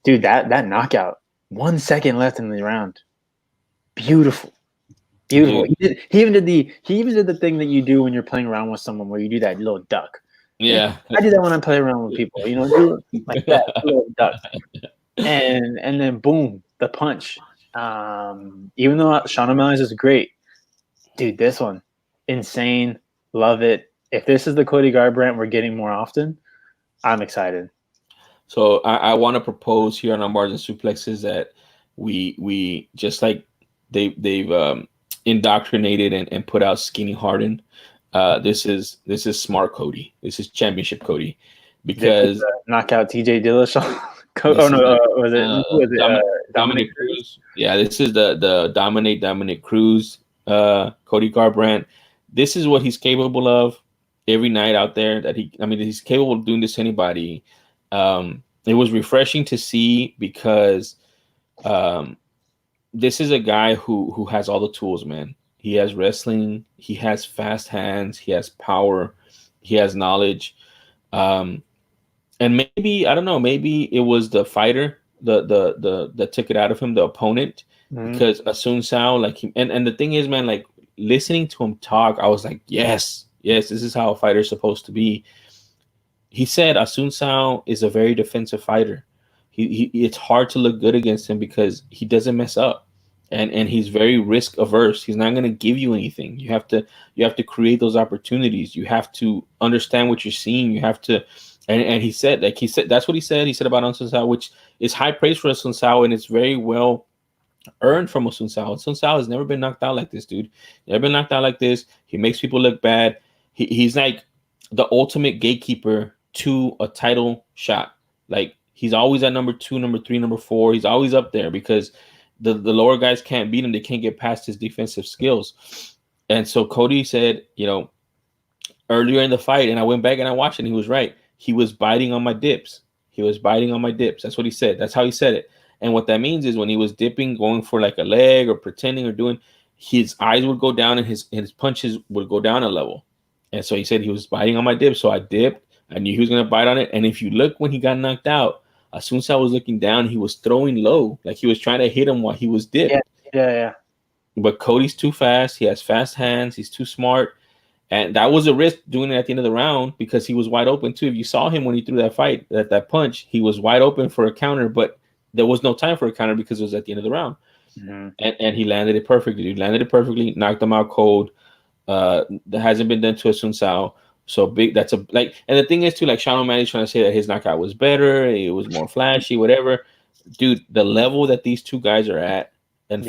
dude, that knockout, 1 second left in the round. Beautiful. Dude. He even did the thing that you do when you're playing around with someone, where you do that little duck. Yeah. I do that when I play around with people, like that little duck. And then boom, the punch. Even though Sean O'Malley's is great, dude, this one, insane. Love it. If this is the Cody Garbrandt we're getting more often, I'm excited. So I want to propose here on Armbars and Suplexes that we just like they've indoctrinated and put out Skinny Harden. This is smart Cody. This is championship Cody, because knockout TJ Dillashaw. Was it Dominic Cruz? Yeah, this is the Dominic Cruz. Cody Garbrandt. This is what he's capable of every night out there. He's capable of doing this to anybody. It was refreshing to see because this is a guy who has all the tools, man. He has wrestling, he has fast hands, he has power, he has knowledge. And maybe, I don't know, maybe it was the fighter that took it out of him, the opponent. Mm-hmm. Because Asun Sao, and the thing is, man, like, listening to him talk, I was like, yes, this is how a fighter's supposed to be. He said Asun Sao is a very defensive fighter. He it's hard to look good against him because he doesn't mess up, and he's very risk averse. He's not going to give you anything. You have to create those opportunities. You have to understand what you're seeing. You have to, and he said that's what he said. He said about Asun Sao, which is high praise for Asun Sao, and it's very well earned from Asun Sao. Asun Sao has never been knocked out like this, dude. Never been knocked out like this. He makes people look bad. He's like the ultimate gatekeeper to a title shot. Like, he's always at number 2, number 3, number 4. He's always up there because the lower guys can't beat him. They can't get past his defensive skills. And so Cody said, earlier in the fight, and I went back and I watched it, and he was right. He was biting on my dips. That's what he said. That's how he said it. And what that means is when he was dipping, going for like a leg or pretending or doing, his eyes would go down and his punches would go down a level. And so he said he was biting on my dip. So I dipped. I knew he was going to bite on it. And if you look when he got knocked out, Asuncao was looking down. He was throwing low, like he was trying to hit him while he was dipped. Yeah. But Cody's too fast. He has fast hands. He's too smart. And that was a risk doing it at the end of the round because he was wide open too. If you saw him when he threw that punch, he was wide open for a counter, but there was no time for a counter because it was at the end of the round. Mm-hmm. And he landed it perfectly. He landed it perfectly, knocked him out cold. That hasn't been done to a Sunsao. So big. That's a like. And the thing is too, like Sean O'Malley's trying to say that his knockout was better. It was more flashy, whatever. Dude, the level that these two guys are at, and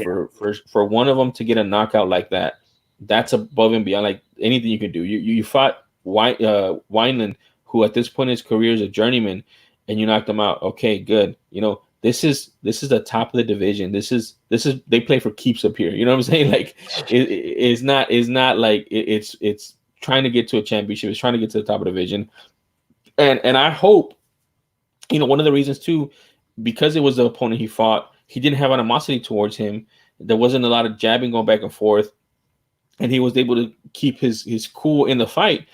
for one of them to get a knockout like that, that's above and beyond like anything you can do. You fought Wineland, who at this point in his career is a journeyman, and you knocked him out. Okay, good. This is the top of the division. This is they play for keeps up here. You know what I'm saying? Like it's not like it's trying to get to a championship. It's trying to get to the top of the division. And I hope, one of the reasons too, because it was the opponent he fought, he didn't have animosity towards him. There wasn't a lot of jabbing going back and forth, and he was able to keep his cool in the fight.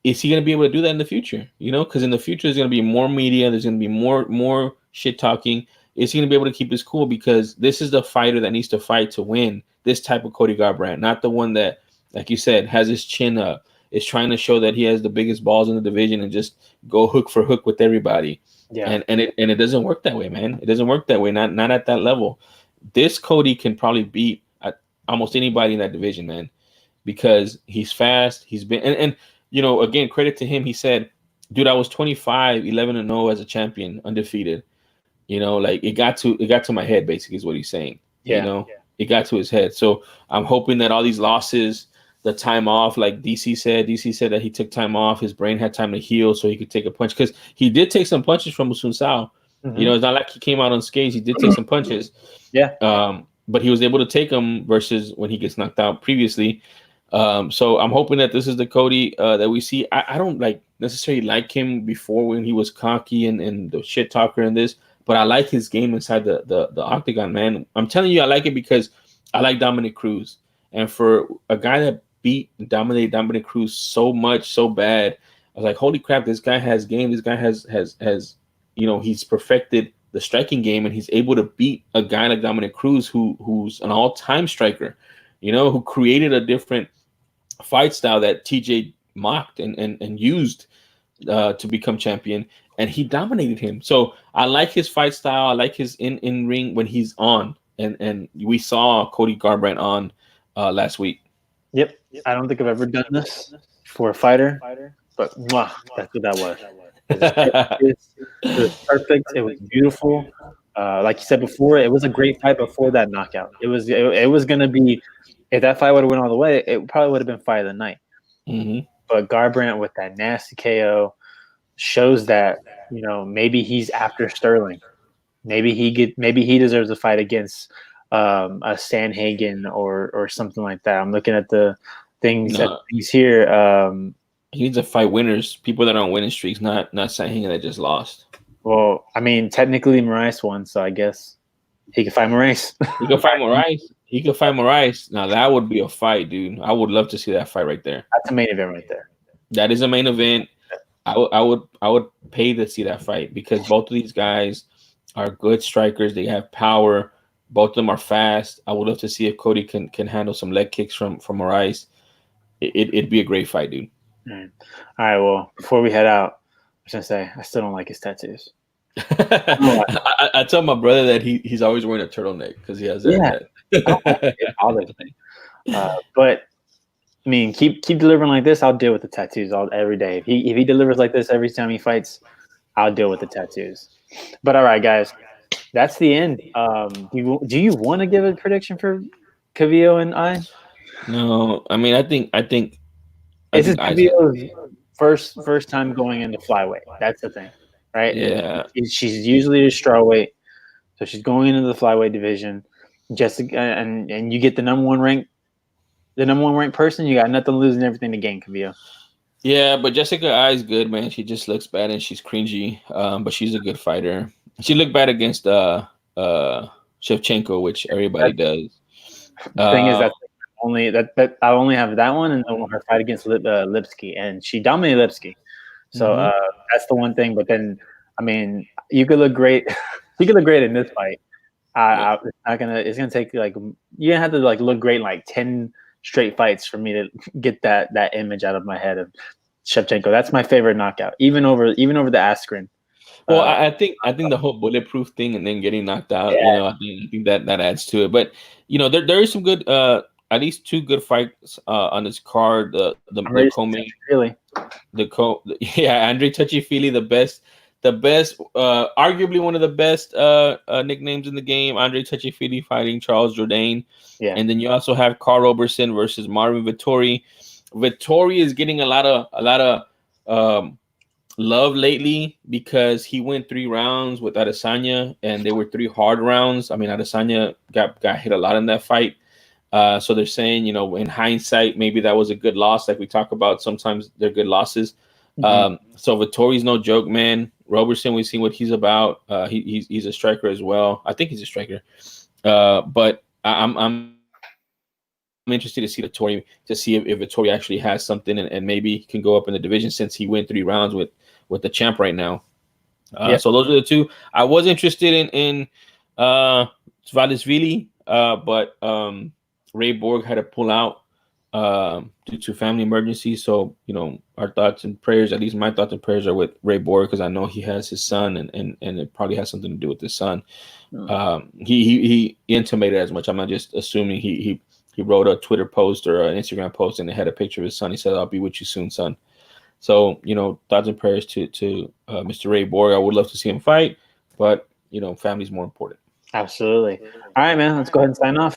Is he going to be able to do that in the future? Because in the future there's going to be more media, there's going to be more shit talking. Is he going to be able to keep his cool? Because this is the fighter that needs to fight to win. This type of Cody Garbrandt, not the one that, like you said, has his chin up, is trying to show that he has the biggest balls in the division and just go hook for hook with everybody. Yeah, and it doesn't work that way, man. It doesn't work that way. Not at that level. This Cody can probably beat almost anybody in that division, man, because he's fast. He's been and again, credit to him. He said, "Dude, I was 25, 11-0 as a champion, undefeated." Like it got to my head. Basically, is what he's saying. Yeah. It got to his head. So I'm hoping that all these losses, the time off, like DC said that he took time off. His brain had time to heal, so he could take a punch because he did take some punches from Sunsao. Mm-hmm. It's not like he came out unscathed. He did take some punches. Yeah. But he was able to take them versus when he gets knocked out previously. So I'm hoping that this is the Cody that we see. I don't necessarily like him before when he was cocky and the shit talker and this, but I like his game inside the octagon, man. I'm telling you, I like it because I like Dominic Cruz. And for a guy that beat and dominated Dominic Cruz so much, so bad, I was like, holy crap, this guy has game. This guy has he's perfected the striking game, and he's able to beat a guy like Dominic Cruz, who's an all-time striker, who created a different fight style that TJ mocked and used to become champion, and he dominated him. So I like his fight style. I like his in ring when he's on, and we saw Cody Garbrandt on last week. Yep. I don't think I've ever done this for a fighter, but that's what that was. It was perfect. It was beautiful. Like you said before, it was a great fight before that knockout. It was going to be, if that fight would have went all the way, it probably would have been fight of the night. Mm-hmm. But Garbrandt with that nasty KO shows that maybe he's after Sterling. Maybe he deserves a fight against a Sanhagen or something like that. I'm looking at the things here. He needs to fight winners, people that are on winning streaks, not Sanhagen that just lost. Well, I mean, technically Moraes won, so I guess he can fight Moraes. He can fight Moraes. Now that would be a fight, dude. I would love to see that fight right there. That's a main event right there. That is a main event. I would pay to see that fight because both of these guys are good strikers. They have power. Both of them are fast. I would love to see if Cody can handle some leg kicks from Moraes. It'd be a great fight, dude. All right. Well, before we head out, I was gonna say I still don't like his tattoos. I tell my brother that he's always wearing a turtleneck because he has that. But I mean, keep delivering like this. I'll deal with the tattoos every day. If he delivers like this every time he fights, I'll deal with the tattoos. But all right, guys, that's the end. Do you want to give a prediction for Cavillo and I? No, I mean, I think this is Cavillo's first time going into flyweight. That's the thing, right? Yeah. She's usually a strawweight, so she's going into the flyweight division. Jessica, and you get the number one ranked person. You got nothing to lose and everything to gain, Cavillo. Yeah, but Jessica I is good, man. She just looks bad and she's cringy. But she's a good fighter. She looked bad against Shevchenko, which everybody does. The thing is that I only have that one and her fight against Lipsky, and she dominated Lipsky. So that's the one thing. But then I mean, you could look great. You could look great in this fight. Yeah. It's not gonna. It's gonna take like you're gonna have to like look great in like 10 straight fights for me to get that image out of my head of Shevchenko. That's my favorite knockout, even over the Askren. Well, I think the whole bulletproof thing and then getting knocked out, Yeah, I think that adds to it. But there is some good, at least two good fights on this card. I'm The ready to co-main, see really. yeah, Andre Touchy-Feely, the best, arguably one of the best nicknames in the game. Andre Touchy-Feely fighting Charles Jourdain, Yeah, and then you also have Carl Roberson versus Marvin Vettori. Vettori is getting a lot of love lately because he went 3 rounds with Adesanya, and they were 3 hard rounds. I mean, Adesanya got hit a lot in that fight. So they're saying, in hindsight, maybe that was a good loss. Like we talk about, sometimes they're good losses. So Vittori's no joke, man. Roberson, we've seen what he's about. He's a striker as well. I think he's a striker. But I'm interested to see Vittori, to see if Vittori actually has something and maybe can go up in the division, since he went 3 rounds with the champ right now. yeah, So those are the two. I was interested in Svadishvili, but Ray Borg had to pull out due to family emergency. So, our thoughts and prayers, at least my thoughts and prayers, are with Ray Borg, because I know he has his son, and it probably has something to do with his son. He intimated as much. I'm not just assuming. He wrote a Twitter post or an Instagram post, and it had a picture of his son. He said, "I'll be with you soon, son." So, thoughts and prayers to Mr. Ray Borg. I would love to see him fight, but family's more important. Absolutely. All right, man. Let's go ahead and sign off.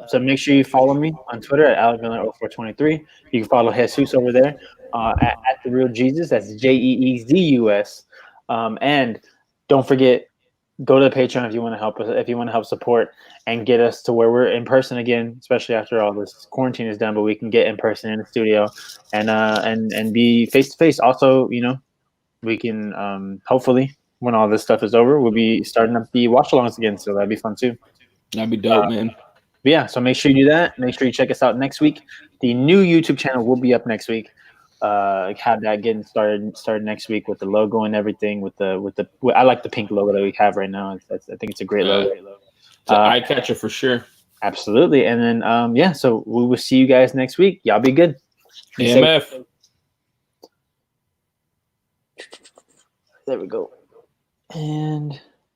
So make sure you follow me on Twitter at AlecMiller0423. You can follow Jesus over there at the Real Jesus. That's JEEZUS. And don't forget, go to the Patreon if you want to help us. If you want to help support and get us to where we're in person again, especially after all this quarantine is done, but we can get in person in the studio and be face to face. Also, we can hopefully, when all this stuff is over, we'll be starting up the watch alongs again, so that'd be fun too. That'd be dope, man. But yeah, so make sure you do that. Make sure you check us out next week. The new YouTube channel will be up next week. Have that getting started next week with the logo and everything. I like the pink logo that we have right now. I think it's a great logo. It's an eye catcher for sure. Absolutely. And then so we will see you guys next week. Y'all be good. Be safe. AMF. There we go. And